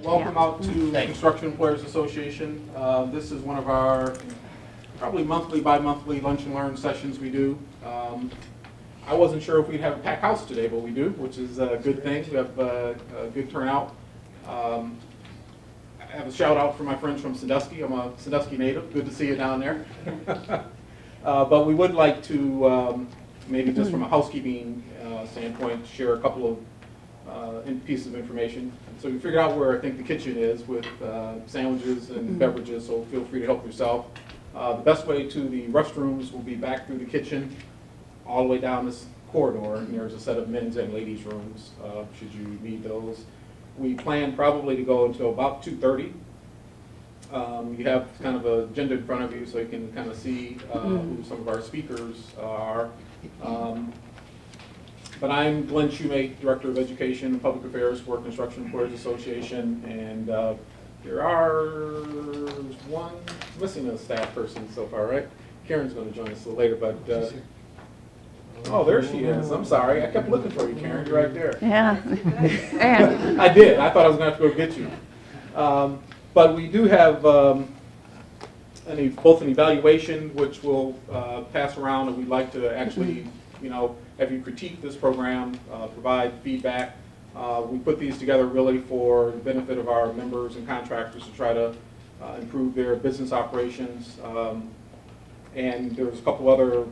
welcome out to Construction Employers Association. This is one of our probably monthly, bi-monthly lunch and learn sessions we do. I wasn't sure if we'd have a packed house today, but we do, which is a good thing. We have a good turnout. I have a shout out for my friends from Sandusky. I'm a Sandusky native. Good to see you down there. But we would like to, maybe just from a housekeeping standpoint, share a couple of pieces of information. So we figured out where I think the kitchen is with sandwiches and beverages, so feel free to help yourself. The best way to the restrooms will be back through the kitchen, all the way down this corridor, and there's a set of men's and ladies' rooms, should you need those. We plan probably to go until about 2:30. You have kind of an agenda in front of you so you can kind of see who some of our speakers are. But I'm Glenn Shoemate, Director of Education and Public Affairs for Construction Employers Association, and there are one missing a staff person so far, right? Karen's going to join us a little later, but oh, there she is. I'm sorry. I kept looking for you, Karen. You're right there. Yeah. I did. I thought I was going to have to go get you. But we do have both an evaluation, which we'll pass around, and we'd like to actually, have you critique this program, provide feedback. We put these together really for the benefit of our members and contractors to try to improve their business operations. And there's a couple other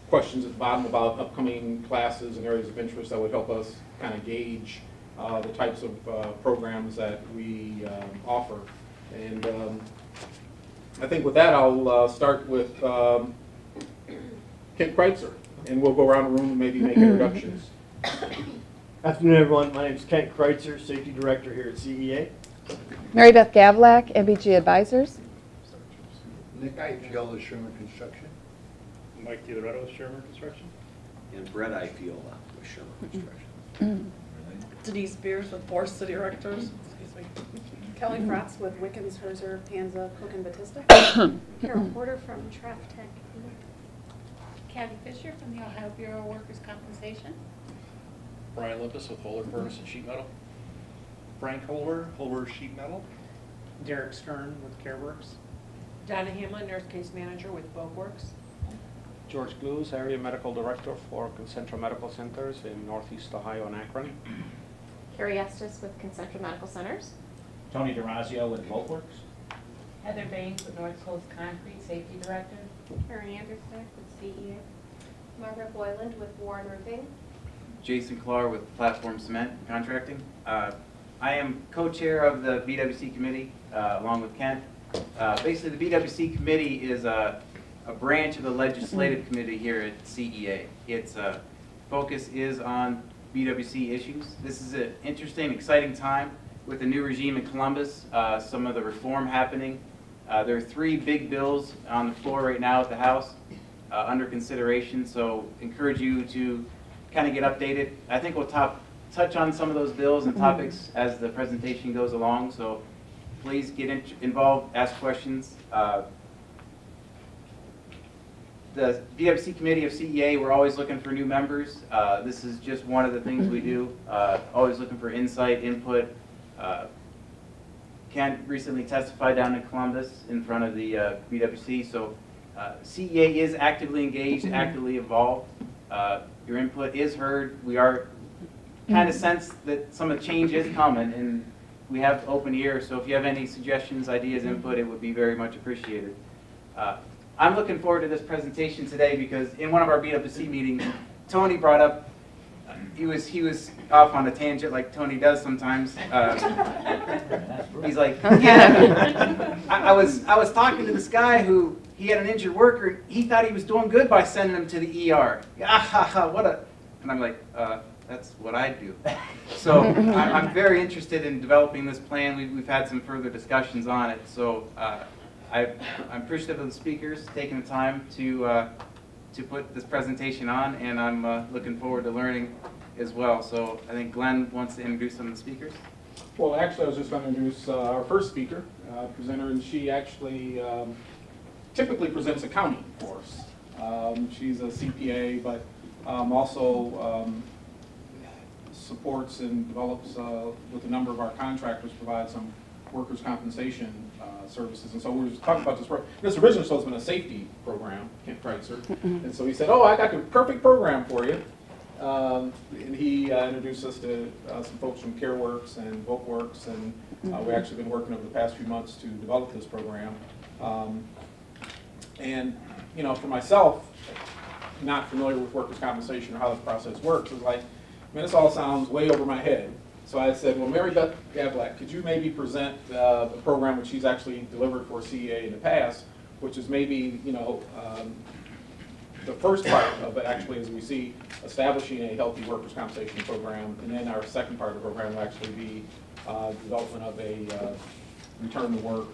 questions at the bottom about upcoming classes and areas of interest that would help us kind of gauge the types of programs that we offer. And I think with that, I'll start with Kent Kreitzer, and we'll go around the room and maybe make introductions. Afternoon, everyone. My name is Kent Kreitzer, Safety Director here at CEA. Mary Beth Gavlak, MBG Advisors. Nick Ifiola, Sherman Construction. Mike DiLoretto with Sherman Construction. And Brett Ifiola with Sherman Construction. Denise Beers with Forest City Directors. Excuse me. Kelly Fratz with Wickens, Herzer, Panza, Cook and Batista. Carol Porter from Traff Tech. Kathy Fisher from the Ohio Bureau of Workers' Compensation. Brian Lippis with Holder Furnace and Sheet Metal. Frank Holder Sheet Metal. Derek Stern with CareWorks. Donna Hamlin, Nurse Case Manager with BoatWorks. George Glues, Area Medical Director for Concentra Medical Centers in Northeast Ohio and Akron. Carrie Estes with Concentra Medical Centers. Tony DeRazio with BoatWorks. Heather Baines with North Coast Concrete, Safety Director. Karen Anderson with CEA. Margaret Boyland with Warren Roofing. Jason Clark with Platform Cement Contracting. I am co-chair of the BWC committee along with Kent. Basically, the BWC committee is a branch of the legislative committee here at CEA. Its focus is on BWC issues. This is an interesting, exciting time with the new regime in Columbus, some of the reform happening. There are 3 big bills on the floor right now at the House under consideration, so encourage you to kind of get updated. I think we'll touch on some of those bills and topics as the presentation goes along, so please get involved, ask questions. The BWC Committee of CEA, we're always looking for new members. This is just one of the things we do, always looking for insight, input. Kent recently testified down in Columbus in front of the BWC, so CEA is actively engaged, actively involved. Your input is heard. We are kind of sense that some of the change is coming, and we have open ears, so if you have any suggestions, ideas, input, it would be very much appreciated. I'm looking forward to this presentation today because in one of our BWC meetings, Tony brought up, he was off on a tangent like Tony does sometimes. He's like, yeah, I was talking to this guy who, he had an injured worker, he thought he was doing good by sending him to the ER. And I'm like, that's what I do. So I'm very interested in developing this plan. We've had some further discussions on it. So I'm appreciative of the speakers taking the time to put this presentation on, and I'm looking forward to learning as well. So I think Glenn wants to introduce some of the speakers. Well, actually, I was just going to introduce our first speaker, presenter, and she actually typically presents accounting for us. She's a CPA, but also supports and develops with a number of our contractors, provides some workers' compensation services. And so we were just talking about this program. This originally supposed to have been a safety program, Kent Kreitzer. And so he said, oh, I got the perfect program for you. And he introduced us to some folks from CareWorks and VoteWorks, and we've actually been working over the past few months to develop this program. And, you know, for myself, not familiar with workers' compensation or how this process works, is like, man, this all sounds way over my head. So I said, well, Mary Beth Gavlak, could you maybe present a program which she's actually delivered for CEA in the past, which is maybe, you know, the first part of it actually, as we see, establishing a healthy workers' compensation program, and then our second part of the program will actually be development of a return to work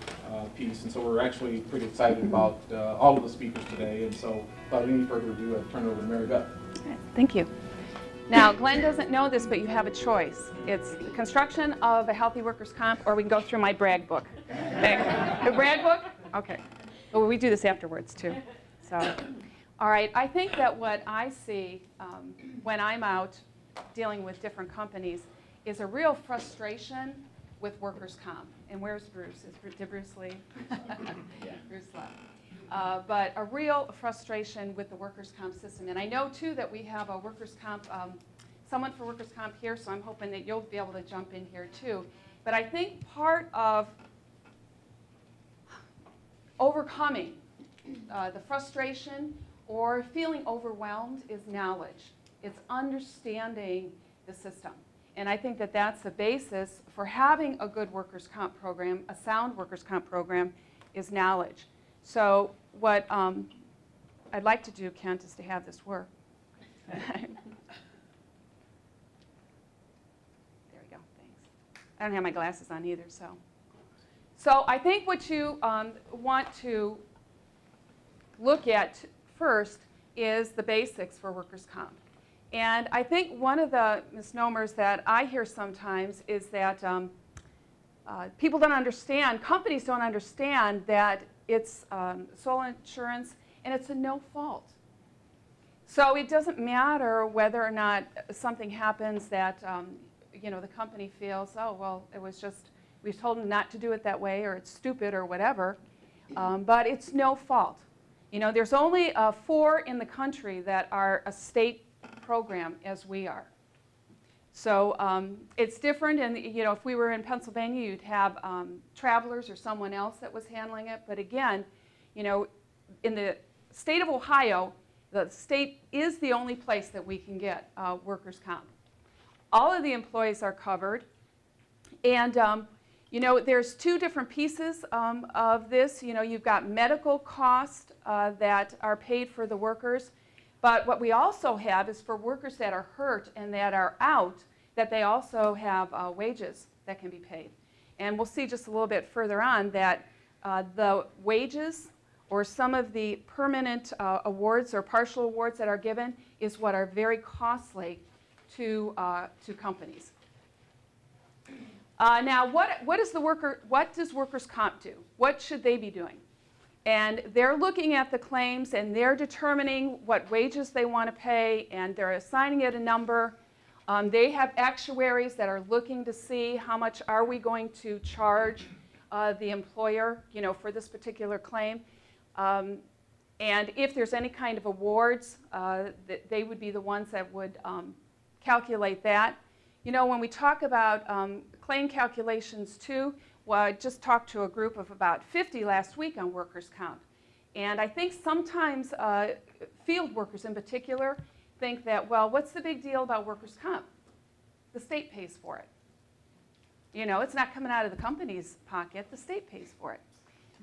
piece. And so we're actually pretty excited about all of the speakers today. And so without any further ado, I'll turn it over to Mary Beth. Okay, thank you. Now, Glenn doesn't know this, but you have a choice. It's the construction of a healthy workers' comp, or we can go through my brag book. Okay. The brag book? Okay. Well, we do this afterwards, too. So, all right. I think that what I see when I'm out dealing with different companies is a real frustration with workers' comp. And where's Bruce? Did Bruce leave? Bruce left. But a real frustration with the workers' comp system. And I know, too, that we have a workers' comp, someone for workers' comp here, so I'm hoping that you'll be able to jump in here, too. But I think part of overcoming the frustration or feeling overwhelmed is knowledge. It's understanding the system. And I think that that's the basis for having a good workers' comp program, a sound workers' comp program, is knowledge. So what I'd like to do, Kent, is to have this work. There we go, thanks. I don't have my glasses on either, so. So I think what you want to look at first is the basics for workers' comp. And I think one of the misnomers that I hear sometimes is that people don't understand, companies don't understand that it's sole insurance and it's a no fault. So it doesn't matter whether or not something happens that you know, the company feels, oh, well, it was just, we told them not to do it that way, or it's stupid or whatever, but it's no fault. You know, there's only 4 in the country that are a state program as we are. So it's different, and you know, if we were in Pennsylvania, you'd have Travelers or someone else that was handling it. But again, you know, in the state of Ohio, the state is the only place that we can get workers' comp. All of the employees are covered, and you know, there's 2 different pieces of this. You know, you've got medical costs that are paid for the workers. But what we also have is for workers that are hurt and that are out, that they also have wages that can be paid. And we'll see just a little bit further on that the wages or some of the permanent awards or partial awards that are given is what are very costly to companies. Now, what does workers' comp do? What should they be doing? And they're looking at the claims, and they're determining what wages they want to pay, and they're assigning it a number. They have actuaries that are looking to see how much are we going to charge the employer, you know, for this particular claim. And if there's any kind of awards, they would be the ones that would calculate that. You know, when we talk about claim calculations too, well, I just talked to a group of about 50 last week on workers' comp. And I think sometimes field workers in particular think that, well, what's the big deal about workers' comp? The state pays for it. You know, it's not coming out of the company's pocket. The state pays for it.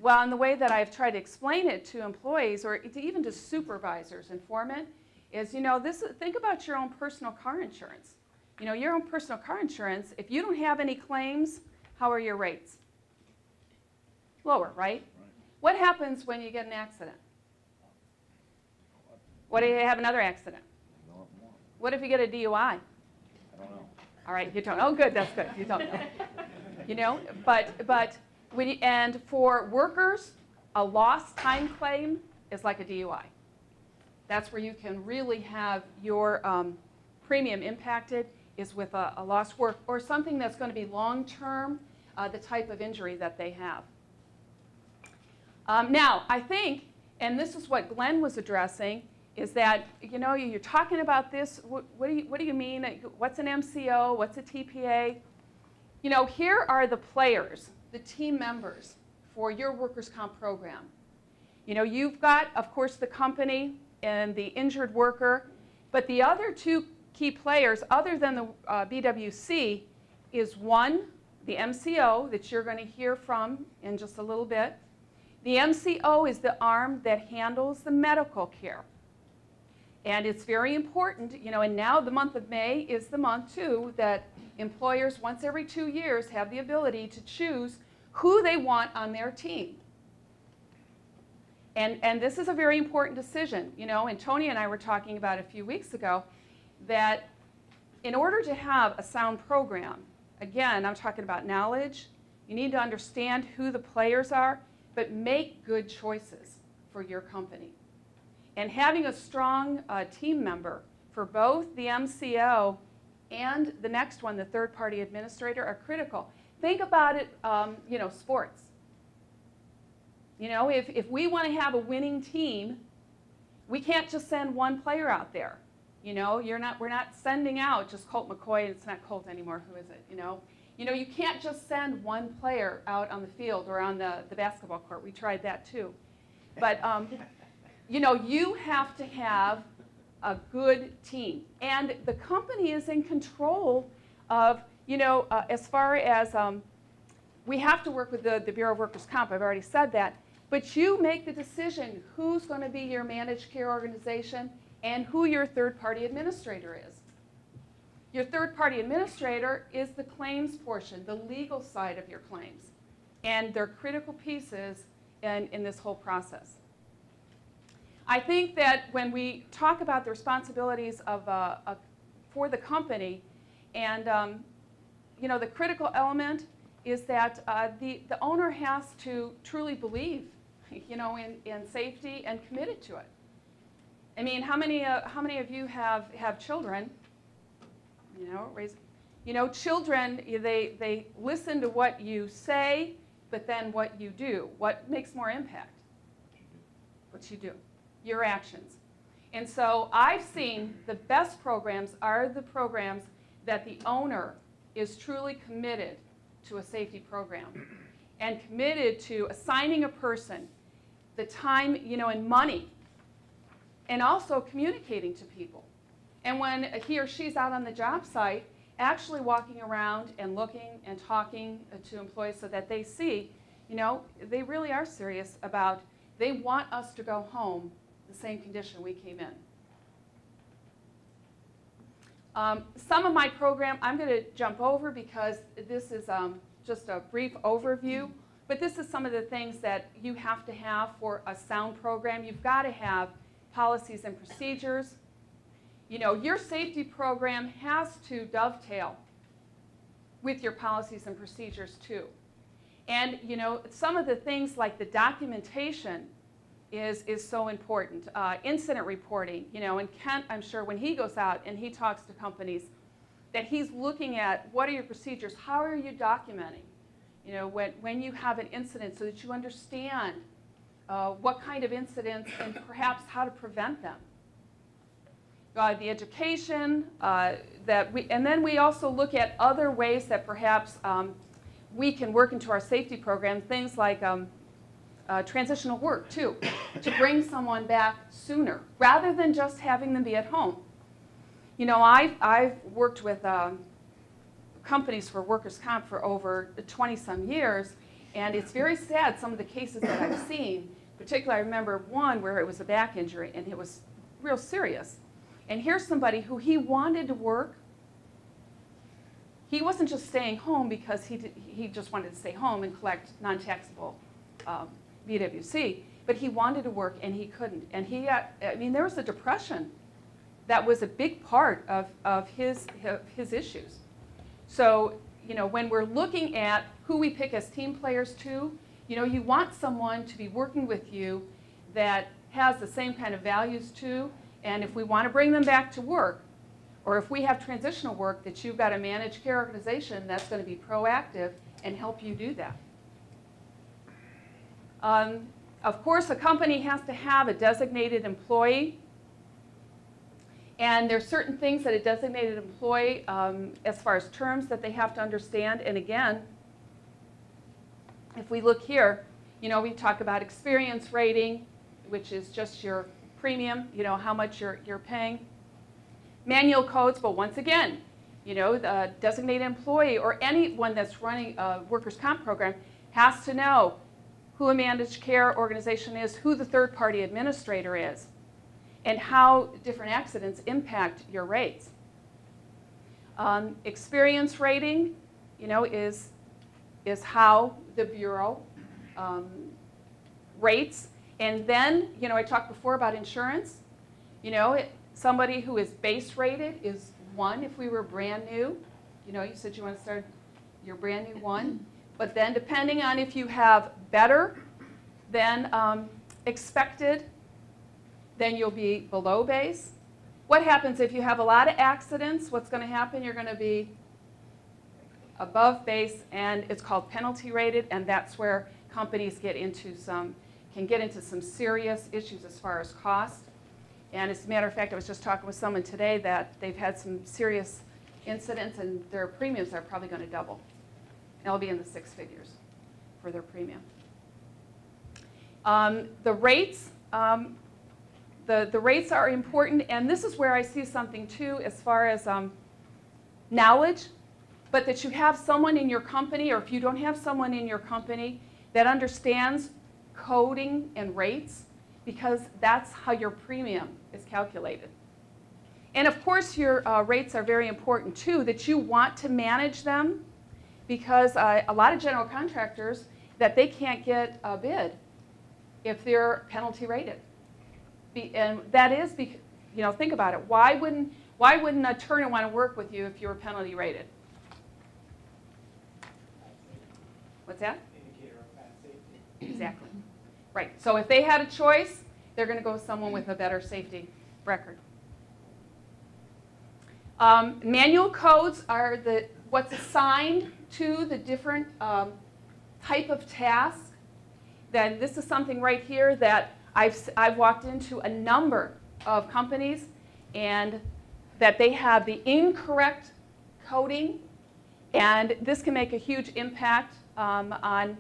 Well, and the way that I've tried to explain it to employees or even to supervisors and foremen is, you know, think about your own personal car insurance. You know, your own personal car insurance, if you don't have any claims, how are your rates? Lower, right? What happens when you get an accident? What if you have another accident? What if you get a DUI? I don't know. All right, you don't. Oh, good. That's good. You don't know. You know, but when you, and for workers, a lost time claim is like a DUI. That's where you can really have your premium impacted is with a lost work or something that's going to be long-term, the type of injury that they have. Now, I think, and this is what Glenn was addressing, is that, you know, you're talking about this, what do you mean? What's an MCO? What's a TPA? You know, here are the players, the team members for your workers' comp program. You know, you've got, of course, the company and the injured worker, but the other two key players, other than the BWC, is one, the MCO that you're going to hear from in just a little bit. The MCO is the arm that handles the medical care. And it's very important, you know, and now the month of May is the month, too, that employers once every 2 years have the ability to choose who they want on their team. And this is a very important decision, you know, and Tony and I were talking about a few weeks ago that in order to have a sound program, again, I'm talking about knowledge, you need to understand who the players are, but make good choices for your company. And having a strong team member for both the MCO and the next one, the third-party administrator, are critical. Think about it, you know, sports. You know, if we want to have a winning team, we can't just send one player out there. You know, we're not sending out just Colt McCoy, and it's not Colt anymore, who is it, you know? You know, you can't just send one player out on the field or on the basketball court. We tried that too. But, you know, you have to have a good team. And the company is in control of, you know, as far as we have to work with the Bureau of Workers' Comp. I've already said that. But you make the decision who's going to be your managed care organization and who your third-party administrator is. Your third-party administrator is the claims portion, the legal side of your claims. And they're critical pieces in this whole process. I think that when we talk about the responsibilities of, for the company, and you know, the critical element is that the owner has to truly believe, you know, in safety and committed to it. I mean, how many of you have children? You know, children, they listen to what you say, but then what you do. What makes more impact? What you do, your actions. And so I've seen the best programs are the programs that the owner is truly committed to a safety program and committed to assigning a person the time, you know, and money, and also communicating to people. And when he or she's out on the job site, actually walking around and looking and talking to employees so that they see, you know, they really are serious about, they want us to go home the same condition we came in. Some of my program, I'm going to jump over because this is just a brief overview, but this is some of the things that you have to have for a sound program. You've got to have policies and procedures. You know, your safety program has to dovetail with your policies and procedures too. And, you know, some of the things like the documentation is so important. Incident reporting, you know, and Kent, I'm sure when he goes out and he talks to companies, that he's looking at what are your procedures, how are you documenting, you know, when you have an incident so that you understand what kind of incidents and perhaps how to prevent them. The education, and then we also look at other ways that perhaps we can work into our safety program, things like transitional work too, to bring someone back sooner, rather than just having them be at home. You know, I've worked with companies for workers' comp for over 20-some years, and it's very sad, some of the cases that I've seen. Particularly, I remember one where it was a back injury, and it was real serious. And here's somebody who he wanted to work. He wasn't just staying home because he just wanted to stay home and collect non-taxable BWC, but he wanted to work and he couldn't. And he got, I mean, there was a depression that was a big part of his issues. So, you know, when we're looking at who we pick as team players too, you know, you want someone to be working with you that has the same kind of values too. And if we want to bring them back to work, or if we have transitional work, that you've got a managed care organization that's going to be proactive and help you do that. Of course, a company has to have a designated employee. And there's certain things that a designated employee, as far as terms that they have to understand. And again, if we look here, we talk about experience rating, which is just your premium, how much you're paying. Manual codes, but once again, the designated employee or anyone that's running a workers' comp program has to know who a managed care organization is, who the third-party administrator is, and how different accidents impact your rates. Experience rating, is how the Bureau rates. And then, I talked before about insurance. Somebody who is base rated is 1 if we were brand new. You said you want to start your brand new 1. But then depending on if you have better than expected, then you'll be below base. What happens if you have a lot of accidents? What's going to happen? You're going to be above base, and it's called penalty rated, and that's where companies can get into some serious issues as far as cost. And as a matter of fact, I was just talking with someone today that they've had some serious incidents, and their premiums are probably going to double. They'll be in the 6 figures for their premium. The rates. The rates are important, and this is where I see something too as far as knowledge, but that you have someone in your company, or if you don't have someone in your company that understands coding and rates, because that's how your premium is calculated. And of course your rates are very important too, that you want to manage them, because a lot of general contractors, that they can't get a bid if they're penalty rated. And that is, think about it. Why wouldn't an attorney want to work with you if you were penalty rated? What's that? Indicator of bad safety. Exactly. Right. So if they had a choice, they're going to go with someone with a better safety record. Manual codes are what's assigned to the different type of task. Then this is something right here that I've walked into a number of companies, and that they have the incorrect coding, and this can make a huge impact on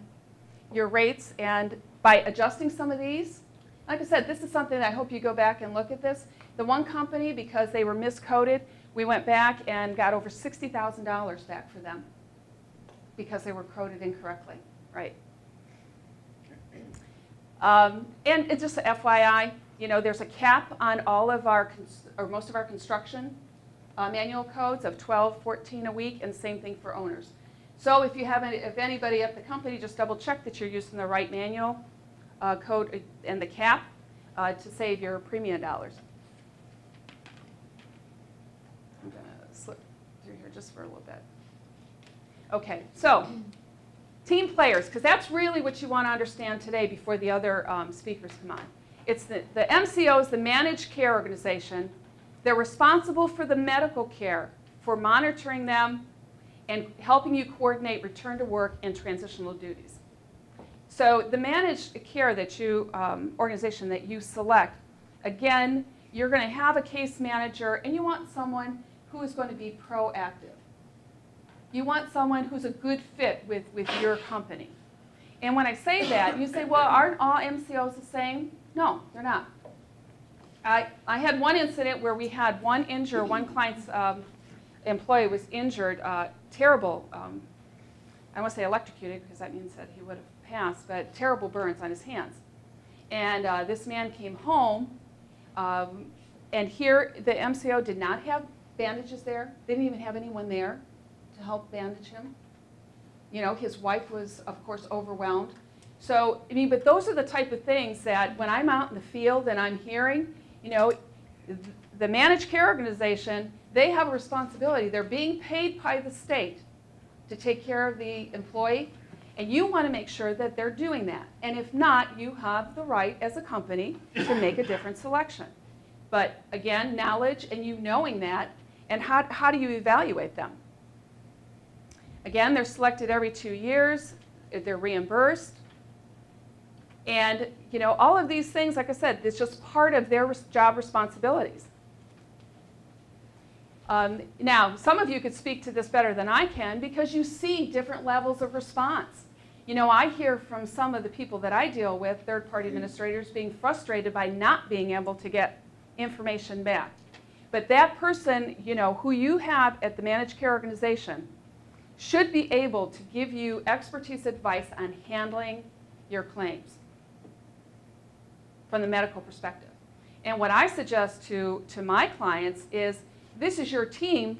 your rates. And by adjusting some of these, like I said, this is something that I hope you go back and look at this. The one company, because they were miscoded, we went back and got over $60,000 back for them because they were coded incorrectly, right? And it's just a FYI, there's a cap on all of our, or most of our construction manual codes of 12, 14 a week, and same thing for owners. So if anybody at the company, just double check that you're using the right manual code and the cap to save your premium dollars. I'm going to slip through here just for a little bit. Okay, so team players, because that's really what you want to understand today before the other speakers come on. It's the MCO is the managed care organization. They're responsible for the medical care, for monitoring them and helping you coordinate return to work and transitional duties. So the managed care that organization that you select, again, you're going to have a case manager, and you want someone who is going to be proactive. You want someone who's a good fit with your company. And when I say that, you say, well, aren't all MCOs the same? No, they're not. I had one incident where we had one client's employee was injured, terrible, I want to say electrocuted because that means that he would have passed, but terrible burns on his hands. And this man came home, and here the MCO did not have bandages there. They didn't even have anyone there to help bandage him. His wife was, of course, overwhelmed. So, but those are the type of things that when I'm out in the field and I'm hearing, the managed care organization, they have a responsibility. They're being paid by the state to take care of the employee, and you want to make sure that they're doing that. And if not, you have the right as a company to make a different selection. But again, knowledge and you knowing that, And how do you evaluate them? Again, they're selected every 2 years. They're reimbursed. And, you know, all of these things, like I said, it's just part of their job responsibilities. Now, some of you could speak to this better than I can because you see different levels of response. You know, I hear from some of the people that I deal with, third-party administrators, being frustrated by not being able to get information back. But that person, you know, who you have at the managed care organization should be able to give you expertise advice on handling your claims from the medical perspective. And what I suggest to my clients is, this is your team,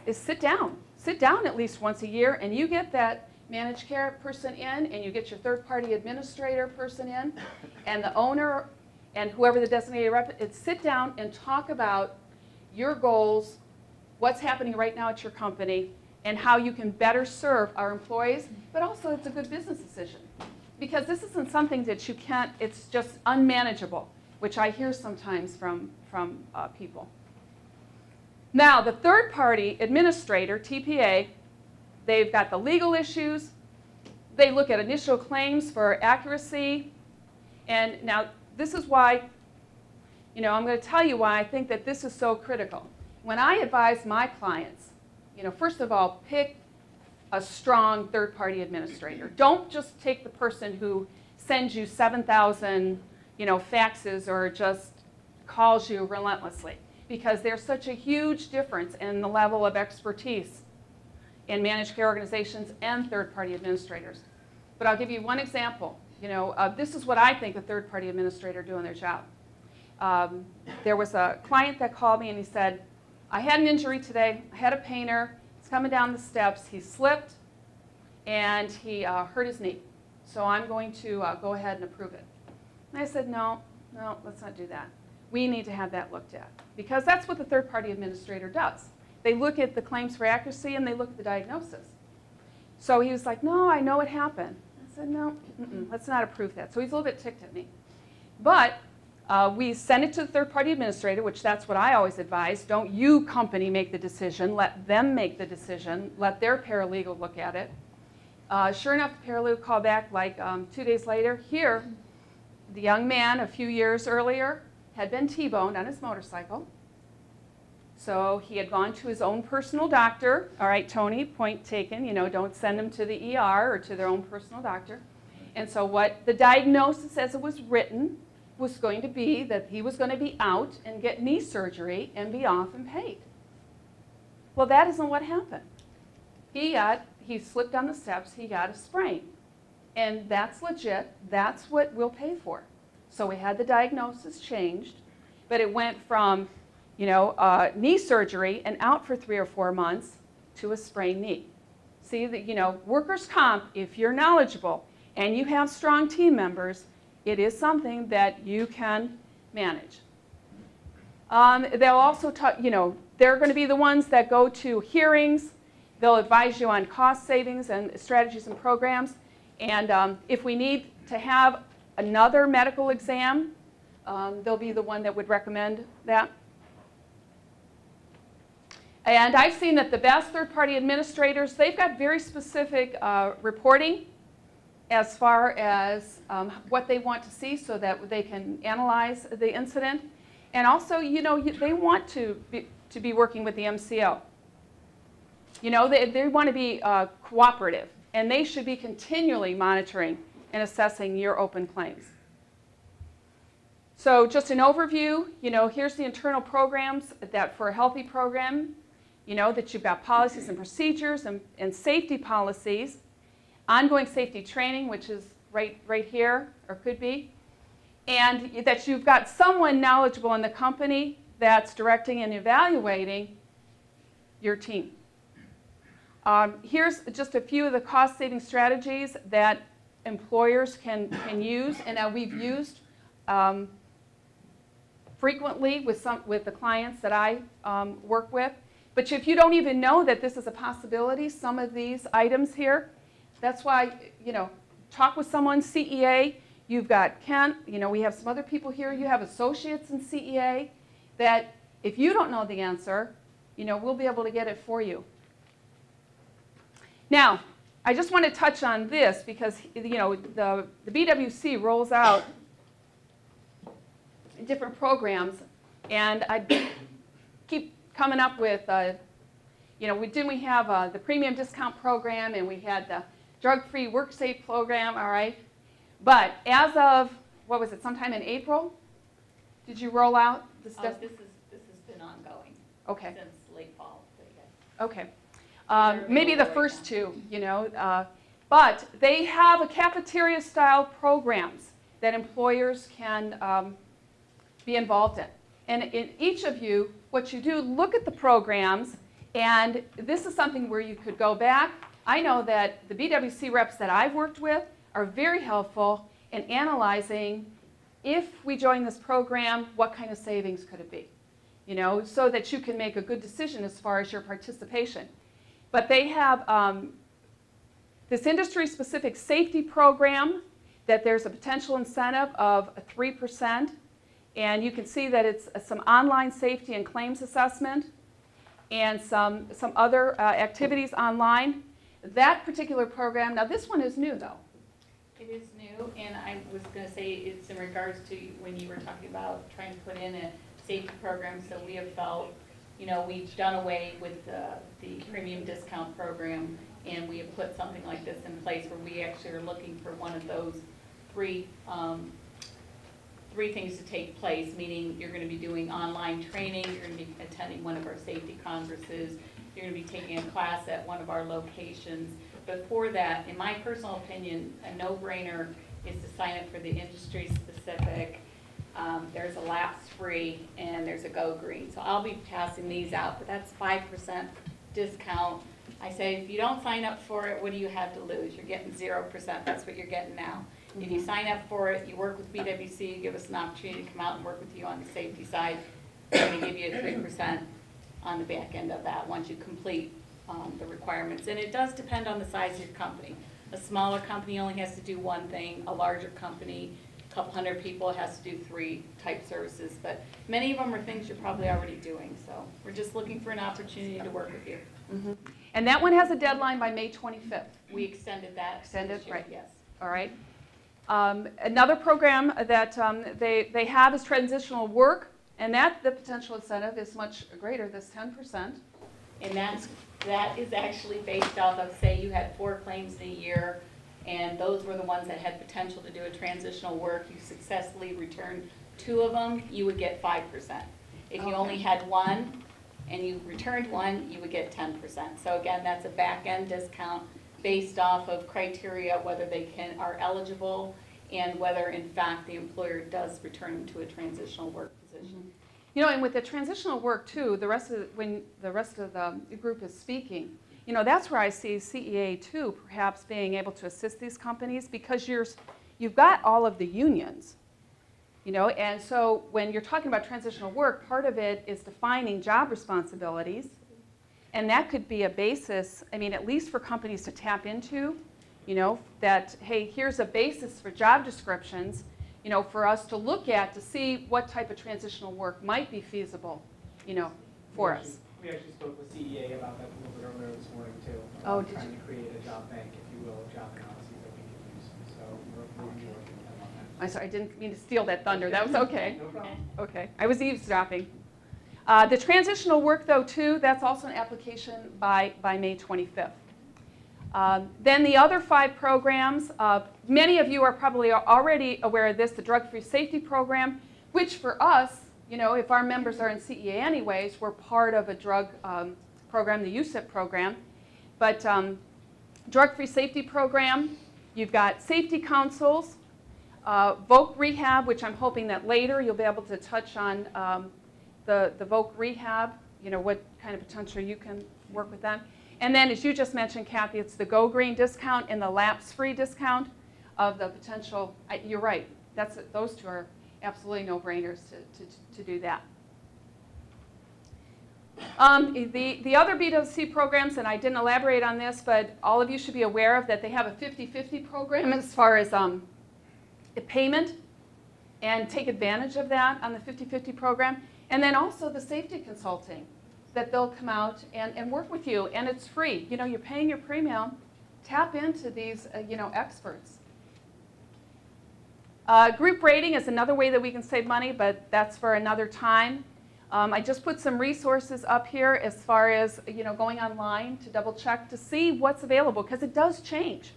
is sit down. Sit down at least once a year, and you get that managed care person in, and you get your third-party administrator person in, and the owner, and whoever the designated rep is, sit down and talk about your goals, what's happening right now at your company, and how you can better serve our employees, but also it's a good business decision. Because this isn't something that you can't, it's just unmanageable, which I hear sometimes from people. Now, the third-party administrator, TPA, they've got the legal issues. They look at initial claims for accuracy. And now, this is why, you know, I'm going to tell you why I think that this is so critical. When I advise my clients, you know, first of all, pick a strong third-party administrator. Don't just take the person who sends you 7,000, you know, faxes or just calls you relentlessly, because there's such a huge difference in the level of expertise in managed care organizations and third-party administrators. But I'll give you one example. You know, this is what I think a third-party administrator doing their job. There was a client that called me and he said, I had an injury today. I had a painter. He's coming down the steps. He slipped and he hurt his knee. So I'm going to go ahead and approve it. And I said, no, let's not do that. We need to have that looked at, because that's what the third-party administrator does. They look at the claims for accuracy and they look at the diagnosis. So he was like, no, I know it happened. I said, no, let's not approve that. So he's a little bit ticked at me. But we sent it to the third-party administrator, which that's what I always advise. Don't you, company, make the decision. Let them make the decision. Let their paralegal look at it. Sure enough, the paralegal called back like 2 days later. Here, the young man a few years earlier had been T-boned on his motorcycle. So he had gone to his own personal doctor. All right, Tony, point taken. You know, don't send them to the ER or to their own personal doctor. And so what the diagnosis as it was written was going to be that he was going to be out and get knee surgery and be off and paid. Well, that isn't what happened. He slipped on the steps. He got a sprain. And that's legit. That's what we'll pay for. So we had the diagnosis changed, but it went from, you know, knee surgery and out for 3 or 4 months to a sprained knee. See, that, you know, workers' comp, if you're knowledgeable and you have strong team members, it is something that you can manage. They'll also talk, you know, they're going to be the ones that go to hearings. They'll advise you on cost savings and strategies and programs. And if we need to have another medical exam, they'll be the one that would recommend that. And I've seen that the best third-party administrators, they've got very specific reporting as far as what they want to see so that they can analyze the incident. And also, you know, they want to be working with the MCO. You know, they want to be cooperative, and they should be continually monitoring and assessing your open claims. So just an overview, you know, here's the internal programs that for a healthy program, you know, that you've got policies and procedures and safety policies, ongoing safety training, which is right here, or could be, and that you've got someone knowledgeable in the company that's directing and evaluating your team. Here's just a few of the cost-saving strategies that employers can use, and we've used frequently with the clients that I work with. But if you don't even know that this is a possibility, some of these items here, that's why, you know, talk with someone, CEA. You've got Kent, you know, we have some other people here. You have associates in CEA that if you don't know the answer, we'll be able to get it for you. Now, I just want to touch on this because, the BWC rolls out different programs, and I keep coming up with, didn't we have the premium discount program, and we had the drug-free work safe program, all right? But as of, what was it, sometime in April, did you roll out the stuff? This has been ongoing. Okay. Since late fall. Okay. Maybe the first two, but they have a cafeteria-style programs that employers can be involved in. And in each of you, what you do, look at the programs, and this is something where you could go back. I know that the BWC reps that I've worked with are very helpful in analyzing, if we join this program, what kind of savings could it be? So that you can make a good decision as far as your participation. But they have this industry-specific safety program that there's a potential incentive of 3%. And you can see that it's some online safety and claims assessment and some other activities online. That particular program, now this one is new though. It is new, and I was going to say it's in regards to when you were talking about trying to put in a safety program. So we have felt, we've done away with the premium discount program, and we have put something like this in place where we actually are looking for one of those three things to take place, meaning you're going to be doing online training, you're going to be attending one of our safety congresses, you're going to be taking a class at one of our locations. But for that, in my personal opinion, a no-brainer is to sign up for the industry-specific. There's a lapse-free, and there's a Go Green. So I'll be passing these out, but that's 5% discount. I say, if you don't sign up for it, what do you have to lose? You're getting 0%. That's what you're getting now. If you sign up for it, you work with BWC, give us an opportunity to come out and work with you on the safety side. We're going to give you a 3% on the back end of that once you complete the requirements. And it does depend on the size of your company. A smaller company only has to do one thing. A larger company, a couple hundred people, has to do 3 type services. But many of them are things you're probably already doing. So we're just looking for an opportunity to work with you. Mm-hmm. And that one has a deadline by May 25th. We extended that. Extended, this year, right. Yes. All right. Another program that they have is transitional work, and the potential incentive is much greater, this 10%. And that is actually based off of, say you had 4 claims in a year, and those were the ones that had potential to do a transitional work. You successfully returned 2 of them, you would get 5%. If you only had 1 and you returned 1, you would get 10%. So again, that's a back-end discount based off of criteria, whether they are eligible and whether in fact the employer does return them to a transitional work position. And with the transitional work too, when the rest of the group is speaking, that's where I see CEA too perhaps being able to assist these companies, because you've got all of the unions, and so when you're talking about transitional work, part of it is defining job responsibilities. And that could be a basis, at least for companies to tap into, that, hey, here's a basis for job descriptions, for us to look at to see what type of transitional work might be feasible, for us. We actually spoke with CEA about that a little bit earlier this morning, too. Oh, did trying you? to create a job bank, if you will, job analyses that we can use. So we're working with them on that. I'm sorry, I didn't mean to steal that thunder. That was okay. No problem. Okay, I was eavesdropping. The transitional work, though, too, that's also an application by May 25th. Then the other 5 programs, many of you are probably already aware of this, the drug-free safety program, which for us, if our members are in CEA anyways, we're part of a drug program, the USIP program. But drug-free safety program, you've got safety councils, VOC rehab, which I'm hoping that later you'll be able to touch on the VOC rehab, what kind of potential you can work with them. And then, as you just mentioned, Kathy, it's the Go Green discount and the lapse-free discount of the potential. You're right. Those 2 are absolutely no-brainers to do that. The other BWC programs, and I didn't elaborate on this, but all of you should be aware of that they have a 50-50 program as far as payment, and take advantage of that on the 50-50 program. And then also the safety consulting. that they'll come out and work with you, and it's free. You know, you're paying your premium. Tap into these, you know, experts. Group rating is another way that we can save money, but that's for another time. I just put some resources up here as far as, you know, going online to double check to see what's available, because it does change.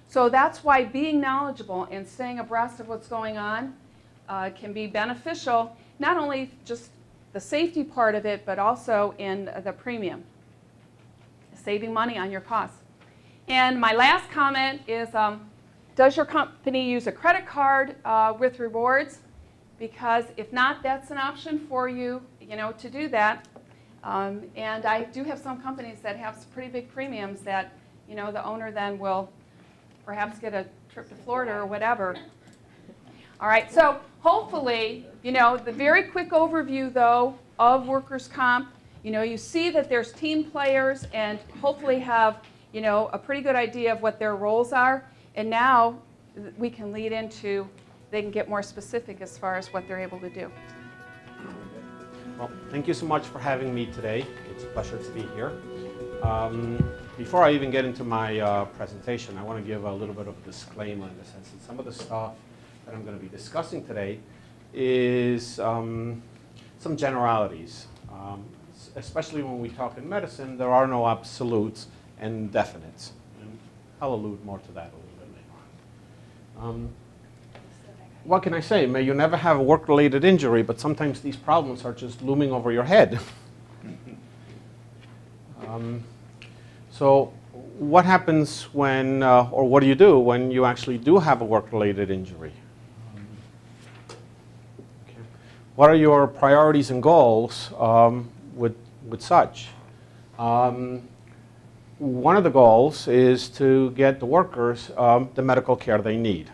So that's why being knowledgeable and staying abreast of what's going on can be beneficial, not only just the safety part of it, but also in the premium, saving money on your costs. And my last comment is, does your company use a credit card with rewards? Because if not, that's an option for you, you know, to do that. And I do have some companies that have some pretty big premiums that, you know, the owner then will perhaps get a trip to Florida or whatever. All right, so hopefully, you know, the very quick overview, though, of workers' comp, you know, you see that there's team players and hopefully have, you know, a pretty good idea of what their roles are. And now we can lead into, they can get more specific as far as what they're able to do. Well, thank you so much for having me today. It's a pleasure to be here. Before I even get into my presentation, I want to give a little bit of a disclaimer in the sense that some of the stuff that I'm going to be discussing today is some generalities. Especially when we talk in medicine, there are no absolutes and definites. And I'll allude more to that a little bit later on. What can I say? May you never have a work-related injury, but sometimes these problems are just looming over your head. So what happens when, or what do you do when you actually do have a work-related injury? Okay. What are your priorities and goals with such? One of the goals is to get the workers the medical care they need.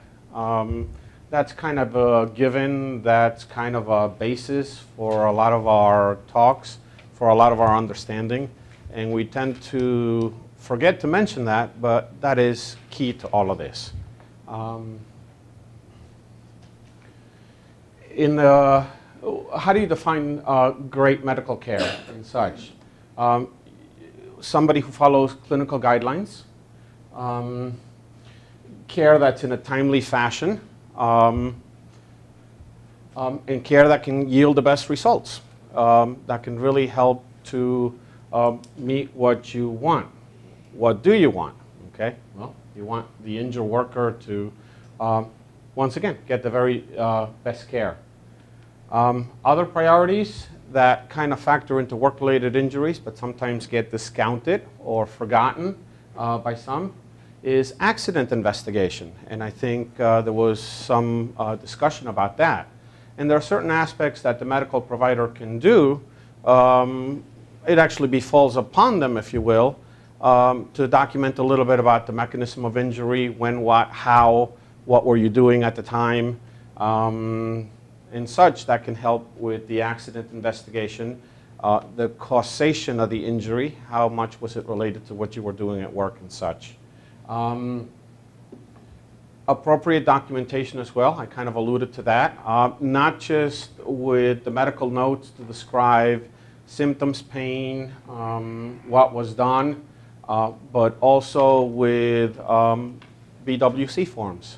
That's kind of a given. That's kind of a basis for a lot of our talks, for a lot of our understanding. And we tend to forget to mention that, but that is key to all of this. How do you define great medical care and such? Somebody who follows clinical guidelines, care that's in a timely fashion, and care that can yield the best results, that can really help to meet what you want. What do you want? Okay, well, you want the injured worker to, once again, get the very best care. Other priorities that kind of factor into work-related injuries but sometimes get discounted or forgotten by some is accident investigation. And I think there was some discussion about that. And there are certain aspects that the medical provider can do. It actually befalls upon them, if you will, to document a little bit about the mechanism of injury, when, what, how, what were you doing at the time, and such that can help with the accident investigation, the causation of the injury, how much was it related to what you were doing at work and such. Appropriate documentation as well, I kind of alluded to that, not just with the medical notes to describe symptoms, pain, what was done, but also with BWC forms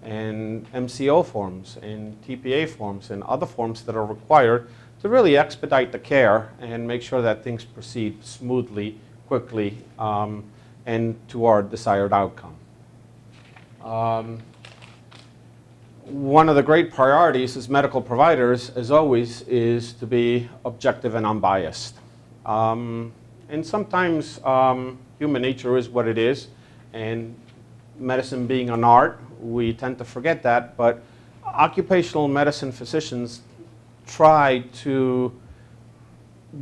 and MCO forms and TPA forms and other forms that are required to really expedite the care and make sure that things proceed smoothly, quickly, and to our desired outcome. One of the great priorities as medical providers, as always, is to be objective and unbiased. And sometimes human nature is what it is, and medicine being an art, we tend to forget that, but occupational medicine physicians try to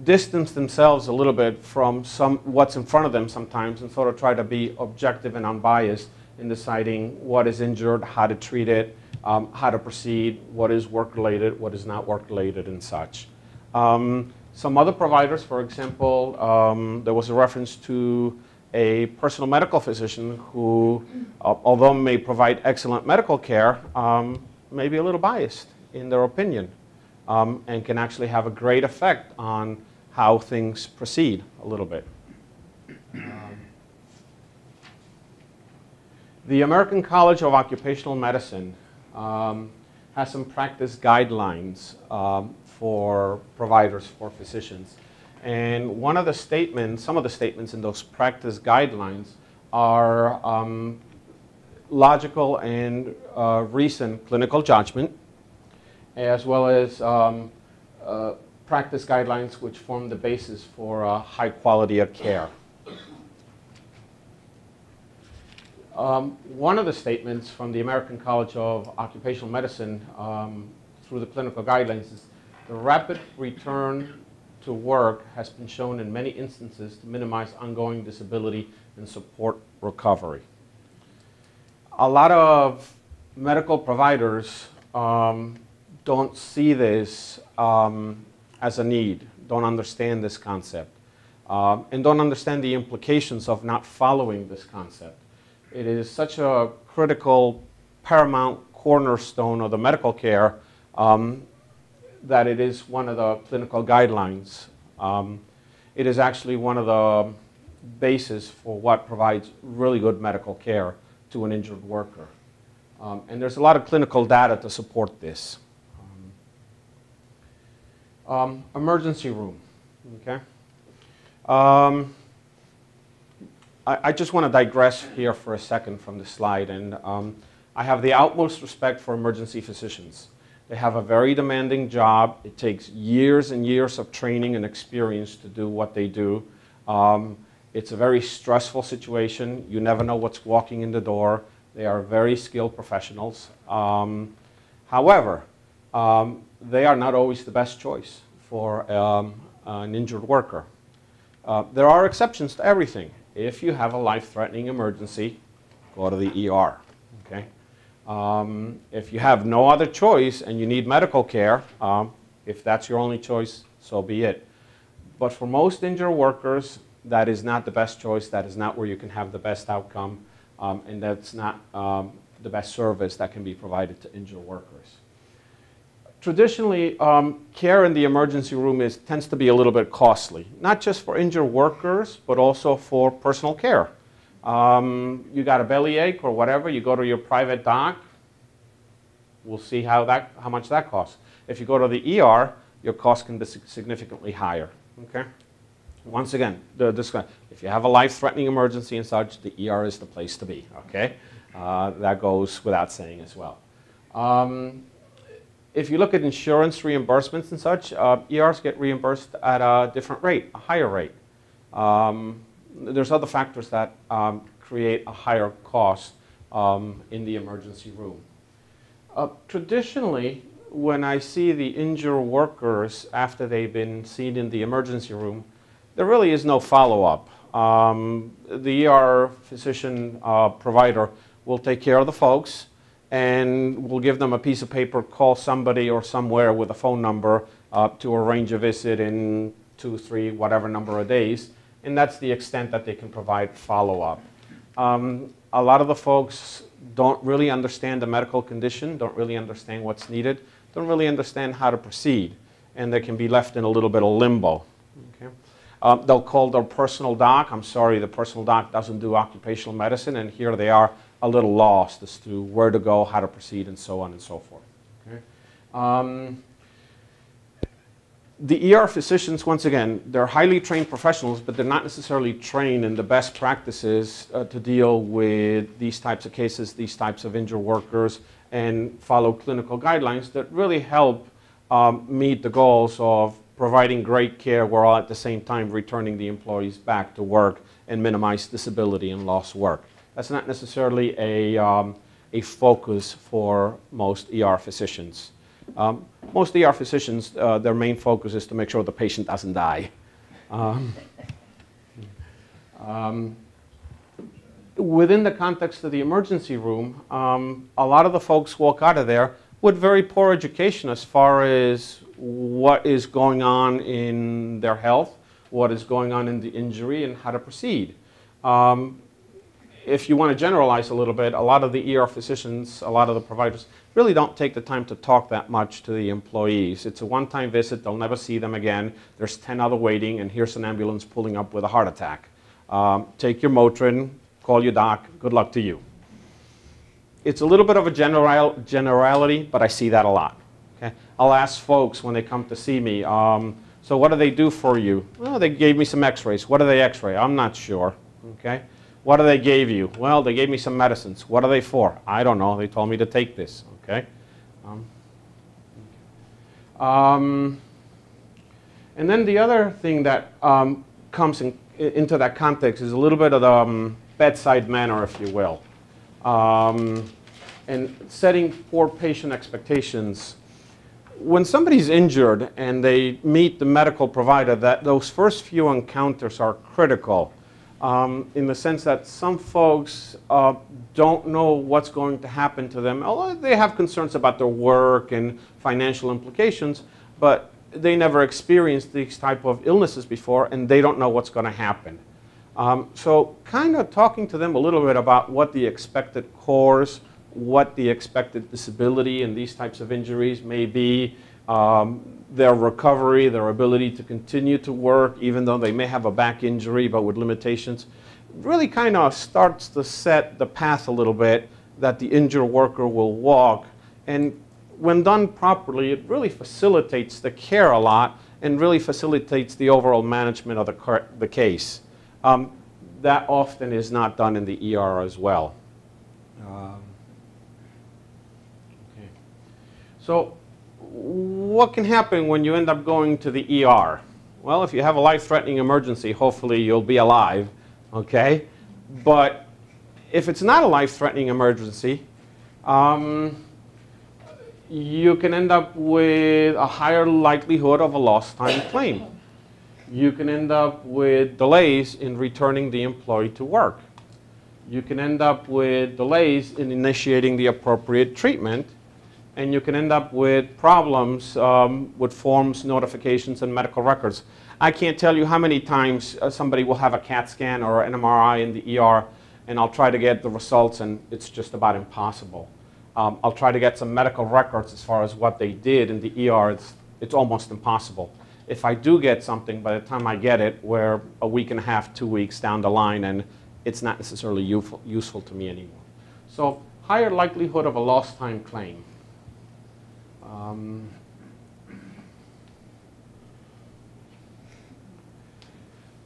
distance themselves a little bit from what's in front of them sometimes and sort of try to be objective and unbiased in deciding what is injured, how to treat it, how to proceed, what is work-related, what is not work-related, and such. Some other providers, for example, there was a reference to a personal medical physician who, although may provide excellent medical care, may be a little biased in their opinion, and can actually have a great effect on how things proceed a little bit. The American College of Occupational Medicine has some practice guidelines for providers, for physicians. And one of the statements, some of the statements in those practice guidelines are logical and recent clinical judgment, as well as practice guidelines which form the basis for high quality of care. One of the statements from the American College of Occupational Medicine through the clinical guidelines is the rapid return to work has been shown in many instances to minimize ongoing disability and support recovery. A lot of medical providers don't see this as a need, don't understand this concept, and don't understand the implications of not following this concept. It is such a critical, paramount cornerstone of the medical care that it is one of the clinical guidelines. It is actually one of the bases for what provides really good medical care to an injured worker. And there's a lot of clinical data to support this. Emergency room, okay? I just want to digress here for a second from the slide, and I have the utmost respect for emergency physicians. They have a very demanding job. It takes years and years of training and experience to do what they do. It's a very stressful situation. You never know what's walking in the door. They are very skilled professionals. However, they are not always the best choice for an injured worker. There are exceptions to everything. If you have a life-threatening emergency, go to the ER, okay? If you have no other choice and you need medical care, if that's your only choice, so be it. But for most injured workers, that is not the best choice. That is not where you can have the best outcome, and that's not the best service that can be provided to injured workers. Traditionally, care in the emergency room tends to be a little bit costly, not just for injured workers, but also for personal care. You got a bellyache or whatever, you go to your private doc, we'll see how much that costs. If you go to the ER, your cost can be significantly higher, okay? Once again, if you have a life-threatening emergency and such, the ER is the place to be, okay? That goes without saying as well. If you look at insurance reimbursements and such, ERs get reimbursed at a different rate, a higher rate. There's other factors that create a higher cost in the emergency room. Traditionally, when I see the injured workers after they've been seen in the emergency room, there really is no follow-up. The ER physician provider will take care of the folks, and we'll give them a piece of paper, call somebody or somewhere with a phone number to arrange a visit in 2, 3, whatever number of days. And that's the extent that they can provide follow-up. A lot of the folks don't really understand the medical condition, don't really understand what's needed, don't really understand how to proceed, and they can be left in a little bit of limbo. Okay? They'll call their personal doc. I'm sorry, the personal doc doesn't do occupational medicine, and here they are a little lost as to where to go, how to proceed, and so on and so forth. Okay? The ER physicians, once again, they're highly trained professionals, but they're not necessarily trained in the best practices to deal with these types of cases, these types of injured workers, and follow clinical guidelines that really help meet the goals of providing great care while at the same time returning the employees back to work and minimize disability and lost work. That's not necessarily a focus for most ER physicians. Most ER physicians, their main focus is to make sure the patient doesn't die. Within the context of the emergency room, a lot of the folks walk out of there with very poor education as far as what is going on in their health, what is going on in the injury, and how to proceed. if you want to generalize a little bit, a lot of the ER physicians, a lot of the providers really don't take the time to talk that much to the employees. It's a one-time visit. They'll never see them again. There's 10 other waiting, and here's an ambulance pulling up with a heart attack. Take your Motrin, call your doc. Good luck to you. It's a little bit of a generality, but I see that a lot. Okay? I'll ask folks when they come to see me, so what do they do for you? Well, they gave me some x-rays. What do they x-ray? I'm not sure. Okay? What do they give you? Well, they gave me some medicines. What are they for? I don't know. They told me to take this. Okay? And then the other thing that comes into that context is a little bit of the bedside manner, if you will. And setting poor patient expectations. When somebody's injured and they meet the medical provider, those first few encounters are critical in the sense that some folks don't know what's going to happen to them. Although they have concerns about their work and financial implications, but they never experienced these type of illnesses before, and they don't know what's going to happen. So kind of talking to them a little bit about what the expected course, what the expected disability in these types of injuries may be, their recovery, their ability to continue to work even though they may have a back injury but with limitations, really kind of starts to set the path a little bit that the injured worker will walk. And when done properly, it really facilitates the care a lot and really facilitates the overall management of the case. That often is not done in the ER as well. Okay. So what can happen when you end up going to the ER? Well, if you have a life-threatening emergency, hopefully you'll be alive, okay? But if it's not a life-threatening emergency, you can end up with a higher likelihood of a lost time claim. You can end up with delays in returning the employee to work. You can end up with delays in initiating the appropriate treatment, and you can end up with problems with forms, notifications, and medical records. I can't tell you how many times somebody will have a CAT scan or an MRI in the ER, and I'll try to get the results, and it's just about impossible. I'll try to get some medical records as far as what they did in the ER. It's almost impossible. If I do get something, by the time I get it, we're a week and a half, 2 weeks down the line, and it's not necessarily useful to me anymore. So higher likelihood of a lost time claim.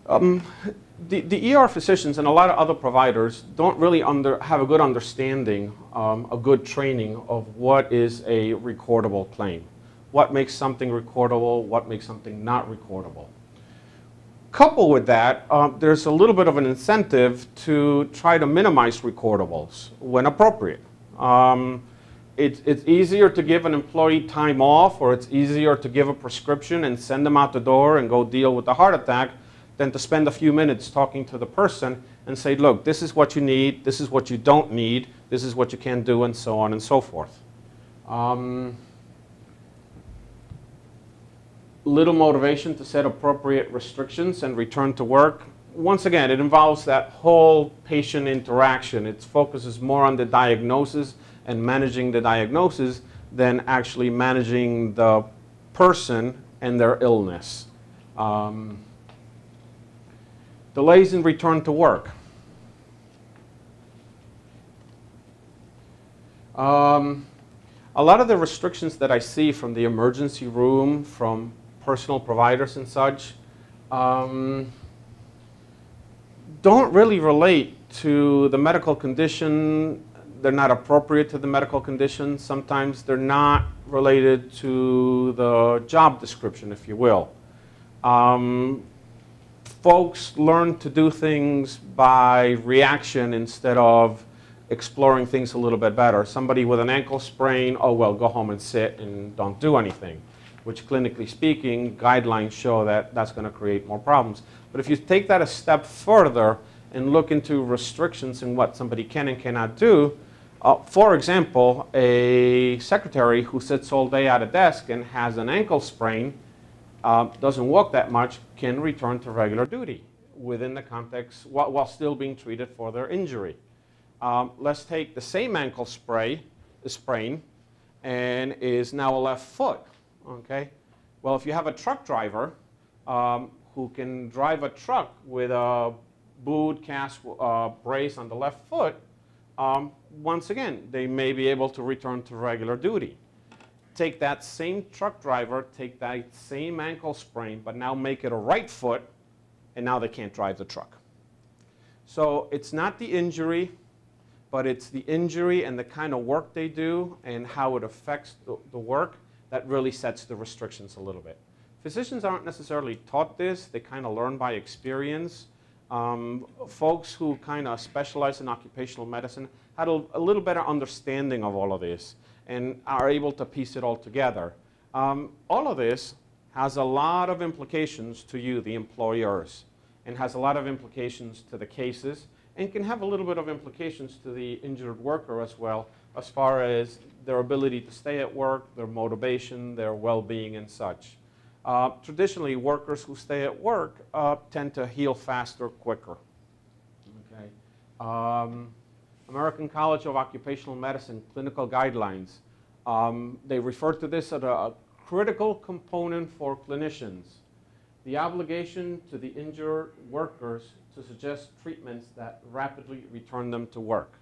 The ER physicians and a lot of other providers don't really have a good understanding, a good training of what is a recordable claim. What makes something recordable, what makes something not recordable. Coupled with that, there's a little bit of an incentive to try to minimize recordables when appropriate. It's easier to give an employee time off, or it's easier to give a prescription and send them out the door and go deal with the heart attack than to spend a few minutes talking to the person and say, look, this is what you need, this is what you don't need, this is what you can do, and so on and so forth. Little motivation to set appropriate restrictions and return to work. Once again, it involves that whole patient interaction. It focuses more on the diagnosis and managing the diagnosis than actually managing the person and their illness. Delays in return to work. A lot of the restrictions that I see from the emergency room, from personal providers and such, don't really relate to the medical condition. They're not appropriate to the medical condition. Sometimes they're not related to the job description, if you will. Folks learn to do things by reaction instead of exploring things a little bit better. Somebody with an ankle sprain, oh well, go home and sit and don't do anything, which clinically speaking, guidelines show that that's going to create more problems. But if you take that a step further and look into restrictions in what somebody can and cannot do, for example, a secretary who sits all day at a desk and has an ankle sprain, doesn't walk that much, can return to regular duty within the context while still being treated for their injury. Let's take the same ankle sprain, and is now a left foot. Okay. Well, if you have a truck driver who can drive a truck with a boot cast brace on the left foot, once again, they may be able to return to regular duty. Take that same truck driver, take that same ankle sprain, but now make it a right foot, and now they can't drive the truck. So it's not the injury, but it's the injury and the kind of work they do and how it affects the work that really sets the restrictions a little bit. Physicians aren't necessarily taught this. They kind of learn by experience. Folks who kind of specialize in occupational medicine had a little better understanding of all of this and are able to piece it all together. All of this has a lot of implications to you, the employers, and has a lot of implications to the cases, and can have a little bit of implications to the injured worker as well, as far as their ability to stay at work, their motivation, their well-being and such. Traditionally, workers who stay at work tend to heal faster, quicker. Okay. American College of Occupational Medicine clinical guidelines, they refer to this as a critical component for clinicians. The obligation to the injured workers to suggest treatments that rapidly return them to work.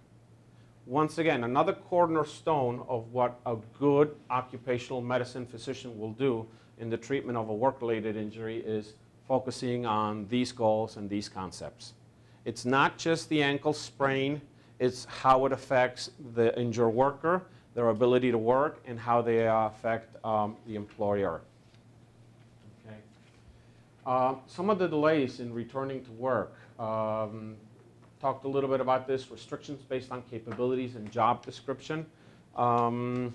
Once again, another cornerstone of what a good occupational medicine physician will do in the treatment of a work-related injury is focusing on these goals and these concepts. It's not just the ankle sprain, it's how it affects the injured worker, their ability to work, and how they affect the employer. Okay. Some of the delays in returning to work. Talked a little bit about this, restrictions based on capabilities and job description. You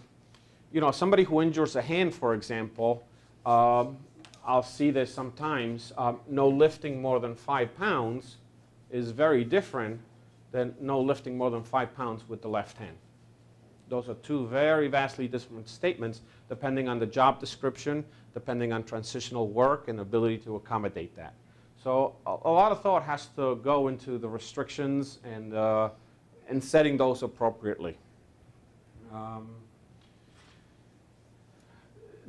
know, somebody who injures a hand, for example, I'll see this sometimes, no lifting more than 5 pounds is very different than no lifting more than 5 pounds with the left hand. Those are two very vastly different statements depending on the job description, depending on transitional work and ability to accommodate that. So a lot of thought has to go into the restrictions and setting those appropriately.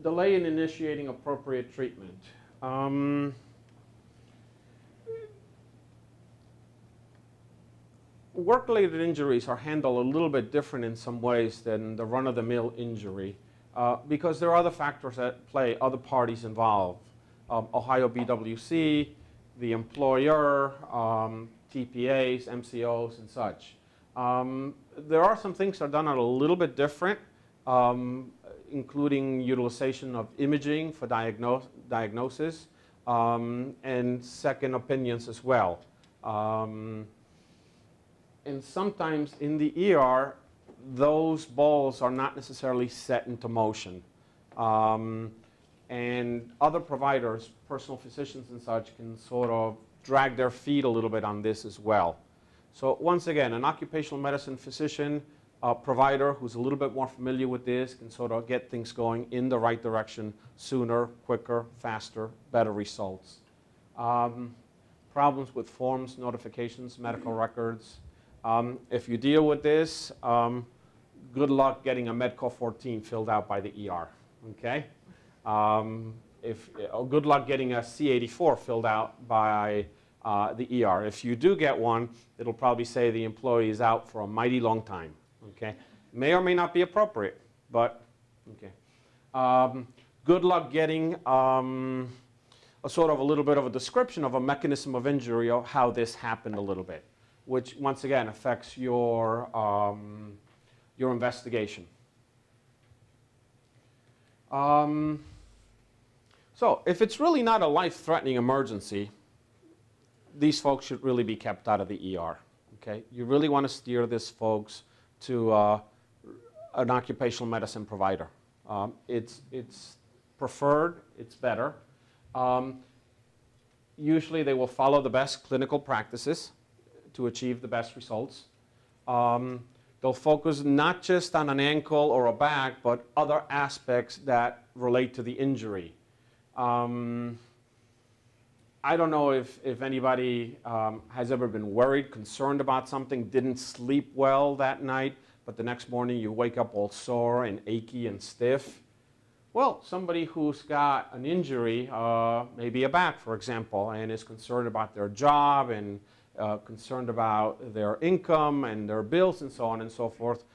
Delay in initiating appropriate treatment. Work-related injuries are handled a little bit different in some ways than the run-of-the-mill injury because there are other factors at play, other parties involved. Ohio BWC, the employer, TPAs, MCOs, and such. There are some things that are done a little bit different, including utilization of imaging for diagnosis and second opinions as well. And sometimes in the ER, those balls are not necessarily set into motion. And other providers, personal physicians and such, can sort of drag their feet a little bit on this as well. So once again, an occupational medicine physician, a provider who's a little bit more familiar with this can sort of get things going in the right direction sooner, quicker, faster, better results. Problems with forms, notifications, medical records. If you deal with this, good luck getting a Medco 14 filled out by the ER, okay? Good luck getting a C84 filled out by the ER. If you do get one, it'll probably say the employee is out for a mighty long time, okay? May or may not be appropriate, but, okay. Good luck getting a sort of a little bit of a description of a mechanism of injury of how this happened a little bit, which once again affects your investigation. So if it's really not a life-threatening emergency, these folks should really be kept out of the ER. Okay? You really want to steer these folks to an occupational medicine provider. It's preferred, it's better. Usually they will follow the best clinical practices to achieve the best results. They'll focus not just on an ankle or a back, but other aspects that relate to the injury. I don't know if anybody has ever been worried, concerned about something, didn't sleep well that night, but the next morning you wake up all sore and achy and stiff. Well, somebody who's got an injury, maybe a back, for example, and is concerned about their job and concerned about their income and their bills and so on and so forth,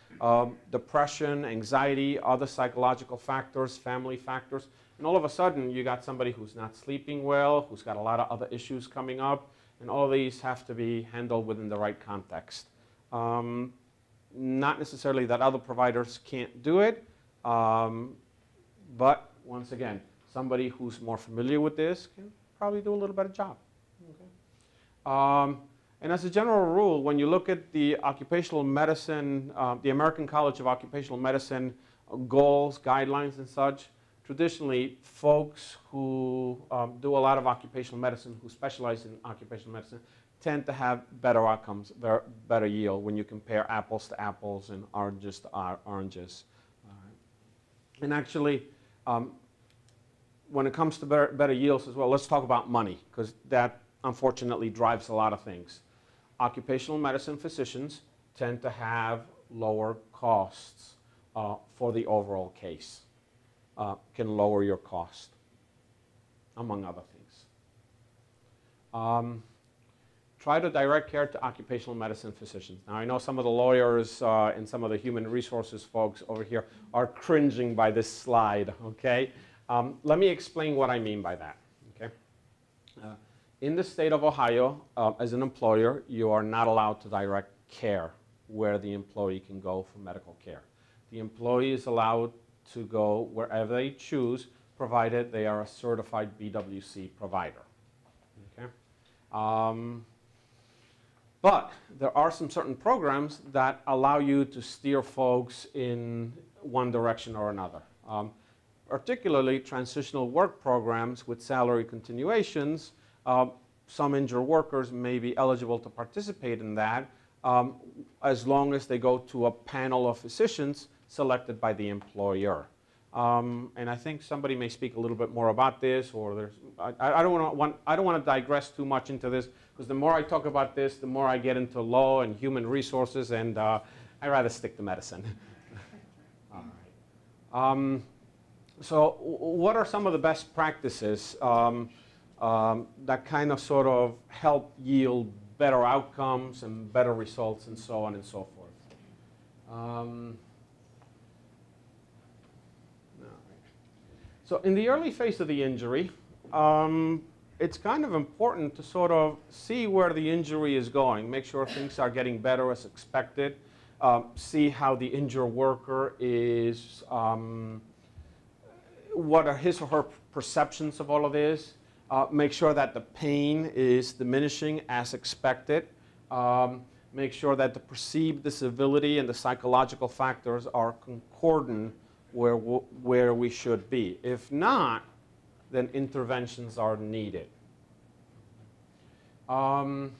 depression, anxiety, other psychological factors, family factors, and all of a sudden you got somebody who's not sleeping well, who's got a lot of other issues coming up, and all these have to be handled within the right context. Not necessarily that other providers can't do it, but once again, somebody who's more familiar with this can probably do a little better job. Okay. And as a general rule, when you look at the occupational medicine, the American College of Occupational Medicine goals, guidelines, and such, traditionally, folks who do a lot of occupational medicine, who specialize in occupational medicine, tend to have better outcomes, better yield when you compare apples to apples and oranges to oranges. And actually, when it comes to better yields as well, let's talk about money, because that unfortunately drives a lot of things. Occupational medicine physicians tend to have lower costs for the overall case. Can lower your cost, among other things. Try to direct care to occupational medicine physicians. Now, I know some of the lawyers and some of the human resources folks over here are cringing by this slide, okay? Let me explain what I mean by that, okay? In the state of Ohio, as an employer, you are not allowed to direct care where the employee can go for medical care. The employee is allowed to go wherever they choose, provided they are a certified BWC provider. Okay? But there are some certain programs that allow you to steer folks in one direction or another. Particularly transitional work programs with salary continuations. Some injured workers may be eligible to participate in that as long as they go to a panel of physicians selected by the employer. And I think somebody may speak a little bit more about this, or there's, I don't want to digress too much into this, because the more I talk about this, the more I get into law and human resources, and I'd rather stick to medicine. All right. So what are some of the best practices that kind of sort of help yield better outcomes and better results and so on and so forth? So in the early phase of the injury, it's kind of important to sort of see where the injury is going, make sure things are getting better as expected, see how the injured worker is, what are his or her perceptions of all of this, make sure that the pain is diminishing as expected, make sure that the perceived disability and the psychological factors are concordant where we should be. If not, then interventions are needed. Avoid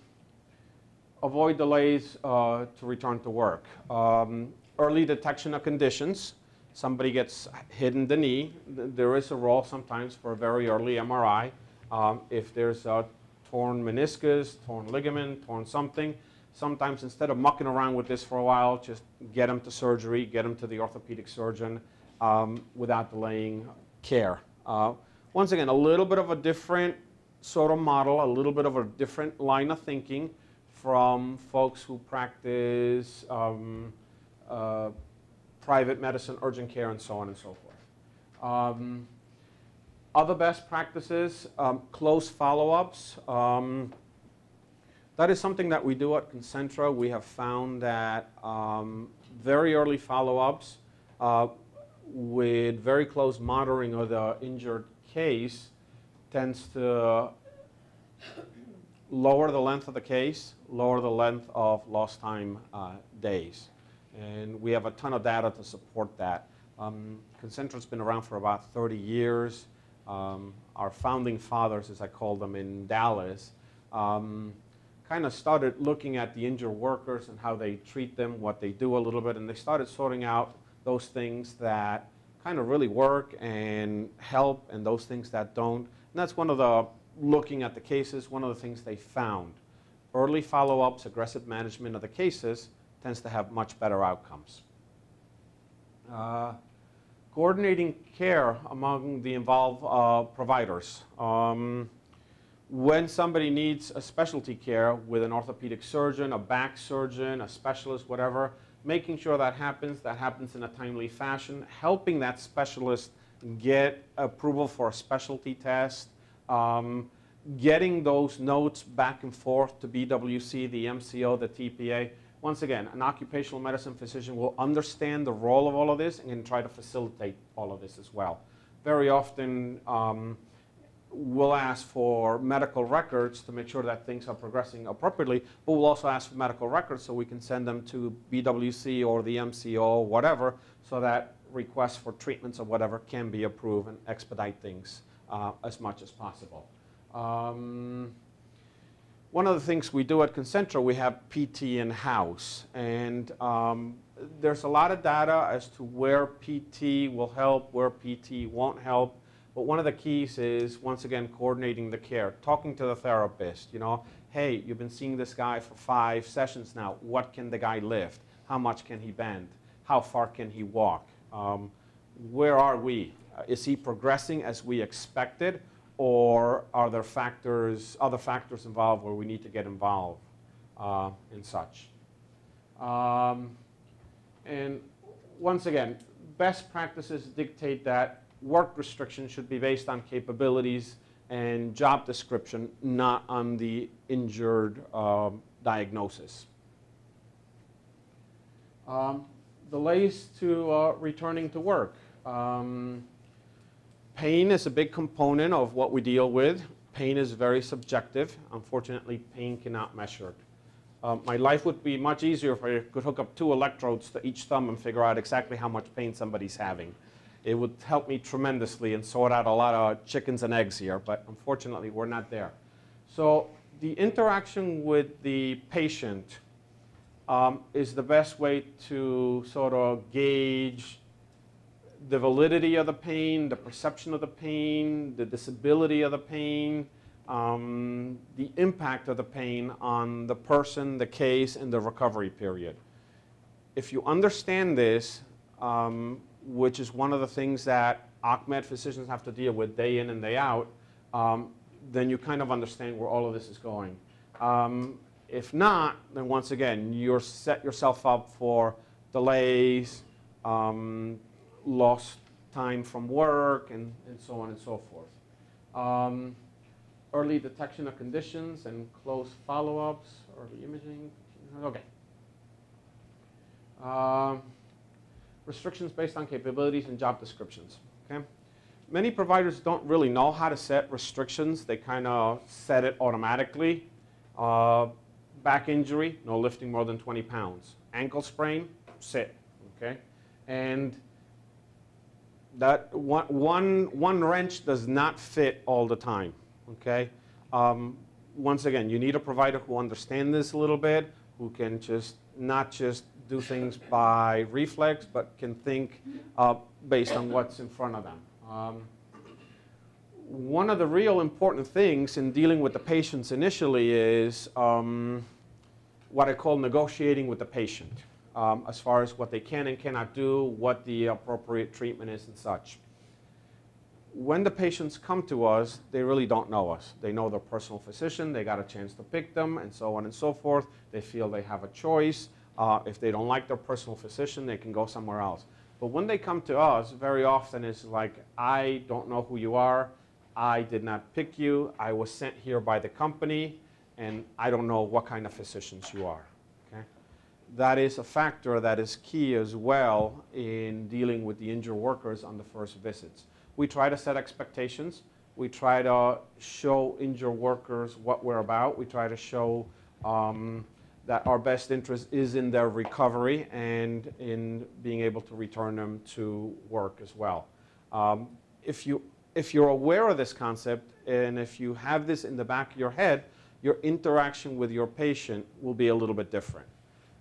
delays to return to work. Early detection of conditions. Somebody gets hit in the knee. There is a role sometimes for a very early MRI. If there's a torn meniscus, torn ligament, torn something, sometimes instead of mucking around with this for a while, just get them to surgery, get them to the orthopedic surgeon without delaying care. Once again, a little bit of a different sort of model, a little bit of a different line of thinking from folks who practice private medicine, urgent care, and so on and so forth. Other best practices, close follow-ups. That is something that we do at Concentra. We have found that very early follow-ups with very close monitoring of the injured case tends to lower the length of the case, lower the length of lost time days. And we have a ton of data to support that. Concentra's been around for about 30 years. Our founding fathers, as I call them, in Dallas, kind of started looking at the injured workers and how they treat them, what they do a little bit, and they started sorting out those things that kind of really work and help and those things that don't. And that's one of the looking at the cases, one of the things they found, early follow-ups, aggressive management of the cases tends to have much better outcomes. Coordinating care among the involved providers. When somebody needs a specialty care with an orthopedic surgeon, a back surgeon, a specialist, whatever, making sure that happens in a timely fashion, helping that specialist get approval for a specialty test, getting those notes back and forth to BWC, the MCO, the TPA. Once again, an occupational medicine physician will understand the role of all of this and can try to facilitate all of this as well. Very often, we'll ask for medical records to make sure that things are progressing appropriately, but we'll also ask for medical records so we can send them to BWC or the MCO or whatever, so that requests for treatments or whatever can be approved and expedite things as much as possible. One of the things we do at Concentra, we have PT in-house, and there's a lot of data as to where PT will help, where PT won't help. But one of the keys is, once again, coordinating the care, talking to the therapist, you know, hey, you've been seeing this guy for 5 sessions now. What can the guy lift? How much can he bend? How far can he walk? Where are we? Is he progressing as we expected? Or are there other factors involved where we need to get involved in such? And once again, best practices dictate that work restrictions should be based on capabilities and job description, not on the injured diagnosis. Delays to returning to work. Pain is a big component of what we deal with. Pain is very subjective. Unfortunately, pain cannot measure it. My life would be much easier if I could hook up 2 electrodes to each thumb and figure out exactly how much pain somebody's having. It would help me tremendously and sort out a lot of chickens and eggs here, but unfortunately, we're not there. So the interaction with the patient is the best way to sort of gauge the validity of the pain, the perception of the pain, the disability of the pain, the impact of the pain on the person, the case, and the recovery period. If you understand this, which is one of the things that OCMED physicians have to deal with day in and day out, then you kind of understand where all of this is going. If not, then once again, you're set yourself up for delays, lost time from work, and so on and so forth. Early detection of conditions and close follow-ups, early imaging. Okay. Restrictions based on capabilities and job descriptions. Okay. Many providers don't really know how to set restrictions. They kind of set it automatically. Back injury, no lifting more than 20 pounds. Ankle sprain, sit. Okay. And that one wrench does not fit all the time, okay? Once again, you need a provider who understands this a little bit, who can not just do things by reflex, but can think based on what's in front of them. One of the real important things in dealing with the patients initially is what I call negotiating with the patient. As far as what they can and cannot do, what the appropriate treatment is and such. When the patients come to us, they really don't know us. They know their personal physician, they got a chance to pick them, and so on and so forth. They feel they have a choice. If they don't like their personal physician, they can go somewhere else. But when they come to us, very often it's like, I don't know who you are, I did not pick you, I was sent here by the company, and I don't know what kind of physicians you are. That is a factor that is key as well in dealing with the injured workers on the first visits. We try to set expectations. We try to show injured workers what we're about. We try to show that our best interest is in their recovery and in being able to return them to work as well. If you're aware of this concept and if you have this in the back of your head, your interaction with your patient will be a little bit different.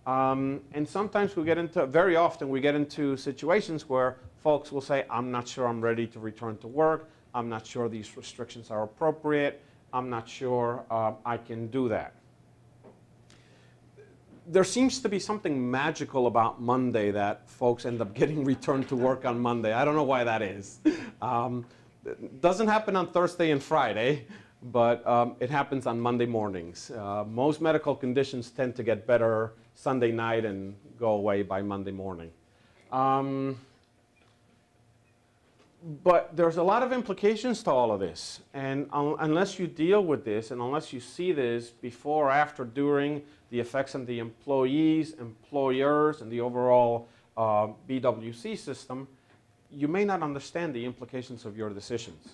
And sometimes very often we get into situations where folks will say, I'm not sure I'm ready to return to work, I'm not sure these restrictions are appropriate, I'm not sure I can do that. There seems to be something magical about Monday that folks end up getting returned to work on Monday. I don't know why that is. It doesn't happen on Thursday and Friday, but it happens on Monday mornings. Most medical conditions tend to get better Sunday night and go away by Monday morning. But there's a lot of implications to all of this, and unless you deal with this, and unless you see this before, after, during, the effects on the employees, employers, and the overall BWC system, you may not understand the implications of your decisions.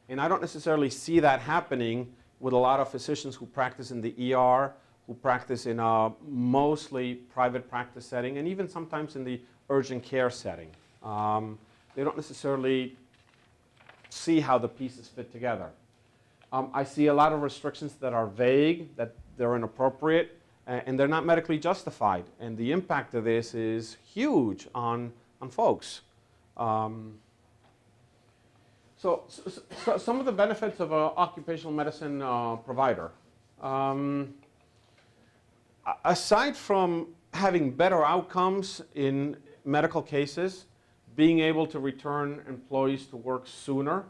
And I don't necessarily see that happening with a lot of physicians who practice in the ER, who practice in a mostly private practice setting, and even sometimes in the urgent care setting. They don't necessarily see how the pieces fit together. I see a lot of restrictions that are vague, that they're inappropriate, and they're not medically justified. And the impact of this is huge on folks. So some of the benefits of an occupational medicine provider. Aside from having better outcomes in medical cases, being able to return employees to work sooner,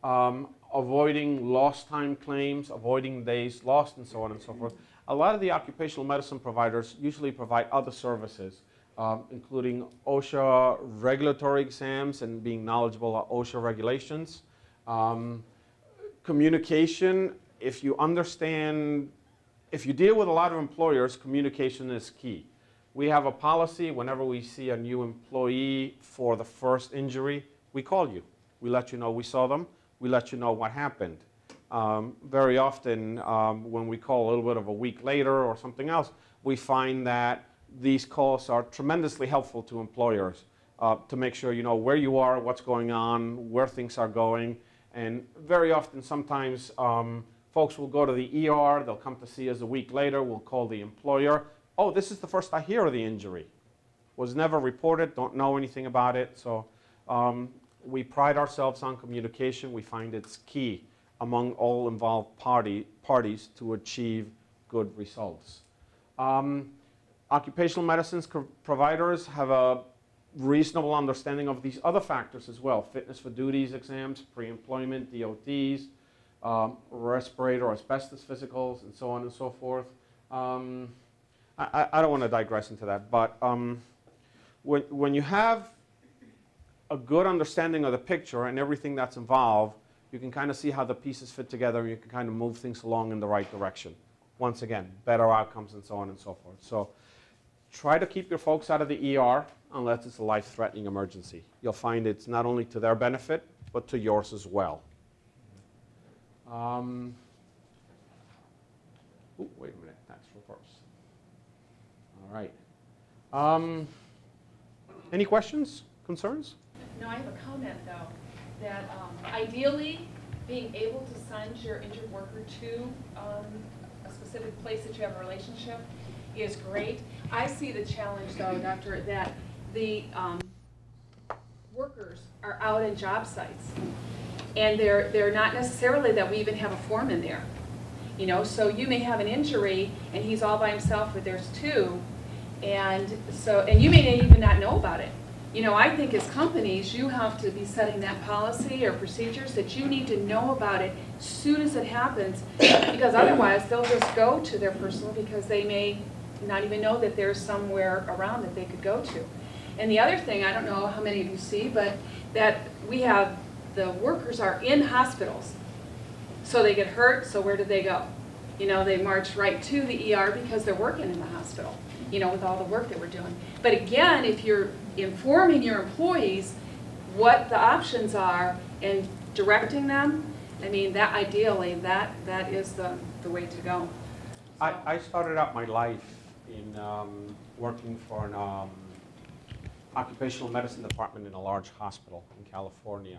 avoiding lost time claims, avoiding days lost, and so on and so forth. A lot of the occupational medicine providers usually provide other services, including OSHA regulatory exams and being knowledgeable of OSHA regulations. Communication, if you deal with a lot of employers, communication is key. We have a policy, whenever we see a new employee for the first injury, we call you. We let you know we saw them. We let you know what happened. Very often, when we call a little bit of a week later or something else, we find that these calls are tremendously helpful to employers to make sure you know where you are, what's going on, where things are going. And very often, sometimes, folks will go to the ER. They'll come to see us a week later. We'll call the employer. Oh, this is the first I hear of the injury. Was never reported, don't know anything about it. So we pride ourselves on communication. We find it's key among all involved parties to achieve good results. Occupational medicine providers have a reasonable understanding of these other factors as well. Fitness for duties exams, pre-employment, DOTs, respirator, asbestos physicals, and so on and so forth. I don't want to digress into that, but when you have a good understanding of the picture and everything that's involved, you can kind of see how the pieces fit together and you can kind of move things along in the right direction. Once again, better outcomes and so on and so forth. So try to keep your folks out of the ER unless it's a life-threatening emergency. You'll find it's not only to their benefit, but to yours as well. Ooh, wait a minute, that's reverse. All right. Any questions, concerns? No, I have a comment though, that ideally being able to send your injured worker to a specific place that you have a relationship is great. I see the challenge though, Doctor, that the workers are out in job sites and they're not necessarily that we even have a foreman there. You know, so you may have an injury and he's all by himself, but there's two, and you may even not know about it. You know, I think as companies, you have to be setting that policy or procedures that you need to know about it as soon as it happens, because otherwise they'll just go to their personal because they may not even know that there's somewhere around that they could go to. And the other thing, I don't know how many of you see, but that we have the workers are in hospitals. So they get hurt, so where do they go? You know, they march right to the ER because they're working in the hospital, you know, with all the work that we're doing. But again, if you're informing your employees what the options are and directing them, I mean, that ideally, that is the way to go. So. I started out my life in working for an occupational medicine department in a large hospital in California.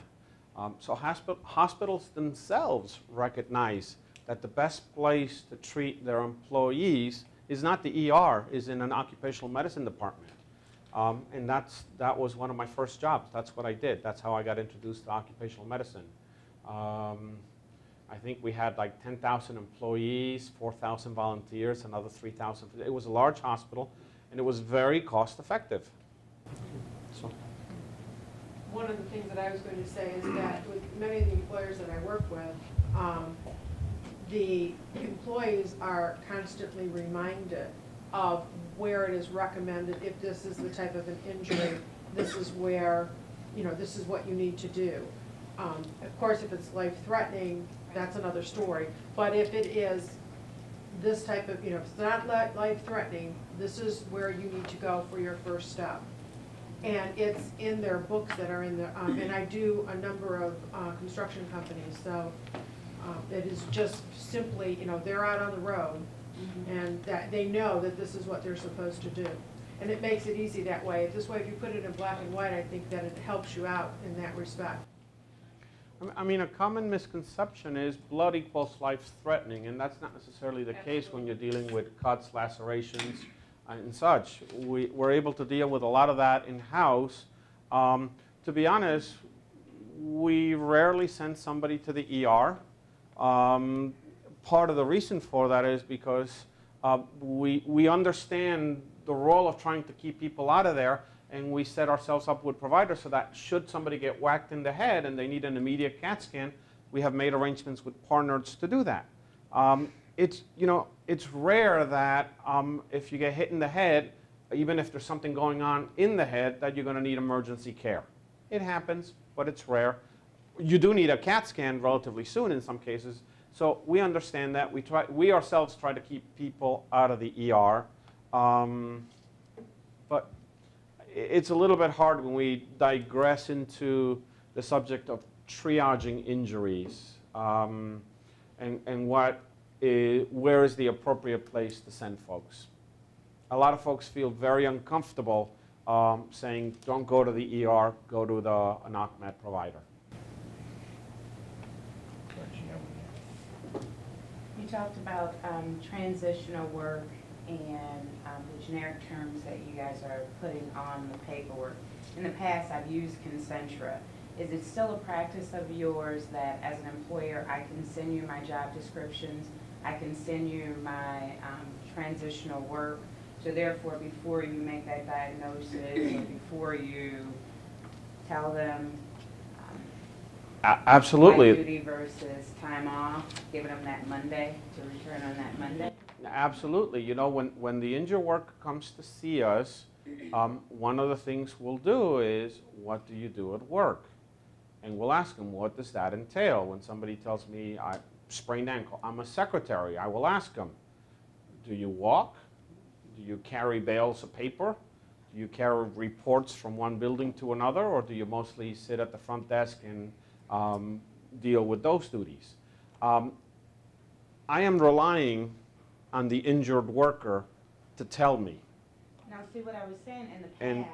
So hospitals themselves recognize that the best place to treat their employees is not the ER, is in an occupational medicine department. And that was one of my first jobs. That's what I did. That's how I got introduced to occupational medicine. I think we had like 10,000 employees, 4,000 volunteers, another 3,000. It was a large hospital, and it was very cost effective. So. One of the things that I was going to say is that with many of the employers that I work with, the employees are constantly reminded of where it is recommended, if this is the type of an injury, this is where, this is what you need to do. Of course, if it's life-threatening, that's another story. But if it is this type of, if it's not life-threatening, this is where you need to go for your first step. And it's in their books that are in the, and I do a number of construction companies, so it is just simply, they're out on the road, and that they know that this is what they're supposed to do. And it makes it easy that way. This way, if you put it in black and white, I think that it helps you out in that respect. I mean, a common misconception is blood equals life-threatening, and that's not necessarily the case when you're dealing with cuts, lacerations, and such. We're able to deal with a lot of that in-house. To be honest, we rarely send somebody to the ER. Part of the reason for that is because we understand the role of trying to keep people out of there, and we set ourselves up with providers so that should somebody get whacked in the head and they need an immediate CAT scan, we have made arrangements with partners to do that. It's rare that if you get hit in the head, even if there's something going on in the head, that you're going to need emergency care. It happens, but it's rare. You do need a CAT scan relatively soon in some cases, so we understand that. We ourselves try to keep people out of the ER, but it's a little bit hard when we digress into the subject of triaging injuries and where is the appropriate place to send folks. A lot of folks feel very uncomfortable saying, don't go to the ER, go to an OCMED provider. You talked about transitional work and the generic terms that you guys are putting on the paperwork. In the past, I've used Concentra. Is it still a practice of yours that as an employer, I can send you my job descriptions, I can send you my transitional work, so therefore before you make that diagnosis or before you tell them absolutely. light duty versus time off, giving them that Monday to return on that Monday? Absolutely. When the injured worker comes to see us, one of the things we'll do is, what do you do at work? And we'll ask them, what does that entail? When somebody tells me I sprained ankle, I'm a secretary, I will ask them, do you walk? Do you carry bales of paper? Do you carry reports from one building to another? Or do you mostly sit at the front desk and deal with those duties? I am relying on the injured worker to tell me. Now, see what I was saying in the past.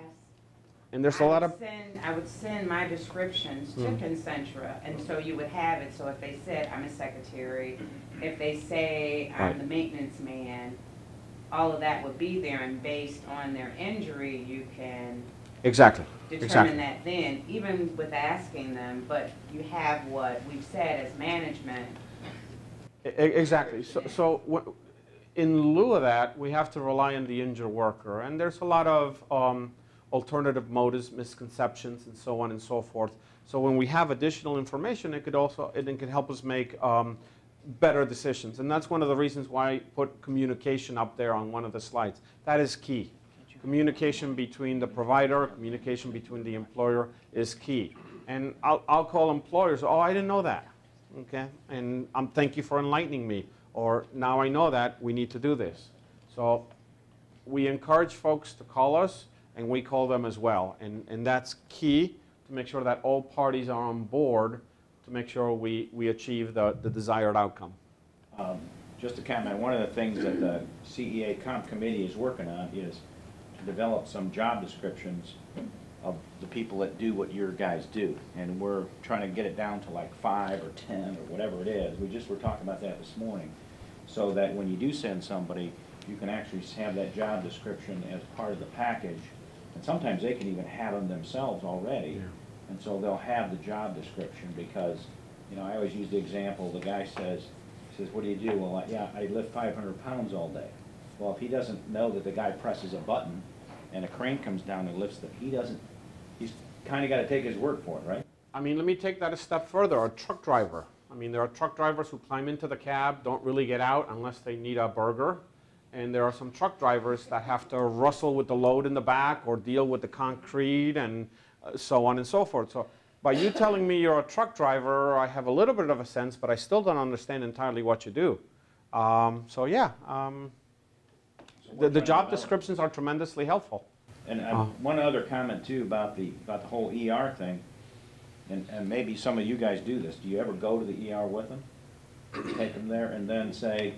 And there's a lot of... I would send my descriptions to Concentra, and so you would have it. So if they said, I'm a secretary, if they say I'm the maintenance man, all of that would be there, and based on their injury, you can determine that then, even with asking them, but you have what we've said as management. Exactly. So in lieu of that, we have to rely on the injured worker, and there's a lot of alternative motives, misconceptions, and so on and so forth. So when we have additional information, it could help us make better decisions, and that's one of the reasons why I put communication up there on one of the slides. That is key. Communication between the provider, communication between the employer is key. And I'll call employers, oh, I didn't know that, okay? And thank you for enlightening me, or now I know that we need to do this. So we encourage folks to call us, and we call them as well. And that's key to make sure that all parties are on board to make sure we achieve the desired outcome. Just to comment, one of the things that the CEA Comp Committee is working on is to develop some job descriptions of the people that do what your guys do. And we're trying to get it down to like 5 or 10 or whatever it is. We just were talking about that this morning. So that when you do send somebody, you can actually have that job description as part of the package. And sometimes they can even have them themselves already. Yeah. And so they'll have the job description because You know, I always use the example, the guy says, what do you do? Well, yeah, I lift 500 pounds all day. Well, if he doesn't know that the guy presses a button and a crane comes down and lifts it, he's kind of got to take his word for it, right? I mean, let me take that a step further. A truck driver. I mean, there are truck drivers who climb into the cab, don't really get out unless they need a burger. And there are some truck drivers that have to wrestle with the load in the back or deal with the concrete and so on and so forth. So by you telling me you're a truck driver, I have a little bit of a sense, but I still don't understand entirely what you do. So yeah, the job descriptions are tremendously helpful. And one other comment too about the whole ER thing, and maybe some of you guys do this. Do you ever go to the ER with them? Take them there and then say,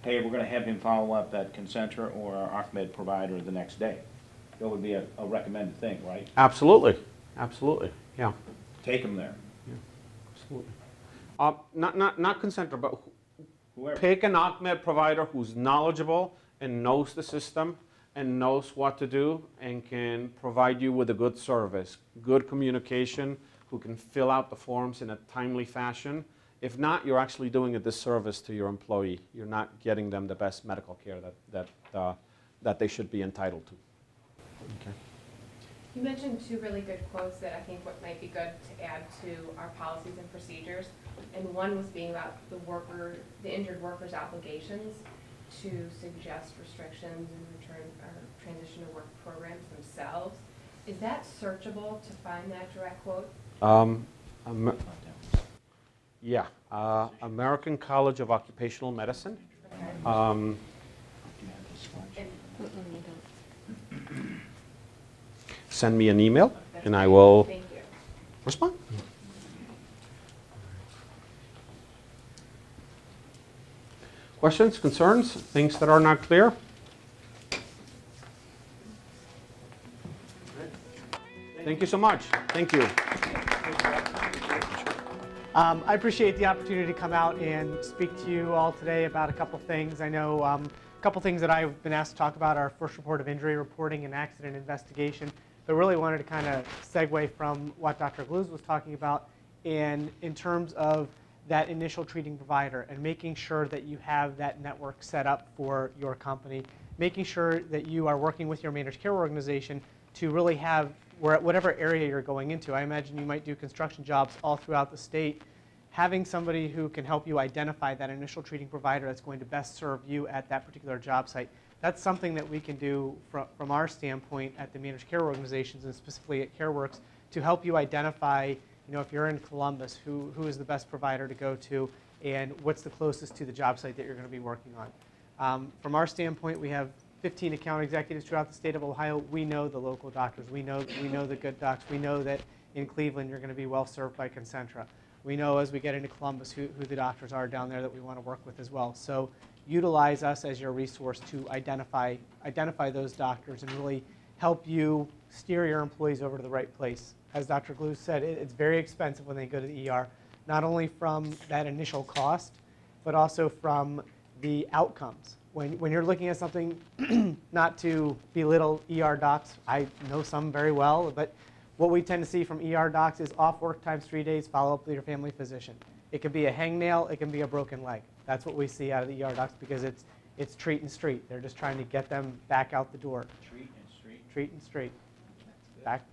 hey, we're going to have him follow up at Concentra or our ArcMed provider the next day. That would be a recommended thing, right? Absolutely, absolutely, yeah. Take them there. Yeah, absolutely. Not Concentra, but whoever. Pick an ArcMed provider who's knowledgeable and knows the system and knows what to do and can provide you with a good service, good communication, who can fill out the forms in a timely fashion. If not, you're actually doing a disservice to your employee. You're not getting them the best medical care that they should be entitled to. Okay. You mentioned two really good quotes that I think what might be good to add to our policies and procedures. And one was being about the injured worker's obligations to suggest restrictions and return or transition to work programs themselves. Is that searchable to find that direct quote? Yeah, American College of Occupational Medicine. Okay. Send me an email and I will respond. Questions, concerns, things that are not clear? Thank you so much. Thank you. I appreciate the opportunity to come out and speak to you all today about a couple things. I know a couple things that I've been asked to talk about are first report of injury reporting and accident investigation, but really wanted to kind of segue from what Dr. Gluz was talking about in terms of that initial treating provider and making sure that you have that network set up for your company, making sure that you are working with your managed care organization to really have whatever area you're going into. I imagine you might do construction jobs all throughout the state. Having somebody who can help you identify that initial treating provider that's going to best serve you at that particular job site, that's something that we can do from our standpoint at the managed care organizations and specifically at CareWorks to help you identify, if you're in Columbus, who is the best provider to go to and what's the closest to the job site that you're going to be working on. From our standpoint, we have 15 account executives throughout the state of Ohio. We know the local doctors. We know the good docs. We know that in Cleveland you're going to be well served by Concentra. We know as we get into Columbus who the doctors are down there that we want to work with as well. So utilize us as your resource to identify those doctors and really help you steer your employees over to the right place. As Dr. Gluz said, it's very expensive when they go to the ER, not only from that initial cost, but also from the outcomes. When you're looking at something, not to belittle ER docs, I know some very well, but what we tend to see from ER docs is off work times 3 days, follow up with your family physician. It could be a hangnail, it can be a broken leg. That's what we see out of the ER docs because it's treat and street. They're just trying to get them back out the door. Treat and street. Treat and street.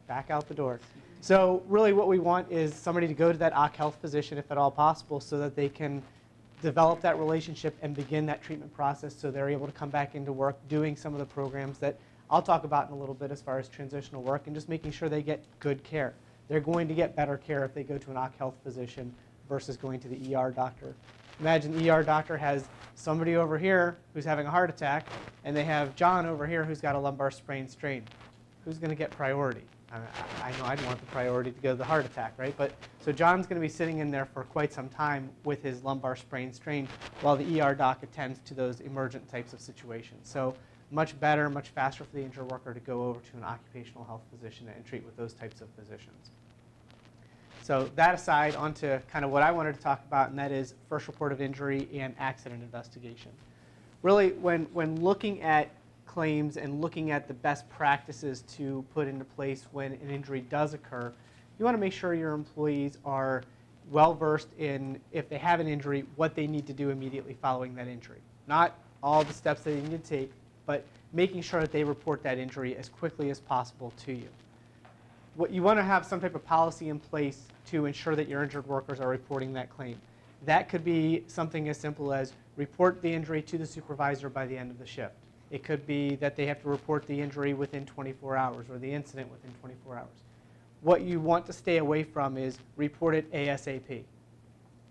Back out the door. So really what we want is somebody to go to that OC Health physician if at all possible so that they can develop that relationship and begin that treatment process so they're able to come back into work doing some of the programs that I'll talk about in a little bit as far as transitional work and just making sure they get good care. They're going to get better care if they go to an OC Health physician versus going to the ER doctor. Imagine the ER doctor has somebody over here who's having a heart attack and they have John over here who's got a lumbar sprain strain. Who's going to get priority? I know I'd want the priority to go to the heart attack, right? But so John's going to be sitting in there for quite some time with his lumbar sprain strain while the ER doc attends to those emergent types of situations. So much better, much faster for the injured worker to go over to an occupational health physician and treat with those types of physicians. So that aside, on to kind of what I wanted to talk about, and that is first report of injury and accident investigation. Really, when looking at claims and looking at the best practices to put into place when an injury does occur, you want to make sure your employees are well-versed in, if they have an injury, what they need to do immediately following that injury. Not all the steps that they need to take, but making sure that they report that injury as quickly as possible to you. What you want to have some type of policy in place to ensure that your injured workers are reporting that claim. That could be something as simple as report the injury to the supervisor by the end of the shift. It could be that they have to report the injury within 24 hours or the incident within 24 hours. What you want to stay away from is report it ASAP,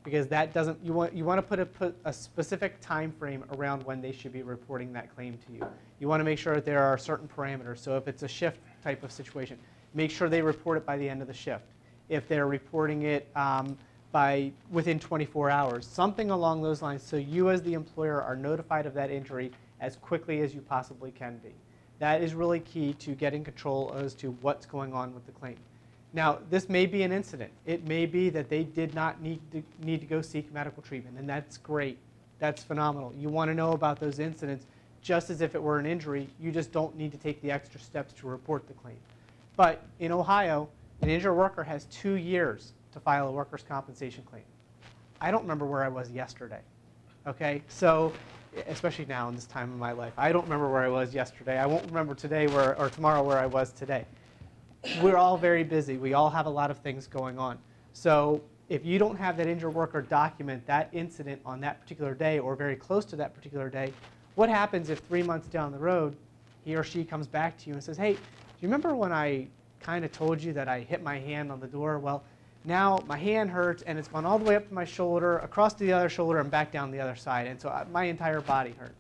because that doesn't, you want to put a specific time frame around when they should be reporting that claim to you. You want to make sure that there are certain parameters. So if it's a shift type of situation, make sure they report it by the end of the shift. If they're reporting it by within 24 hours, something along those lines, so you as the employer are notified of that injury as quickly as you possibly can be. That is really key to getting control as to what's going on with the claim. Now, this may be an incident. It may be that they did not need to go seek medical treatment, and that's great. That's phenomenal. You want to know about those incidents just as if it were an injury. You just don't need to take the extra steps to report the claim. But in Ohio, an injured worker has 2 years to file a workers' compensation claim. I don't remember where I was yesterday. Okay, so especially now in this time of my life, I don't remember where I was yesterday. I won't remember today or tomorrow where I was today. We're all very busy. We all have a lot of things going on. So if you don't have that injured worker document that incident on that particular day or very close to that particular day, what happens if 3 months down the road, he or she comes back to you and says, hey, do you remember when I kind of told you that I hit my hand on the door? Well, now my hand hurts and it's gone all the way up to my shoulder, across to the other shoulder, and back down the other side. And so my entire body hurts.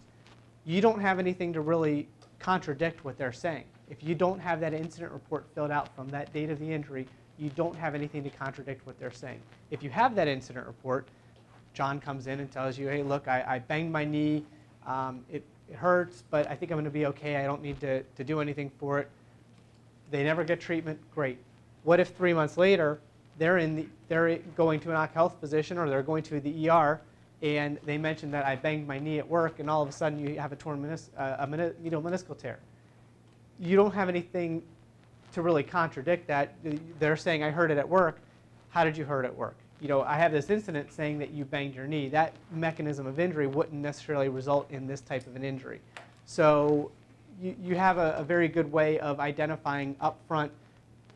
You don't have anything to really contradict what they're saying. If you don't have that incident report filled out from that date of the injury, you don't have anything to contradict what they're saying. If you have that incident report, John comes in and tells you, hey, look, I banged my knee. It hurts, but I think I'm going to be okay. I don't need to do anything for it. They never get treatment. Great. What if 3 months later, they're going to an occ health physician or they're going to the ER and they mention that I banged my knee at work and all of a sudden you have a torn meniscal tear? You don't have anything to really contradict that. They're saying, I heard it at work. How did you hurt at work? You know, I have this incident saying that you banged your knee. That mechanism of injury wouldn't necessarily result in this type of an injury. So you have a very good way of identifying up front,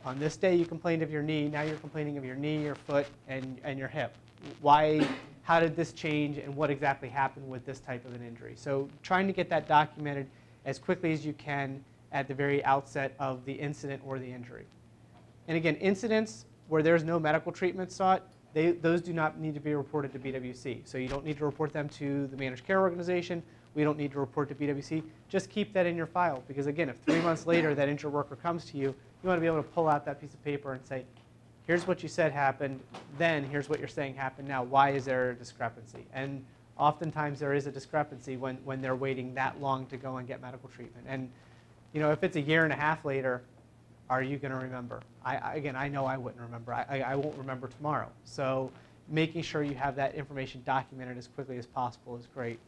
on this day you complained of your knee, now you're complaining of your knee, your foot, and your hip. Why, how did this change, and what exactly happened with this type of an injury? So trying to get that documented as quickly as you can at the very outset of the incident or the injury. And again, incidents where there's no medical treatment sought, those do not need to be reported to BWC. So you don't need to report them to the managed care organization. We don't need to report to BWC. Just keep that in your file, because again, if 3 months later that injured worker comes to you, you want to be able to pull out that piece of paper and say, here's what you said happened, then here's what you're saying happened now. Why is there a discrepancy? And oftentimes there is a discrepancy when they're waiting that long to go and get medical treatment. And you know, if it's a year and a half later, are you going to remember? Again, I know I wouldn't remember. I won't remember tomorrow. So making sure you have that information documented as quickly as possible is great.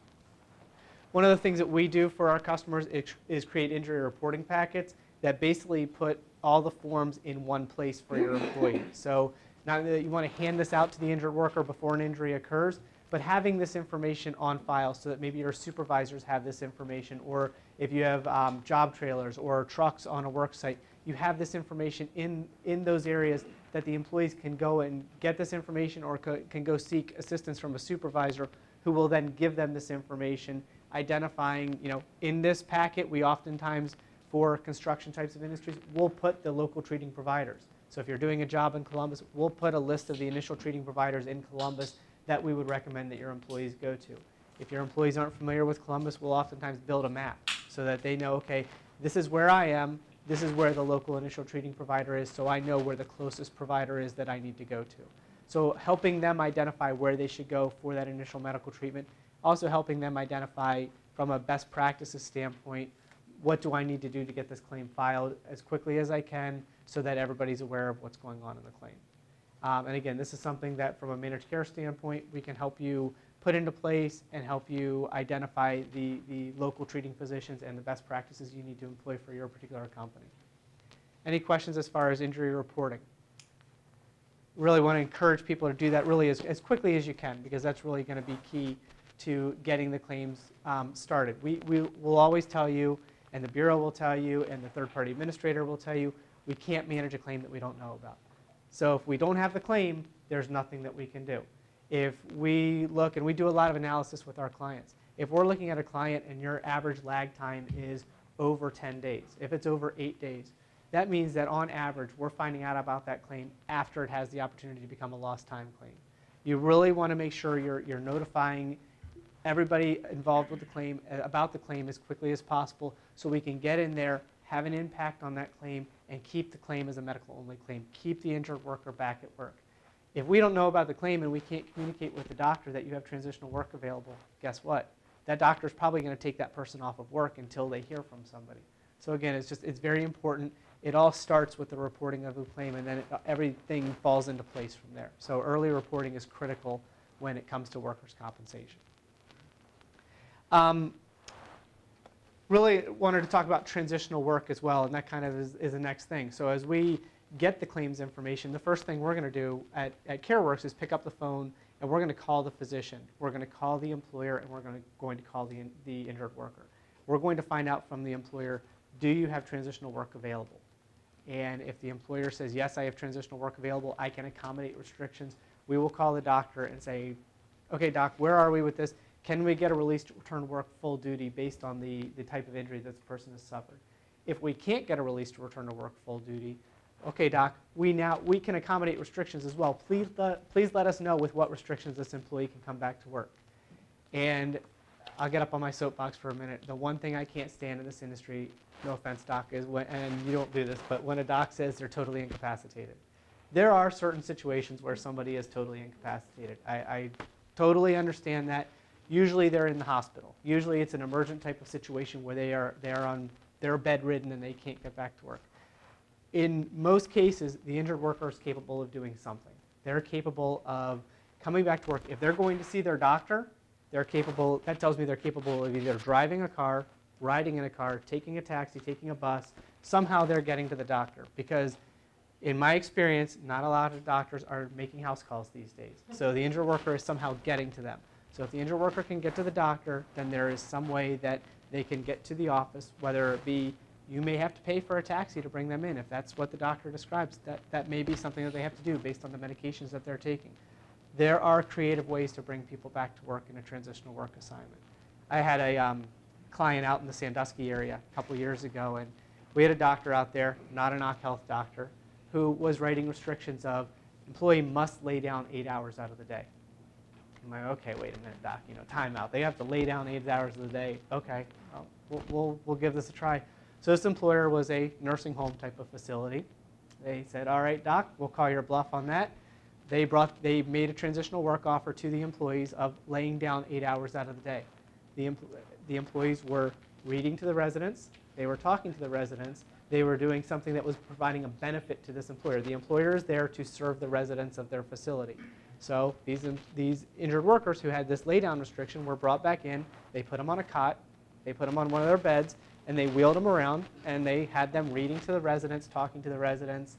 One of the things that we do for our customers is create injury reporting packets that basically put all the forms in one place for your employees. So not that you want to hand this out to the injured worker before an injury occurs, but having this information on file so that maybe your supervisors have this information, or if you have job trailers or trucks on a work site, you have this information in those areas that the employees can go and get this information or can go seek assistance from a supervisor who will then give them this information, identifying, you know, in this packet, we oftentimes, for construction types of industries, we'll put the local treating providers. So if you're doing a job in Columbus, we'll put a list of the initial treating providers in Columbus that we would recommend that your employees go to. If your employees aren't familiar with Columbus, we'll oftentimes build a map so that they know, okay, this is where I am, this is where the local initial treating provider is, so I know where the closest provider is that I need to go to. So helping them identify where they should go for that initial medical treatment, also helping them identify from a best practices standpoint, what do I need to do to get this claim filed as quickly as I can so that everybody's aware of what's going on in the claim. And again, this is something that from a managed care standpoint, we can help you put into place and help you identify the local treating physicians and the best practices you need to employ for your particular company. Any questions as far as injury reporting? really want to encourage people to do that really as quickly as you can, because that's really going to be key to getting the claims started. We will always tell you, and the Bureau will tell you, and the third-party administrator will tell you, we can't manage a claim that we don't know about. So if we don't have the claim, there's nothing that we can do. If we look, and we do a lot of analysis with our clients, if we're looking at a client and your average lag time is over 10 days, if it's over 8 days, that means that on average, we're finding out about that claim after it has the opportunity to become a lost time claim. You really want to make sure you're notifying everybody involved with the claim about the claim as quickly as possible, so we can get in there, have an impact on that claim, and keep the claim as a medical-only claim. Keep the injured worker back at work. If we don't know about the claim and we can't communicate with the doctor that you have transitional work available, guess what? That doctor is probably going to take that person off of work until they hear from somebody. So again, it's very important. It all starts with the reporting of the claim, and then everything falls into place from there. So early reporting is critical when it comes to workers' compensation. Really wanted to talk about transitional work as well, and that kind of is the next thing. So as we get the claims information, the first thing we're going to do at CareWorks is pick up the phone, and we're going to call the physician. We're going to call the employer, and we're going to call the injured worker. We're going to find out from the employer, do you have transitional work available? And if the employer says, yes, I have transitional work available, I can accommodate restrictions, we will call the doctor and say, okay, doc, where are we with this? Can we get a release to return to work full duty based on the type of injury that the person has suffered? If we can't get a release to return to work full duty, okay, doc, we can accommodate restrictions as well. Please let us know with what restrictions this employee can come back to work. And I'll get up on my soapbox for a minute. The one thing I can't stand in this industry, no offense, doc, is when, and you don't do this, but when a doc says they're totally incapacitated. There are certain situations where somebody is totally incapacitated. I totally understand that. Usually they're in the hospital. Usually it's an emergent type of situation where they're bedridden and they can't get back to work. In most cases, the injured worker is capable of doing something. They're capable of coming back to work. If they're going to see their doctor, that tells me they're capable of either driving a car, riding in a car, taking a taxi, taking a bus. Somehow they're getting to the doctor, because in my experience, not a lot of doctors are making house calls these days. So the injured worker is somehow getting to them. So if the injured worker can get to the doctor, then there is some way that they can get to the office, whether it be you may have to pay for a taxi to bring them in. If that's what the doctor describes, that may be something that they have to do based on the medications that they're taking. There are creative ways to bring people back to work in a transitional work assignment. I had a client out in the Sandusky area a couple years ago, and we had a doctor out there, not an OC Health doctor, who was writing restrictions of employee must lay down 8 hours out of the day. I'm like, okay, wait a minute, doc, time out. They have to lay down 8 hours of the day. Okay, well, we'll give this a try. So this employer was a nursing home type of facility. They said, all right, doc, we'll call your bluff on that. They made a transitional work offer to the employees of laying down 8 hours out of the day. The employees were reading to the residents. They were talking to the residents. They were doing something that was providing a benefit to this employer. The employer is there to serve the residents of their facility. So these injured workers who had this lay-down restriction were brought back in. They put them on a cot. They put them on one of their beds, and they wheeled them around, and they had them reading to the residents, talking to the residents,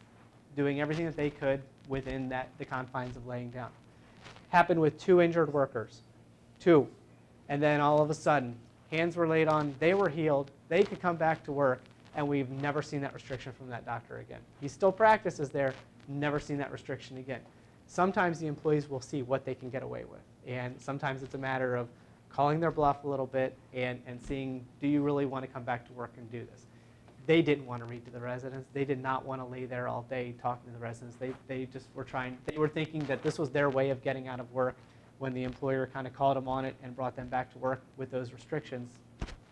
doing everything that they could within the confines of laying down. Happened with 2 injured workers. 2. And then all of a sudden, hands were laid on, they were healed, they could come back to work, and we've never seen that restriction from that doctor again. He still practices there, never seen that restriction again. Sometimes the employees will see what they can get away with, and sometimes it's a matter of calling their bluff a little bit and seeing, do you really want to come back to work and do this? They didn't want to read to the residents. They did not want to lay there all day talking to the residents. They just were they were thinking that this was their way of getting out of work. When the employer kind of called them on it and brought them back to work with those restrictions,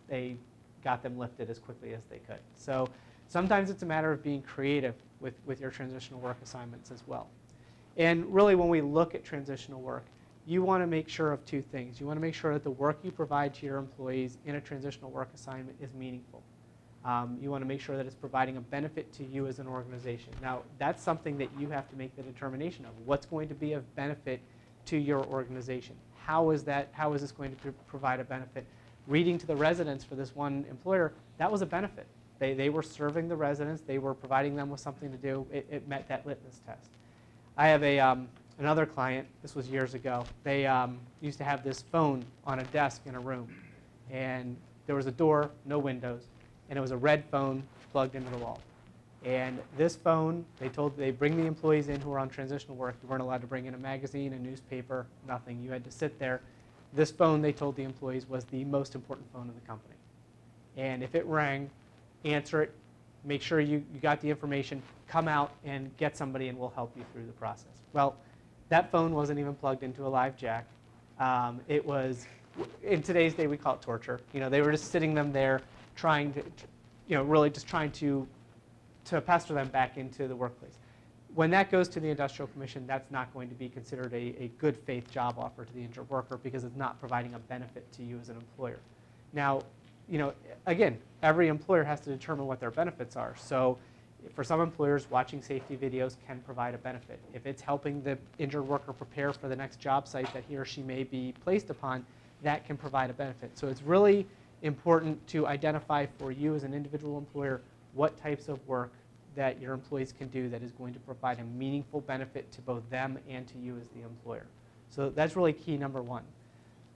they got them lifted as quickly as they could. So sometimes it's a matter of being creative with your transitional work assignments as well. And really, when we look at transitional work, you want to make sure of 2 things. You want to make sure that the work you provide to your employees in a transitional work assignment is meaningful. You want to make sure that it's providing a benefit to you as an organization. Now, that's something that you have to make the determination of. What's going to be of benefit to your organization? How is this going to provide a benefit? Reading to the residents for this one employer, that was a benefit. They were serving the residents. They were providing them with something to do. It met that litmus test. I have another client, this was years ago, they used to have this phone on a desk in a room. And there was a door, no windows, and it was a red phone plugged into the wall. And this phone, they bring the employees in who were on transitional work. You weren't allowed to bring in a magazine, a newspaper, nothing. You had to sit there. This phone, they told the employees, was the most important phone in the company. And if it rang, answer it, make sure you got the information, come out and get somebody and we'll help you through the process. Well, that phone wasn't even plugged into a live jack. It was, in today's day, we call it torture. You know, they were just sitting them there trying to, you know, really just trying to pester them back into the workplace. When that goes to the Industrial Commission, that's not going to be considered a good faith job offer to the injured worker because it's not providing a benefit to you as an employer. Now, you know, again, every employer has to determine what their benefits are. So for some employers, watching safety videos can provide a benefit. If it's helping the injured worker prepare for the next job site that he or she may be placed upon, that can provide a benefit. So it's really important to identify for you as an individual employer what types of work that your employees can do that is going to provide a meaningful benefit to both them and to you as the employer. So that's really key number one.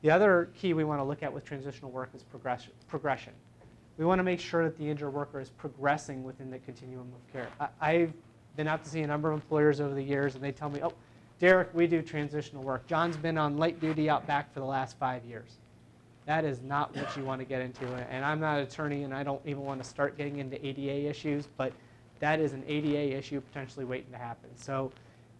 The other key we want to look at with transitional work is progression. We want to make sure that the injured worker is progressing within the continuum of care. I've been out to see a number of employers over the years, and they tell me, oh, Derek, we do transitional work. John's been on light duty out back for the last 5 years. That is not what you want to get into. And I'm not an attorney, and I don't even want to start getting into ADA issues, but that is an ADA issue potentially waiting to happen. So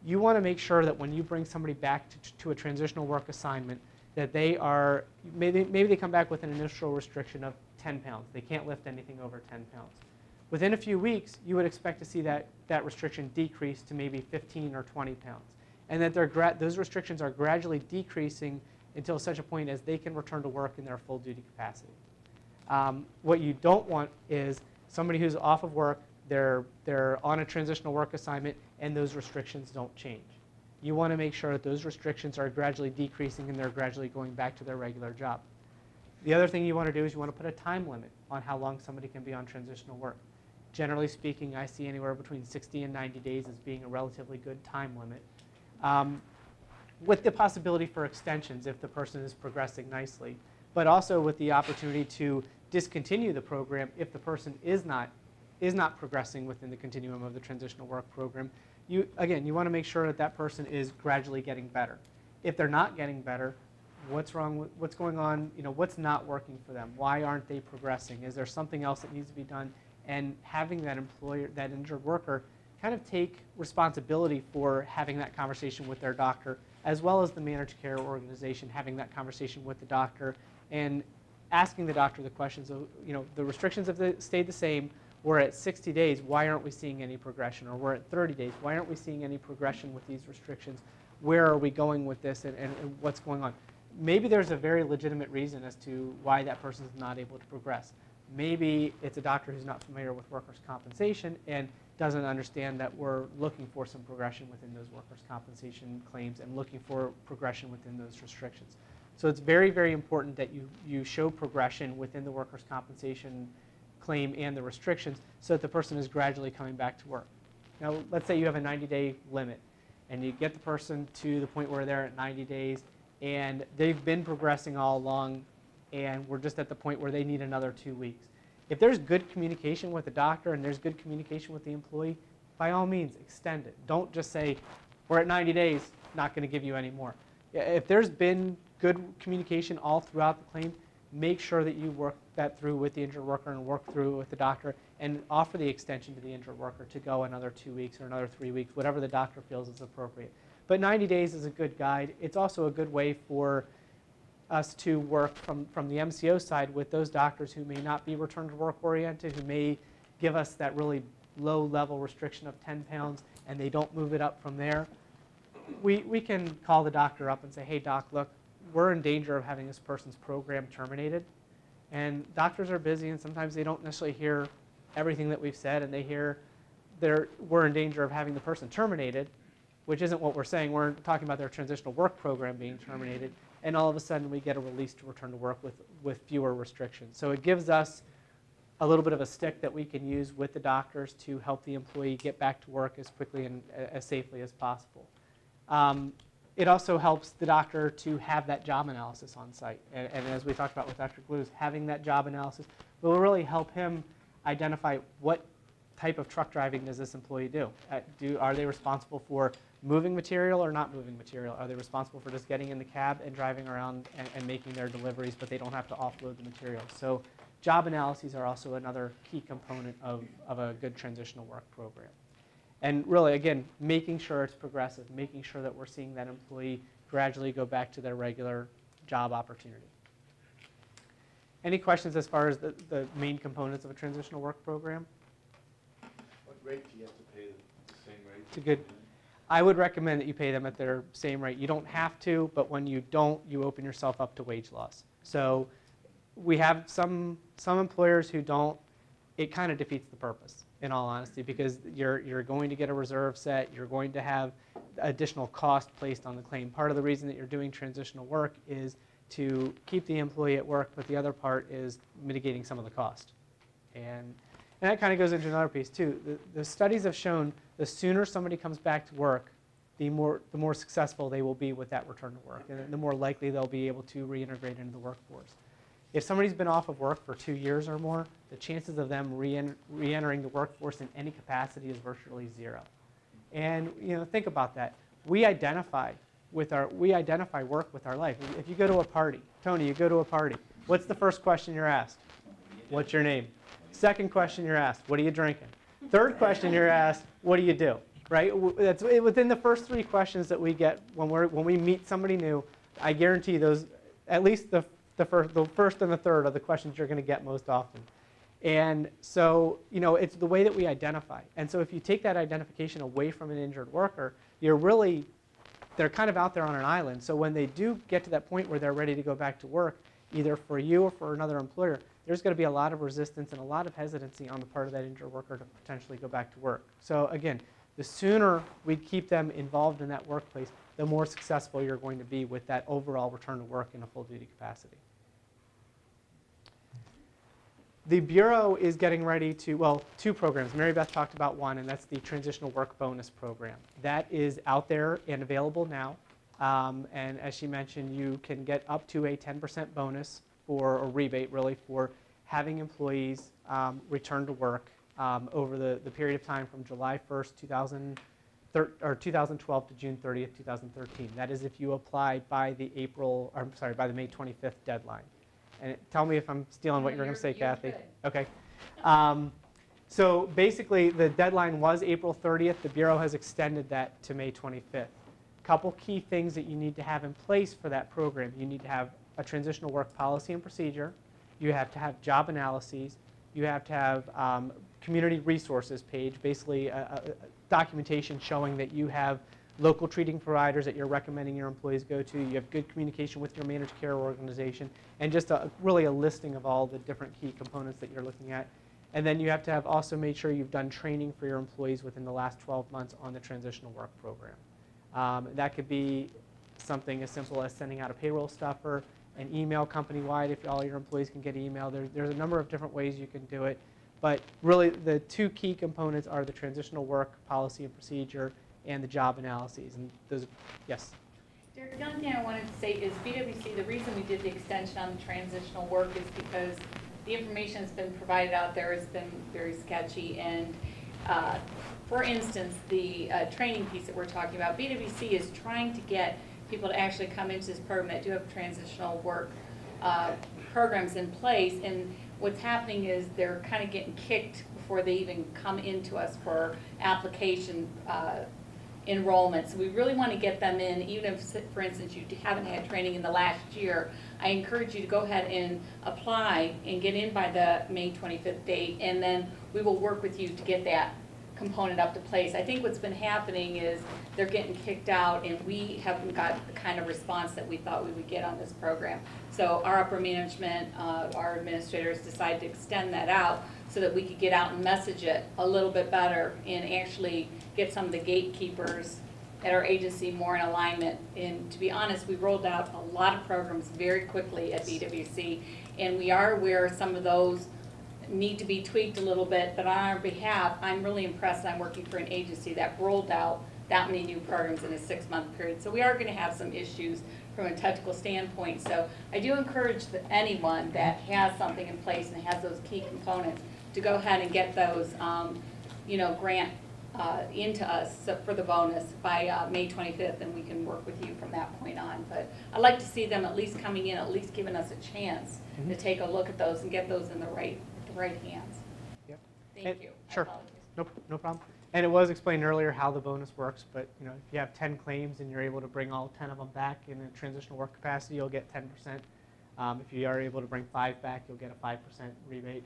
you want to make sure that when you bring somebody back to a transitional work assignment, that they are, maybe they come back with an initial restriction of 10 pounds. They can't lift anything over 10 pounds. Within a few weeks, you would expect to see that restriction decrease to maybe 15 or 20 pounds. And that those restrictions are gradually decreasing until such a point as they can return to work in their full duty capacity. What you don't want is somebody who's off of work, they're on a transitional work assignment, and those restrictions don't change. You want to make sure that those restrictions are gradually decreasing and they're gradually going back to their regular job. The other thing you want to do is you want to put a time limit on how long somebody can be on transitional work. Generally speaking, I see anywhere between 60 and 90 days as being a relatively good time limit, with the possibility for extensions if the person is progressing nicely, but also with the opportunity to discontinue the program if the person is not progressing within the continuum of the transitional work program. Again, you want to make sure that that person is gradually getting better. If they're not getting better, what's wrong? What's going on? You know, what's not working for them? Why aren't they progressing? Is there something else that needs to be done? And having that employer, that injured worker, kind of take responsibility for having that conversation with their doctor, as well as the managed care organization having that conversation with the doctor and asking the doctor the questions of, you know, the restrictions have stayed the same. We're at 60 days, why aren't we seeing any progression? Or we're at 30 days, why aren't we seeing any progression with these restrictions? Where are we going with this and what's going on? Maybe there's a very legitimate reason as to why that person is not able to progress. Maybe it's a doctor who's not familiar with workers' compensation and doesn't understand that we're looking for some progression within those workers' compensation claims and looking for progression within those restrictions. So it's very, very important that you show progression within the workers' compensation claim and the restrictions so that the person is gradually coming back to work. Now, let's say you have a 90-day limit and you get the person to the point where they're at 90 days and they've been progressing all along and we're just at the point where they need another 2 weeks. If there's good communication with the doctor and there's good communication with the employee, by all means, extend it. Don't just say, we're at 90 days, not going to give you any more. If there's been good communication all throughout the claim, make sure that you work that through with the injured worker and work through it with the doctor and offer the extension to the injured worker to go another 2 weeks or another 3 weeks, whatever the doctor feels is appropriate. But 90 days is a good guide. It's also a good way for us to work from the MCO side with those doctors who may not be return to work oriented, who may give us that really low level restriction of 10 pounds and they don't move it up from there. We can call the doctor up and say, hey doc, look, we're in danger of having this person's program terminated. And doctors are busy and sometimes they don't necessarily hear everything that we've said and they hear we're in danger of having the person terminated, which isn't what we're saying. We're talking about their transitional work program being terminated, and all of a sudden we get a release to return to work with fewer restrictions. So it gives us a little bit of a stick that we can use with the doctors to help the employee get back to work as quickly and as safely as possible. It also helps the doctor to have that job analysis on site. And as we talked about with Dr. Glues, having that job analysis will really help him identify what type of truck driving does this employee do. Are they responsible for moving material or not moving material? Are they responsible for just getting in the cab and driving around and making their deliveries, but they don't have to offload the material? So job analyses are also another key component of a good transitional work program. And really, again, making sure it's progressive, making sure that we're seeing that employee gradually go back to their regular job opportunity. Any questions as far as the main components of a transitional work program? What rate do you have to pay them? The same rate? It's a good. I would recommend that you pay them at their same rate. You don't have to, but when you don't, you open yourself up to wage loss. So we have some employers who don't. It kind of defeats the purpose, in all honesty, because you're going to get a reserve set. You're going to have additional cost placed on the claim. Part of the reason that you're doing transitional work is to keep the employee at work, but the other part is mitigating some of the cost. And that kind of goes into another piece too. The studies have shown the sooner somebody comes back to work, the more successful they will be with that return to work, and the more likely they'll be able to reintegrate into the workforce. If somebody's been off of work for 2 years or more, the chances of them re-entering the workforce in any capacity is virtually zero. And think about that. We identify work with our life. If you go to a party, Tony, you go to a party, what's the first question you're asked? What's your name? Second question you're asked, what are you drinking? Third question you're asked, what do you do? Right? That's within the first 3 questions that we get when we meet somebody new. I guarantee those, at least the first and the third are the questions you're going to get most often. And so, it's the way that we identify. And so if you take that identification away from an injured worker, they're kind of out there on an island. So when they do get to that point where they're ready to go back to work, either for you or for another employer, there's going to be a lot of resistance and a lot of hesitancy on the part of that injured worker to potentially go back to work. So again, the sooner we keep them involved in that workplace, the more successful you're going to be with that overall return to work in a full duty capacity. The Bureau is getting ready to, well, 2 programs. Mary Beth talked about one, and that's the Transitional Work Bonus Program. That is out there and available now. And as she mentioned, you can get up to a 10% bonus or rebate, really, for having employees return to work over the period of time from July 1st, 2012 to June 30th, 2013. That is if you apply by the May 25th deadline. And tell me if I'm stealing what you're going to say, Kathy. Good. Okay. So basically, the deadline was April 30th. The Bureau has extended that to May 25th. Couple key things that you need to have in place for that program. You need to have a transitional work policy and procedure. You have to have job analyses. You have to have community resources page, basically a documentation showing that you have local treating providers that you're recommending your employees go to. You have good communication with your managed care organization, and just really a listing of all the different key components that you're looking at. And then you have to have also made sure you've done training for your employees within the last 12 months on the transitional work program. That could be something as simple as sending out a payroll stuffer, an email company-wide if all your employees can get email. There's a number of different ways you can do it. But really, the 2 key components are the transitional work policy and procedure and the job analyses. And those, yes? Derek, the only thing I wanted to say is BWC, the reason we did the extension on the transitional work is because the information that's been provided out there has been very sketchy. And for instance, the training piece that we're talking about, BWC is trying to get people to actually come into this program that do have transitional work programs in place. And what's happening is they're kind of getting kicked before they even come into us for application enrollment. So we really want to get them in, even if, for instance, you haven't had training in the last year. I encourage you to go ahead and apply and get in by the May 25th date, and then we will work with you to get that component up to place. I think what's been happening is they're getting kicked out, and we haven't got the kind of response that we thought we would get on this program. So our upper management, our administrators decided to extend that out so that we could get out and message it a little bit better and actually get some of the gatekeepers at our agency more in alignment. And to be honest, we rolled out a lot of programs very quickly at BWC, and we are aware some of those need to be tweaked a little bit, but on our behalf, I'm really impressed. I'm working for an agency that rolled out that many new programs in a 6-month period. So we are going to have some issues from a technical standpoint. So I do encourage anyone that has something in place and has those key components to go ahead and get those, grant into us for the bonus by May 25th, and we can work with you from that point on. But I'd like to see them at least coming in, at least giving us a chance to take a look at those and get those in the right hands. Yep. Thank you. Sure. No problem. And it was explained earlier how the bonus works, but if you have 10 claims and you're able to bring all 10 of them back in a transitional work capacity, you'll get 10%. If you are able to bring 5 back, you'll get a 5% rebate.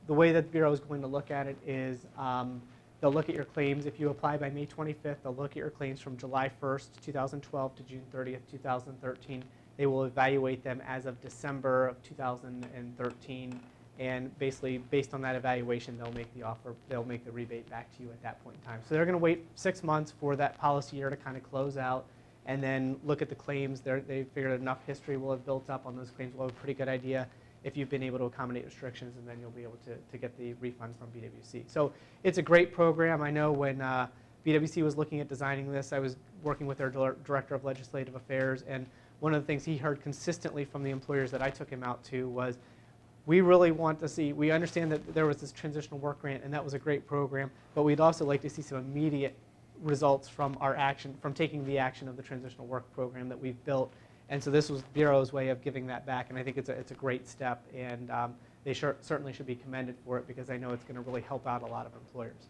The way that the Bureau is going to look at it is they'll look at your claims. If you apply by May 25th, they'll look at your claims from July 1st, 2012 to June 30th, 2013. They will evaluate them as of December of 2013. And basically, based on that evaluation, they'll make the offer, they'll make the rebate back to you at that point in time. So they're going to wait 6 months for that policy year to kind of close out and then look at the claims. They figured enough history will have built up on those claims. We'll have a pretty good idea if you've been able to accommodate restrictions, and then you'll be able to get the refund from BWC. So it's a great program. I know when BWC was looking at designing this, I was working with their Director of Legislative Affairs, and one of the things he heard consistently from the employers that I took him out to was, we really want to see, we understand that there was this transitional work grant and that was a great program, but we'd also like to see some immediate results from our action, from taking the action of the transitional work program that we've built. And so this was Bureau's way of giving that back, and I think it's a great step, and they certainly should be commended for it because I know it's going to really help out a lot of employers.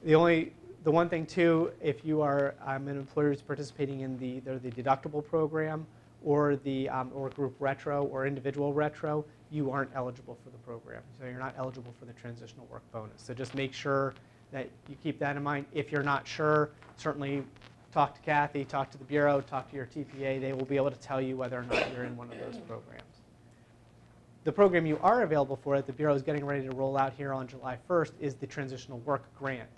The one thing too, if you are an employer who's participating in the deductible program or the or group retro or individual retro, you aren't eligible for the program. So you're not eligible for the transitional work bonus. So just make sure that you keep that in mind. If you're not sure, certainly talk to Kathy, talk to the Bureau, talk to your TPA. They will be able to tell you whether or not you're in one of those programs. The program you are available for that the Bureau is getting ready to roll out here on July 1st is the transitional work grant.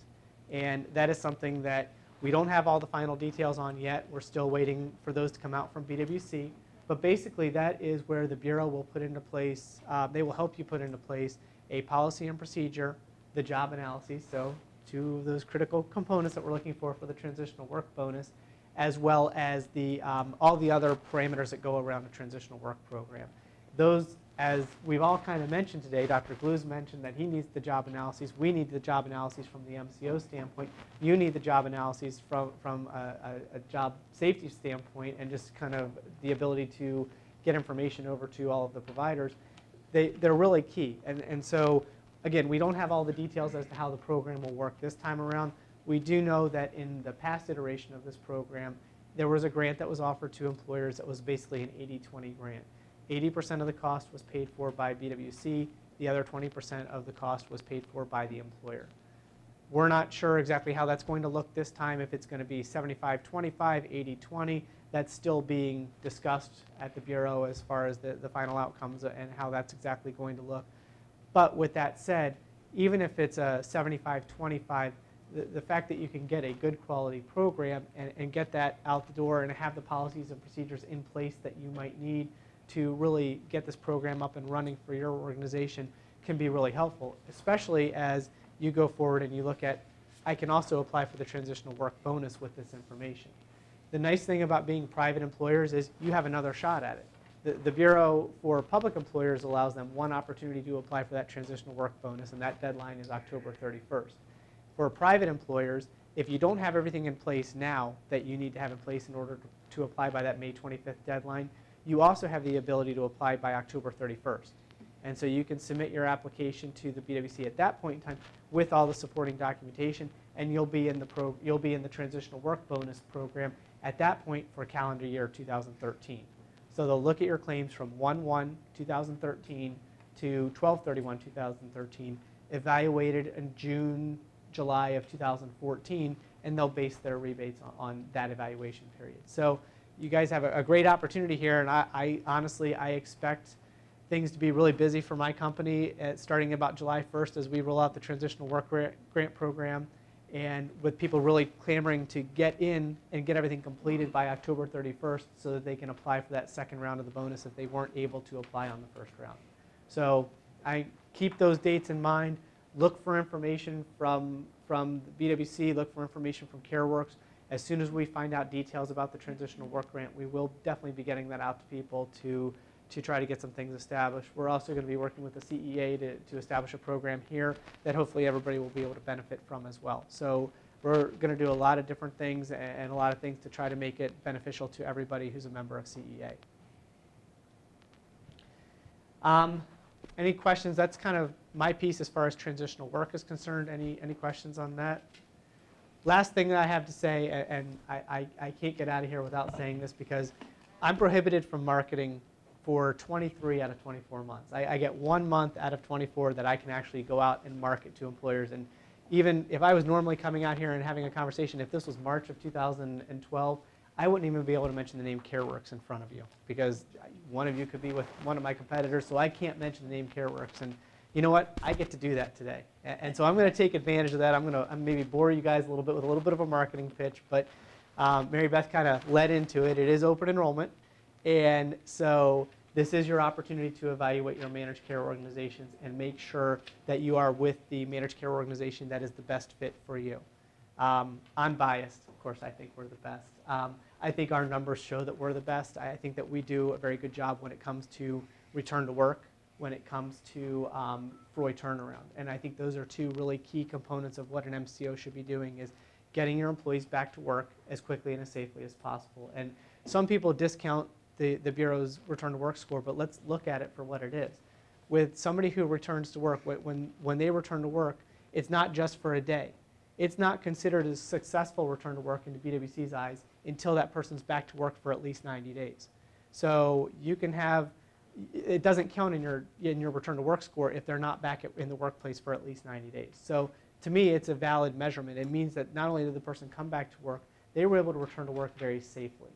And that is something that we don't have all the final details on yet. We're still waiting for those to come out from BWC. But basically, that is where the Bureau will put into place, they will help you put into place a policy and procedure, the job analyses, so 2 of those critical components that we're looking for the transitional work bonus, as well as all the other parameters that go around the transitional work program. Those, as we've all kind of mentioned today, Dr. Glues mentioned that he needs the job analyses. We need the job analyses from the MCO standpoint. You need the job analyses from a job safety standpoint, and just kind of the ability to get information over to all of the providers. They're really key. And so, again, we don't have all the details as to how the program will work this time around. We do know that in the past iteration of this program, there was a grant that was offered to employers that was basically an 80-20 grant. 80% of the cost was paid for by BWC. The other 20% of the cost was paid for by the employer. We're not sure exactly how that's going to look this time, if it's going to be 75-25, 80-20. That's still being discussed at the Bureau as far as the final outcomes and how that's exactly going to look. But with that said, even if it's a 75-25, the fact that you can get a good quality program and get that out the door and have the policies and procedures in place that you might need to really get this program up and running for your organization can be really helpful, especially as you go forward and you look at, I can also apply for the transitional work bonus with this information. The nice thing about being private employers is you have another shot at it. The Bureau for public employers allows them one opportunity to apply for that transitional work bonus, and that deadline is October 31st. For private employers, if you don't have everything in place now that you need to have in place in order to apply by that May 25th deadline, you also have the ability to apply by October 31st. And so you can submit your application to the BWC at that point in time with all the supporting documentation, and you'll be in the transitional work bonus program at that point for calendar year 2013. So they'll look at your claims from 1/1/2013 to 12/31/2013, evaluated in June, July of 2014, and they'll base their rebates on that evaluation period. So you guys have a great opportunity here, and I honestly expect things to be really busy for my company starting about July 1st as we roll out the transitional work grant program, and with people really clamoring to get in and get everything completed by October 31st so that they can apply for that second round of the bonus if they weren't able to apply on the first round. So I keep those dates in mind. Look for information from the BWC, look for information from CareWorks. As soon as we find out details about the transitional work grant, we will definitely be getting that out to people to try to get some things established. We're also going to be working with the CEA to establish a program here that hopefully everybody will be able to benefit from as well. So we're going to do a lot of different things and a lot of things to try to make it beneficial to everybody who's a member of CEA. Any questions? That's kind of my piece as far as transitional work is concerned. Any questions on that? Last thing that I have to say, and I can't get out of here without saying this because I'm prohibited from marketing for 23 out of 24 months. I get 1 month out of 24 that I can actually go out and market to employers. And even if I was normally coming out here and having a conversation, if this was March of 2012, I wouldn't even be able to mention the name CareWorks in front of you because one of you could be with one of my competitors, so I can't mention the name CareWorks. And you know what? I get to do that today. And so I'm going to take advantage of that. I'm going to maybe bore you guys a little bit with a little bit of a marketing pitch, but Mary Beth kind of led into it. It is open enrollment. And so this is your opportunity to evaluate your managed care organizations and make sure that you are with the managed care organization that is the best fit for you. I'm biased. Of course, I think we're the best. I think our numbers show that we're the best. I think that we do a very good job when it comes to return to work, when it comes to Freud turnaround. And I think those are two really key components of what an MCO should be doing is getting your employees back to work as quickly and as safely as possible. And some people discount the Bureau's return to work score, but let's look at it for what it is. With somebody who returns to work, when they return to work, it's not just for a day. It's not considered a successful return to work into BWC's eyes until that person's back to work for at least 90 days. So you can have, it doesn't count in your return to work score if they're not back in the workplace for at least 90 days. So to me, it's a valid measurement. It means that not only did the person come back to work, they were able to return to work very safely.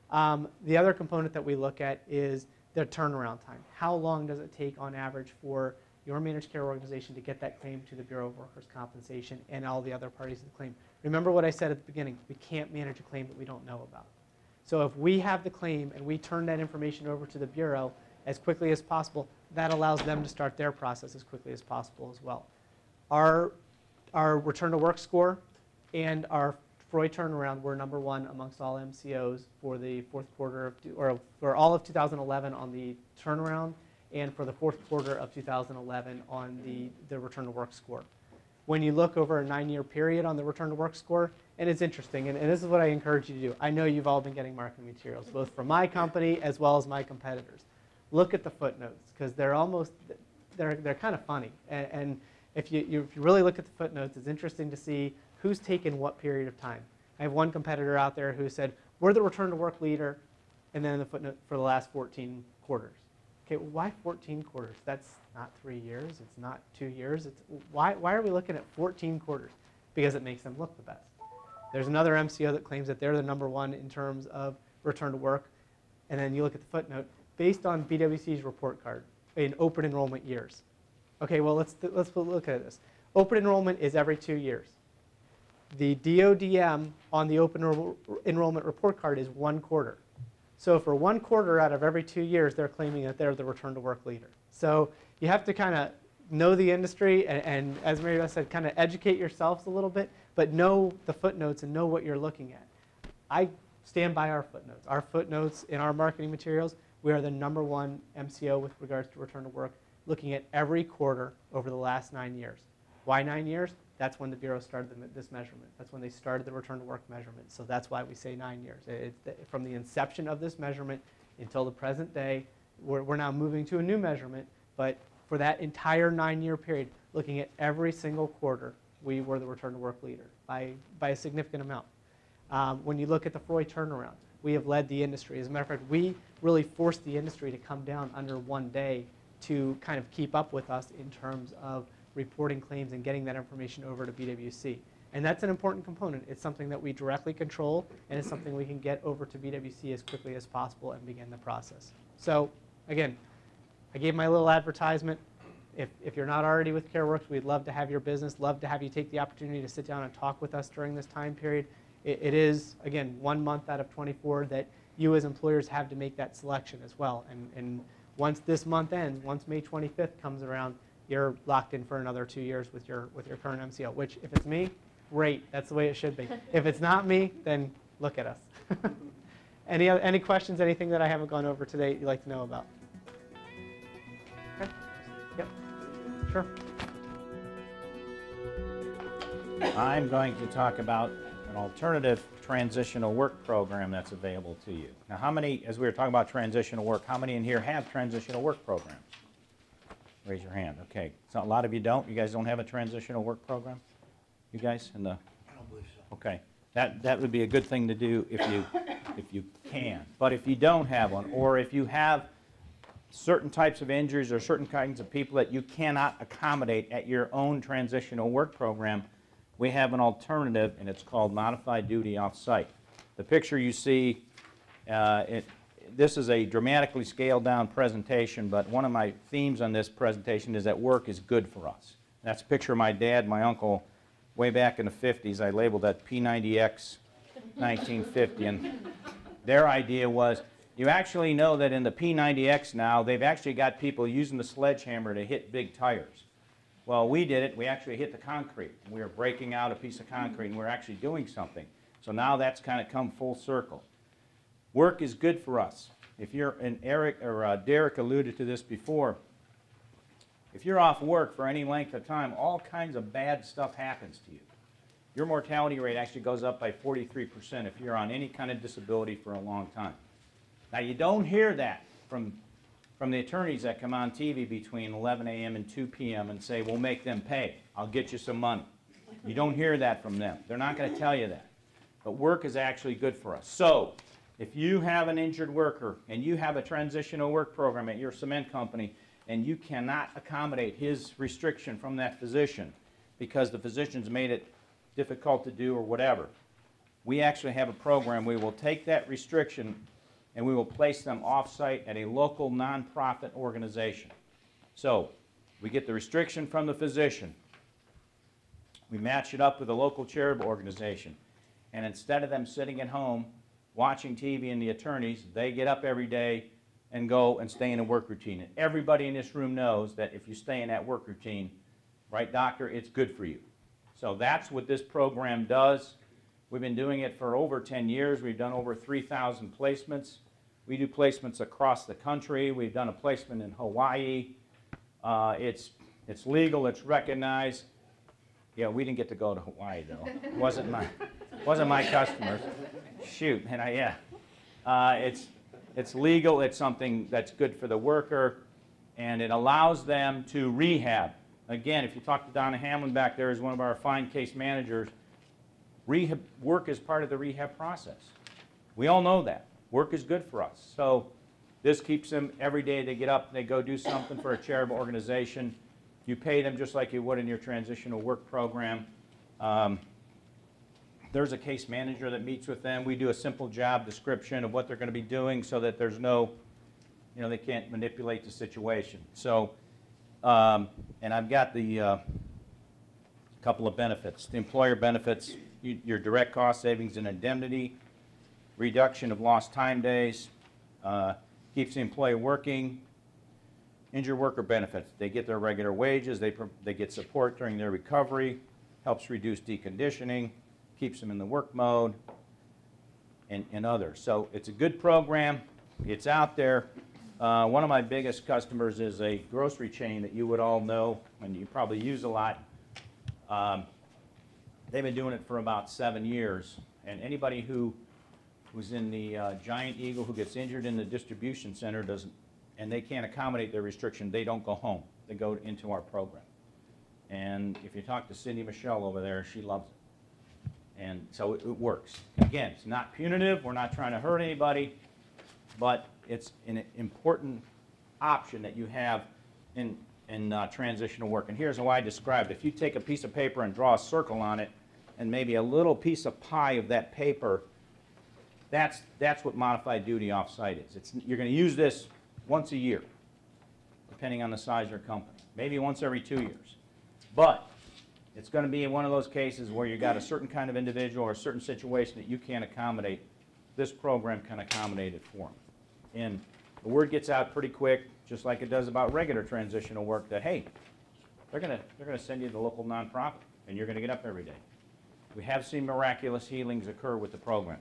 The other component that we look at is the turnaround time. How long does it take on average for your managed care organization to get that claim to the Bureau of Workers' Compensation and all the other parties of the claim? Remember what I said at the beginning, we can't manage a claim that we don't know about. So if we have the claim and we turn that information over to the Bureau as quickly as possible, that allows them to start their process as quickly as possible as well. Our return to work score and our Freud turnaround were #1 amongst all MCOs for the fourth quarter or for all of 2011 on the turnaround, and for the fourth quarter of 2011 on the return to work score. When you look over a 9-year period on the return to work score, and it's interesting, and this is what I encourage you to do. I know you've all been getting marketing materials, both from my company as well as my competitors. Look at the footnotes, because they're kind of funny. And if you really look at the footnotes, it's interesting to see who's taken what period of time. I have one competitor out there who said, we're the return to work leader, and then in the footnote for the last 14 quarters. Okay, why 14 quarters? That's not 3 years. It's not 2 years. Why are we looking at 14 quarters? Because it makes them look the best. There's another MCO that claims that they're the #1 in terms of return to work. And then you look at the footnote, based on BWC's report card in open enrollment years. Okay, well, let's look at this. Open enrollment is every 2 years. The DODM on the open enrollment report card is 1 quarter. So for 1 quarter out of every 2 years, they're claiming that they're the return to work leader. So you have to kind of know the industry and as Mary Beth said, kind of educate yourselves a little bit, but know the footnotes and know what you're looking at. I stand by our footnotes. Our footnotes in our marketing materials, we are the #1 MCO with regards to return to work, looking at every quarter over the last 9 years. Why 9 years? That's when the Bureau started this measurement. That's when they started the return to work measurement. So that's why we say 9 years. From the inception of this measurement until the present day, we're now moving to a new measurement. But for that entire 9-year period, looking at every single quarter, we were the return to work leader by a significant amount. When you look at the Freud turnaround, we have led the industry. As a matter of fact, we really forced the industry to come down under 1 day to kind of keep up with us in terms of reporting claims and getting that information over to BWC. And that's an important component. It's something that we directly control, and it's something we can get over to BWC as quickly as possible and begin the process. So again, I gave my little advertisement. If you're not already with CareWorks, we'd love to have your business, love to have you take the opportunity to sit down and talk with us during this time period. It is, again, 1 month out of 24 that you as employers have to make that selection as well. And once this month ends, once May 25th comes around, you're locked in for another 2 years with your current MCO, which if it's me, great, that's the way it should be. If it's not me, then look at us. Any questions, anything that I haven't gone over today you'd like to know about? Okay. Yep. Sure. I'm going to talk about an alternative transitional work program that's available to you. Now, how many, as we were talking about transitional work, how many in here have transitional work programs? Raise your hand. Okay. So a lot of you don't. You guys don't have a transitional work program? You guys in the? I don't believe so. Okay. That would be a good thing to do if you can. But if you don't have one, or if you have certain types of injuries or certain kinds of people that you cannot accommodate at your own transitional work program, we have an alternative, and it's called modified duty off-site. The picture you see, this is a dramatically scaled down presentation, but one of my themes on this presentation is that work is good for us. That's a picture of my dad and my uncle way back in the 50s. I labeled that P90X 1950, and their idea was, you actually know that in the P90X now, they've actually got people using the sledgehammer to hit big tires. Well, we did it. We actually hit the concrete. We were breaking out a piece of concrete, and we're actually doing something. So now that's kind of come full circle. Work is good for us. If you're, and Eric or Derek alluded to this before, if you're off work for any length of time, all kinds of bad stuff happens to you. Your mortality rate actually goes up by 43% if you're on any kind of disability for a long time. Now, you don't hear that from the attorneys that come on TV between 11 a.m. and 2 p.m. and say, we'll make them pay. I'll get you some money. You don't hear that from them. They're not going to tell you that. But work is actually good for us. So if you have an injured worker and you have a transitional work program at your cement company and you cannot accommodate his restriction from that physician because the physician's made it difficult to do or whatever, we actually have a program. We will take that restriction and we will place them off-site at a local nonprofit organization. So we get the restriction from the physician. We match it up with a local charitable organization. And instead of them sitting at home watching TV and the attorneys, they get up every day and go and stay in a work routine. And everybody in this room knows that if you stay in that work routine, right, doctor, it's good for you. So that's what this program does. We've been doing it for over 10 years. We've done over 3,000 placements. We do placements across the country. We've done a placement in Hawaii. It's legal. It's recognized. Yeah, we didn't get to go to Hawaii though. It wasn't my customers. Shoot, and it's legal. It's something that's good for the worker, and it allows them to rehab. Again, if you talk to Donna Hamlin back there, as one of our fine case managers, rehab work is part of the rehab process. We all know that. Work is good for us. So this keeps them every day. They get up and they go do something for a charitable organization. You pay them just like you would in your transitional work program. There's a case manager that meets with them. We do a simple job description of what they're going to be doing so that there's no, they can't manipulate the situation. So, and I've got the couple of benefits. The employer benefits, your direct cost savings and indemnity, reduction of lost time days, keeps the employee working. Injured worker benefits, they get their regular wages, they get support during their recovery, helps reduce deconditioning, keeps them in the work mode, and others. So it's a good program. It's out there. One of my biggest customers is a grocery chain that you would all know and you probably use a lot. They've been doing it for about 7 years, and anybody who was in the Giant Eagle who gets injured in the distribution center and they can't accommodate their restriction, they don't go home. They go into our program. And if you talk to Cindy Michelle over there, she loves it. And so it works. Again, it's not punitive. We're not trying to hurt anybody, but it's an important option that you have in transitional work. And here's how I described it. If you take a piece of paper and draw a circle on it and maybe a little piece of pie of that paper, that's what modified duty off-site is. You're going to use this once a year, depending on the size of your company. Maybe once every 2 years. But it's going to be in one of those cases where you've got a certain kind of individual or a certain situation that you can't accommodate. This program can accommodate it for them. And the word gets out pretty quick, just like it does about regular transitional work, that, hey, they're gonna send you to the local nonprofit, and you're gonna get up every day. We have seen miraculous healings occur with the program.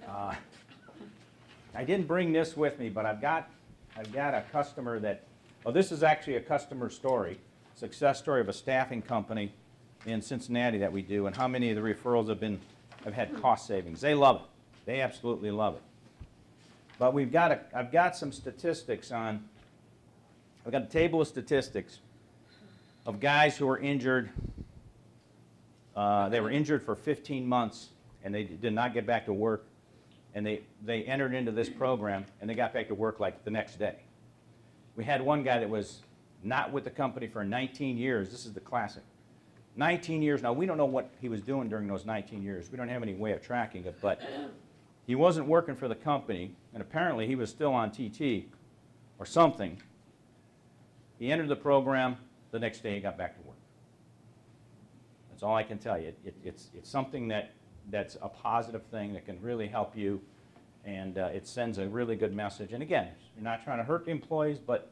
I didn't bring this with me, but I've got a customer that, oh, this is actually a customer story, success story of a staffing company in Cincinnati that we do, and how many of the referrals have had cost savings. They love it. They absolutely love it. But I've got some statistics on, I've got a table of statistics of guys who were injured. They were injured for 15 months, and they did not get back to work. And they entered into this program, and they got back to work like the next day. We had one guy that was not with the company for 19 years. This is the classic. 19 years. Now, we don't know what he was doing during those 19 years. We don't have any way of tracking it, but he wasn't working for the company, and apparently he was still on TT or something. He entered the program. The next day he got back to work. That's all I can tell you. It's something that's a positive thing that can really help you, and it sends a really good message. And again, you're not trying to hurt the employees, but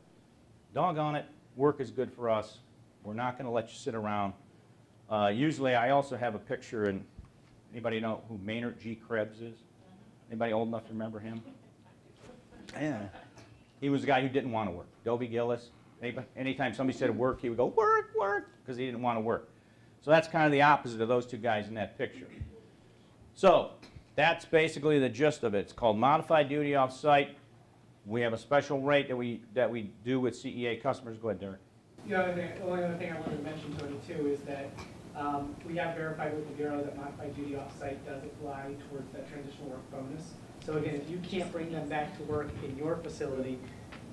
doggone it, work is good for us. We're not going to let you sit around. Usually I also have a picture, and anybody know who Maynard G. Krebs is? Anybody old enough to remember him? Yeah. He was a guy who didn't want to work. Dobie Gillis. Anytime somebody said work, he would go, work, work, because he didn't want to work. So that's kind of the opposite of those two guys in that picture. So that's basically the gist of it. It's called modified duty off-site. We have a special rate that we do with CEA customers. Go ahead, Derek. The only other thing I wanted to mention, Tony, too, is that we have verified with the Bureau that modified duty off-site does apply towards that transitional work bonus. So again, if you can't bring them back to work in your facility,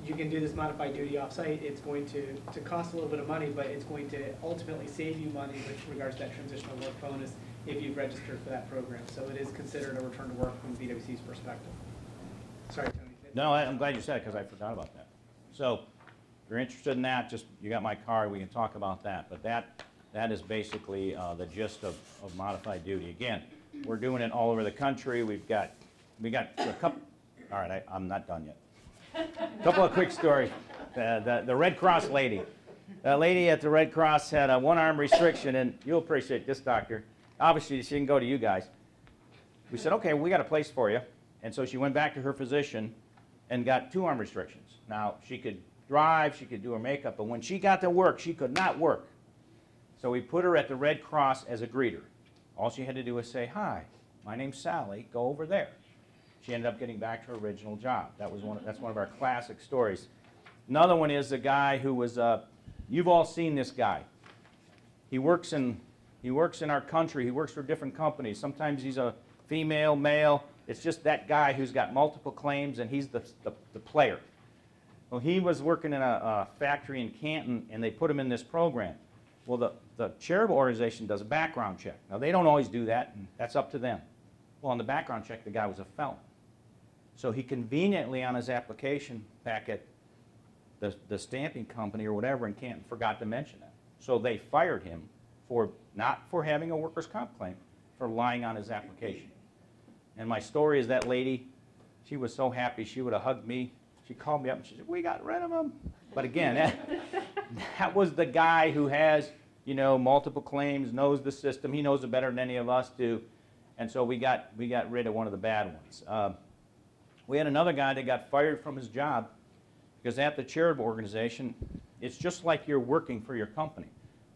you can do this modified duty off-site. It's going to cost a little bit of money, but it's going to ultimately save you money with regards to that transitional work bonus if you've registered for that program. So it is considered a return to work from BWC's perspective. Sorry, Tony. No, I'm glad you said it because I forgot about that. So if you're interested in that, just you got my card, we can talk about that. But that is basically the gist of modified duty. Again, we're doing it all over the country. We got a couple. All right, I'm not done yet. A couple of quick stories. The Red Cross lady. That lady at the Red Cross had a one-arm restriction, and you'll appreciate this, doctor. Obviously, she didn't go to you guys. We said, okay, we got a place for you. And so she went back to her physician and got two-arm restrictions. Now, she could drive, she could do her makeup, but when she got to work, she could not work. So we put her at the Red Cross as a greeter. All she had to do was say, hi, my name's Sally, go over there. She ended up getting back to her original job. That's one of our classic stories. Another one is a guy who was, you've all seen this guy. He works in our country. He works for different companies. Sometimes he's a female, male. It's just that guy who's got multiple claims, and he's the player. Well, he was working in a factory in Canton, and they put him in this program. Well, the charitable organization does a background check. Now, they don't always do that, and that's up to them. Well, on the background check, the guy was a felon. So he conveniently, on his application packet, the stamping company or whatever in Canton forgot to mention it. So they fired him not for having a workers' comp claim, for lying on his application. And my story is that lady, she was so happy she would have hugged me. She called me up and she said, we got rid of him. But again, that was the guy who has, multiple claims, knows the system. He knows it better than any of us do. And so we got rid of one of the bad ones. We had another guy that got fired from his job because at the charitable organization, it's just like you're working for your company.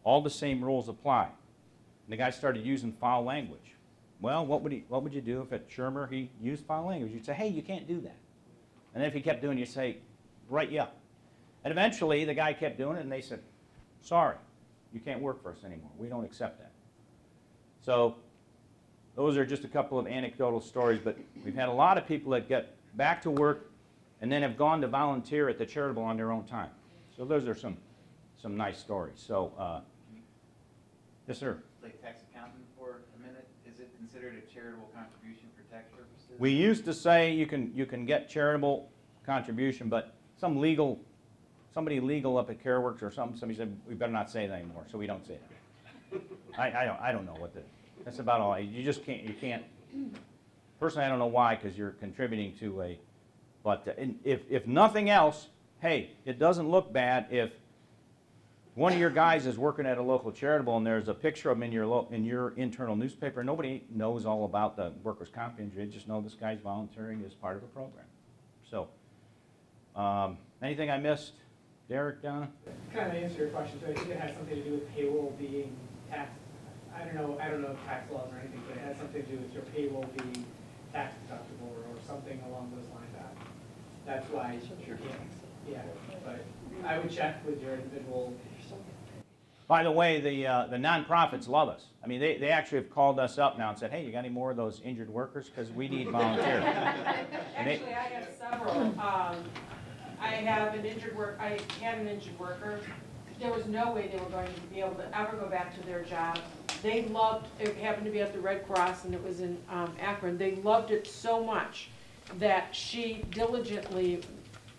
All the same rules apply. And the guy started using foul language. Well, what would you do if at Shermer he used foul language? You'd say, hey, you can't do that. And then if he kept doing it, you'd say, write you up. And eventually the guy kept doing it, and they said, sorry, you can't work for us anymore. We don't accept that. So those are just a couple of anecdotal stories, but we've had a lot of people that get back to work and then have gone to volunteer at the charitable on their own time. So those are some nice stories. So, yes, sir. Play tax accountant for a minute. Is it considered a charitable contribution for tax purposes? We used to say you can get charitable contribution, but somebody legal up at CareWorks or somebody said we better not say that anymore, so we don't say that. I don't know what that's about all. You just can't. Personally, I don't know why, because you're contributing to a. But if nothing else, hey, it doesn't look bad if one of your guys is working at a local charitable and there's a picture of him in your internal newspaper, nobody knows all about the workers' comp injury. They just know this guy's volunteering as part of a program. So, anything I missed? Derek, Donna? Kind of answer your question, so I think it has something to do with payroll being taxed. I don't know tax laws or anything, but it has something to do with your payroll being tax deductible or something along those lines. That's why you can't, yeah, but I would check with your individual. By the way, the nonprofits love us. I mean, they actually have called us up now and said, hey, you got any more of those injured workers? Because we need volunteers. Actually, I have several. I had an injured worker. There was no way they were going to be able to ever go back to their job. They loved, it happened to be at the Red Cross and it was in Akron. They loved it so much that she diligently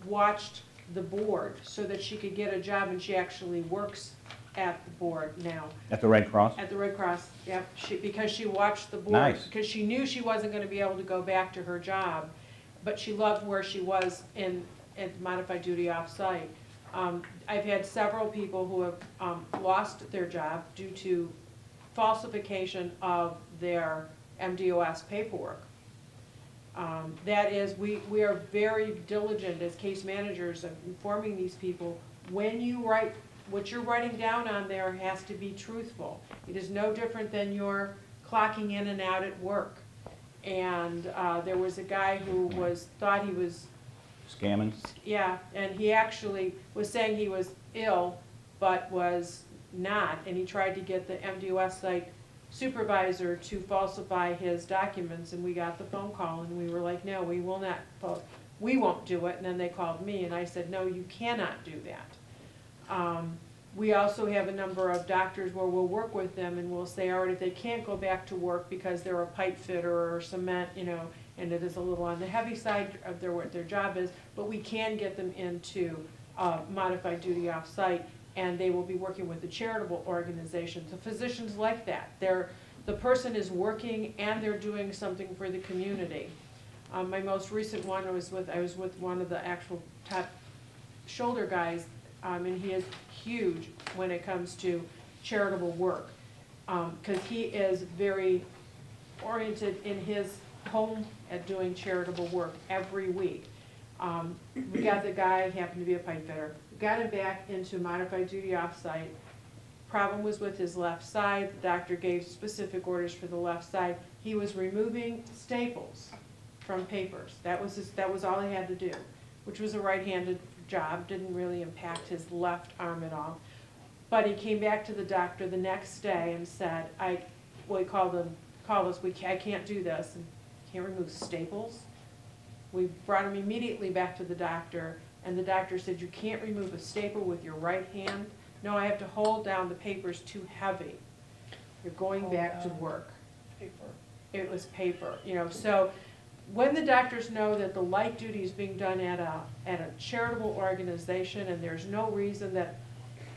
watched the board so that she could get a job, and she actually works at the board now. At the Red Cross? At the Red Cross, yeah, because she watched the board. Nice. Because she knew she wasn't going to be able to go back to her job, but she loved where she was at modified duty offsite. I've had several people who have lost their job due to falsification of their MDOS paperwork. That is, we are very diligent as case managers of informing these people, when you write, what you're writing down on there has to be truthful. It is no different than your clocking in and out at work. And there was a guy who thought he was scamming? Yeah, and he actually was saying he was ill, but was not, and he tried to get the MDOS site supervisor to falsify his documents, and we got the phone call, and we were like, no, we will not, we won't do it. And then they called me, and I said, no, you cannot do that. We also have a number of doctors where we'll work with them, and we'll say, all right, if they can't go back to work because they're a pipe fitter or cement, you know, and it is a little on the heavy side of what their job is, but we can get them into modified duty off-site, and they will be working with the charitable organizations. The physicians like that. The person is working and they're doing something for the community. My most recent one, I was with one of the actual top shoulder guys, and he is huge when it comes to charitable work, because he is very oriented in his home at doing charitable work every week. We got the guy, happened to be a pipe fitter, got him back into modified duty off-site. Problem was with his left side. The doctor gave specific orders for the left side. He was removing staples from papers. That was all he had to do, which was a right-handed job, didn't really impact his left arm at all. But he came back to the doctor the next day and said, he called us, I can't do this, and can't remove staples. We brought him immediately back to the doctor, and the doctor said, you can't remove a staple with your right hand. No, I have to hold down, the paper's too heavy. You're going back to work. Paper. It was paper, you know. So when the doctors know that the light duty is being done at a charitable organization, and there's no reason that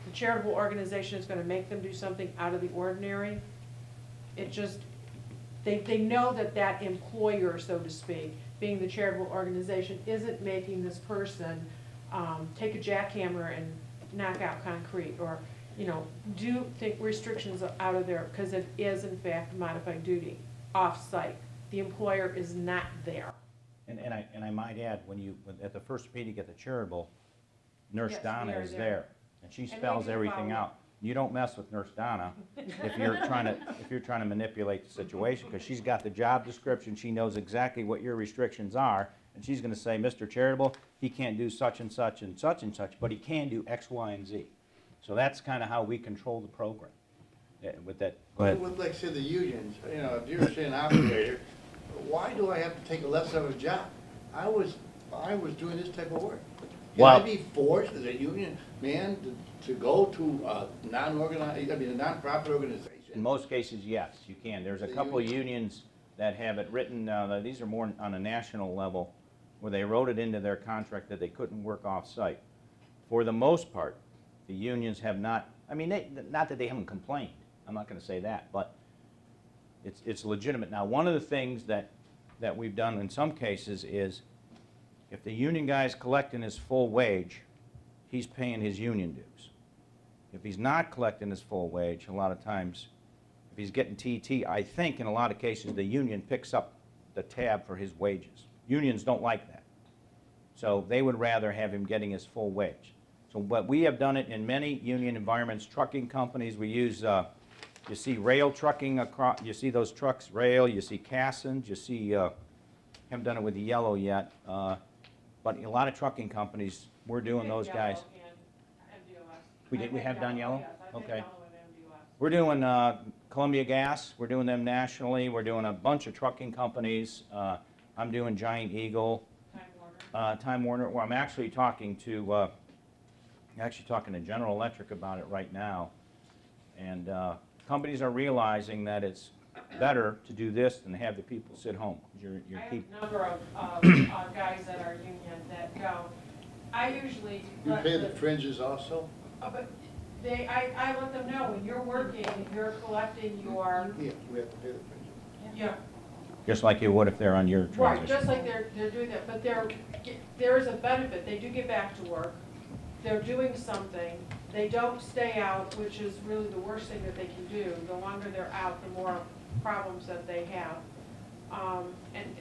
the charitable organization is going to make them do something out of the ordinary, it just, they know that that employer, so to speak, being the charitable organization, isn't making this person take a jackhammer and knock out concrete, or, you know, do take restrictions out of there, because it is in fact modified duty, off-site. The employer is not there. And I might add, at the first meeting at the charitable, Nurse Yes, Donna we are is there. there, and she And we spells do everything follow. out. You don't mess with Nurse Donna if you're trying to manipulate the situation, because she's got the job description. She knows exactly what your restrictions are, and she's going to say, Mr. Charitable, he can't do such and such and such and such, but he can do X, Y, and Z. So that's kind of how we control the program. With that, go ahead. With, like, say, the unions, you know, if you're, say, an operator, why do I have to take a less of a job? I was doing this type of work. Can I be forced as a union man to go to a non-organized, a non-profit organization? In most cases, yes, you can. There's a couple of unions that have it written, these are more on a national level, where they wrote it into their contract that they couldn't work off-site. For the most part, the unions have not, I mean, not that they haven't complained, I'm not going to say that, but it's legitimate. Now, one of the things that we've done in some cases is, if the union guy's collecting his full wage, he's paying his union dues. If he's not collecting his full wage, a lot of times, if he's getting TT, I think in a lot of cases the union picks up the tab for his wages. Unions don't like that. So they would rather have him getting his full wage. So, but we have done it in many union environments, trucking companies. We use, you see rail trucking across, you see those trucks, rail, you see Cassins, you see, haven't done it with the yellow yet, but a lot of trucking companies, we're doing those guys. We have done yellow? Okay. We're doing Columbia Gas, we're doing them nationally, we're doing a bunch of trucking companies. I'm doing Giant Eagle, Time Warner. Well, I'm actually talking to General Electric about it right now. And companies are realizing that it's better to do this than have the people sit home. I have a number of guys that are union that go. I usually You pay the fringes also? but I let them know when you're working, you're collecting your. Yeah, we have to pay the fringes. Yeah. Just like you would if they're on your transition. Right, just like they're doing that, but there is a benefit. They do get back to work. They're doing something. They don't stay out, which is really the worst thing that they can do. The longer they're out, the more problems that they have. And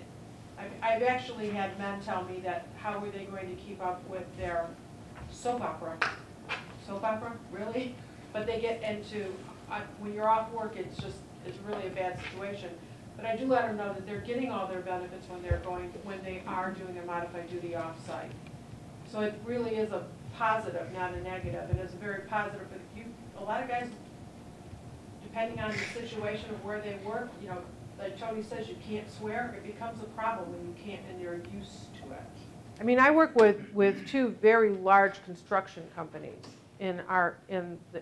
I've actually had men tell me that how were they going to keep up with their soap opera? Soap opera? Really? But they get into, when you're off work, it's really a bad situation. But I do let them know that they're getting all their benefits when they are doing their modified duty off-site. So it really is a positive, not a negative. It is a very positive. But a lot of guys, depending on the situation of where they work, like Tony says, you can't swear. It becomes a problem when you can't and you're used to it. I mean, I work with two very large construction companies in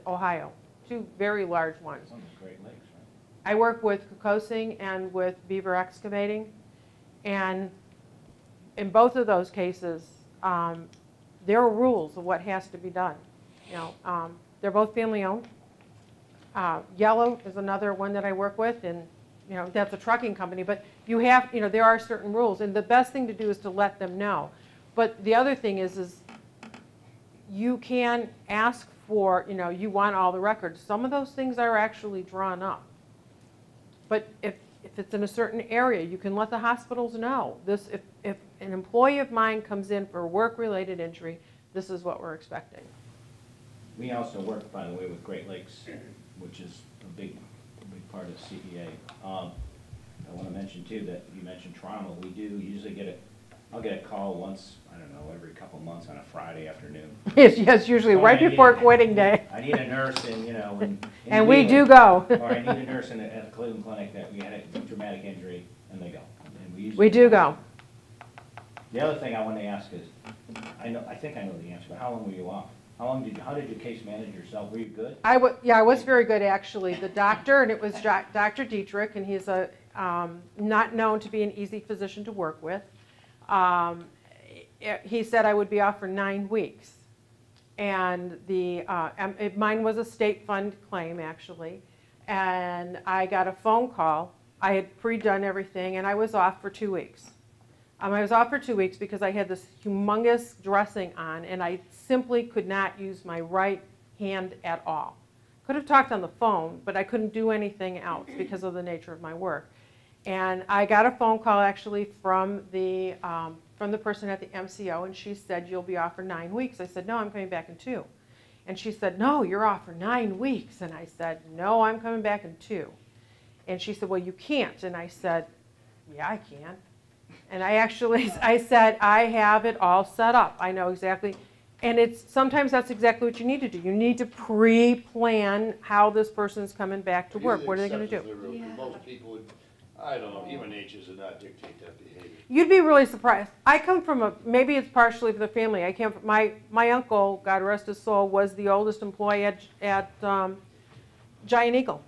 Ohio, two very large ones. One of the Great Lakes, right? I work with Kokosing and with Beaver Excavating, and in both of those cases, there are rules of what has to be done. They're both family-owned. Yellow is another one that I work with, and that's a trucking company. But you have, there are certain rules, and the best thing to do is to let them know. But the other thing is you can ask for, you want all the records. Some of those things are actually drawn up. But if it's in a certain area, you can let the hospitals know. If an employee of mine comes in for a work-related injury, this is what we're expecting. We also work, by the way, with Great Lakes, which is a big part of CEA. I want to mention too that you mentioned trauma. We do usually I'll get a call once, I don't know, every couple of months on a Friday afternoon. Yes, usually right before quitting day. I need a nurse in and we do go. Or I need a nurse at the Cleveland Clinic that we had a traumatic injury, and they go. And we do go. The other thing I want to ask is, I think I know the answer, but how long were you off? How did you case manage yourself? Were you good? I was very good actually. The doctor, and it was Dr. Dietrich, and he's not known to be an easy physician to work with. He said I would be off for 9 weeks, and mine was a state fund claim actually, and I got a phone call. I had pre-done everything, and I was off for 2 weeks. I was off for 2 weeks because I had this humongous dressing on, and I simply could not use my right hand at all. Could have talked on the phone, but I couldn't do anything else because of the nature of my work. And I got a phone call actually from the person at the MCO, and she said, "You'll be off for 9 weeks." I said, "No, I'm coming back in 2." And she said, "No, you're off for 9 weeks." And I said, "No, I'm coming back in 2." And she said, "Well, you can't." And I said, "Yeah, I can." And I said, "I have it all set up. I know exactly." And sometimes that's exactly what you need to do. You need to pre-plan how this person's coming back to work. What are they going to do? Yeah. Most people would, I don't know, human nature does not dictate that behavior. You'd be really surprised. I come from maybe it's partially for the family. I came from, my uncle, God rest his soul, was the oldest employee at Giant Eagle.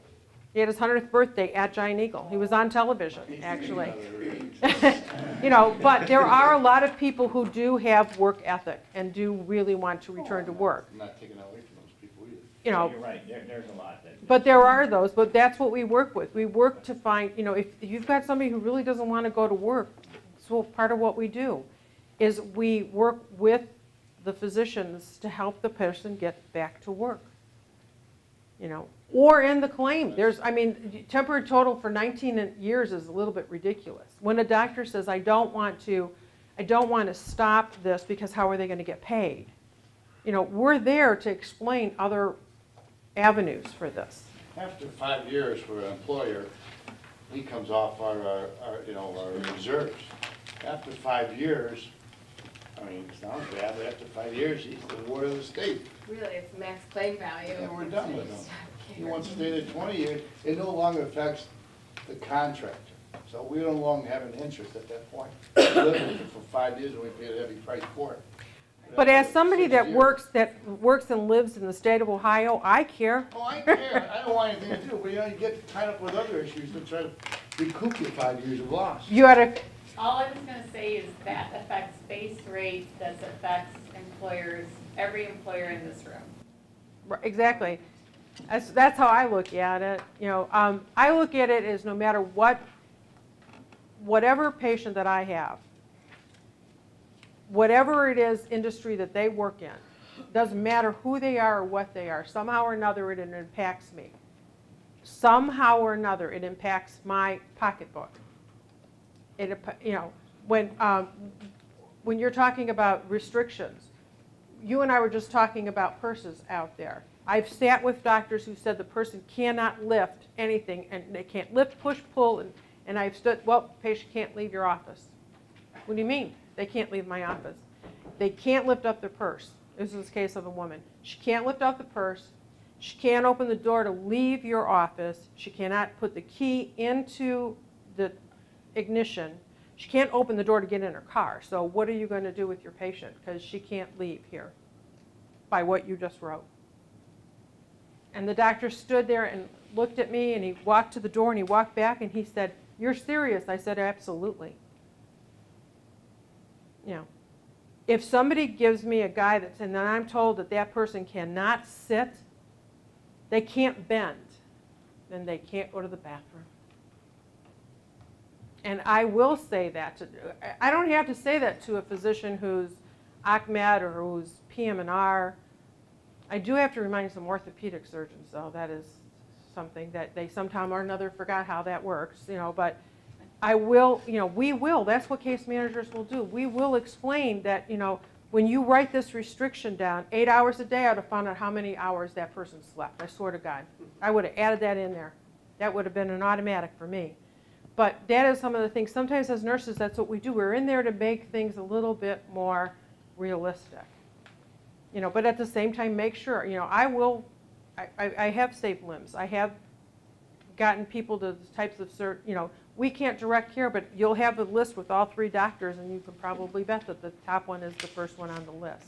He had his 100th birthday at Giant Eagle. He was on television, actually. But there are a lot of people who do have work ethic and do really want to return to work. I'm not taking away from those people either. You're right. There's a lot. But there are those. But that's what we work with. We work to find, if you've got somebody who really doesn't want to go to work, so part of what we do is we work with the physicians to help the person get back to work. you know, or in the claim. There's, I mean, temporary total for 19 years is a little bit ridiculous. When a doctor says, I don't want to stop this because how are they going to get paid? You know, we're there to explain other avenues for this. After 5 years for an employer, he comes off our reserves. After 5 years, I mean, it sounds bad, but after 5 years, he's the ward of the state. Really, it's max claim value. And we're done with him. He wants to stay there 20 years. It no longer affects the contractor. So we no longer have an interest at that point. We lived with it for 5 years and we paid a heavy price for it. But as somebody that works and lives in the state of Ohio, I care. Oh, I care. I don't want anything to do, but you know, you get tied up with other issues to try to recoup your 5 years of loss. You ought to. All I was gonna say is that affects base rates, that affects employers, every employer in this room. Exactly. That's how I look at it. You know, I look at it as no matter whatever patient that I have, whatever it is industry that they work in, doesn't matter who they are or what they are, somehow or another it impacts me. Somehow or another it impacts my pocketbook. It, you know, when you're talking about restrictions, you and I were just talking about purses out there. I've sat with doctors who said the person cannot lift anything, and they can't lift, push, pull, and I've stood, well, patient can't leave your office. What do you mean? They can't leave my office. They can't lift up their purse. This is the case of a woman. She can't lift up the purse. She can't open the door to leave your office. She cannot put the key into the ignition. She can't open the door to get in her car. So what are you going to do with your patient? Because she can't leave here by what you just wrote. And the doctor stood there and looked at me, and he walked to the door and he walked back and he said, "You're serious?" I said, "Absolutely." You know, if somebody gives me a guy that's, and then I'm told that that person cannot sit, they can't bend, then they can't go to the bathroom. And I will say that to, I don't have to say that to a physician who's ACMED or who's PM&R. I do have to remind some orthopedic surgeons, though. That is something that they sometime or another forgot how that works, you know, but I will, you know, we will, that's what case managers will do. We will explain that, you know, when you write this restriction down, 8 hours a day, I would have found out how many hours that person slept. I swear to God. I would have added that in there. That would have been an automatic for me. But that is some of the things. Sometimes as nurses, that's what we do. We're in there to make things a little bit more realistic. You know, but at the same time, make sure, you know, I have saved limbs. I have gotten people to the types of, you know, we can't direct care, but you'll have a list with all 3 doctors, and you can probably bet that the top one is the first one on the list.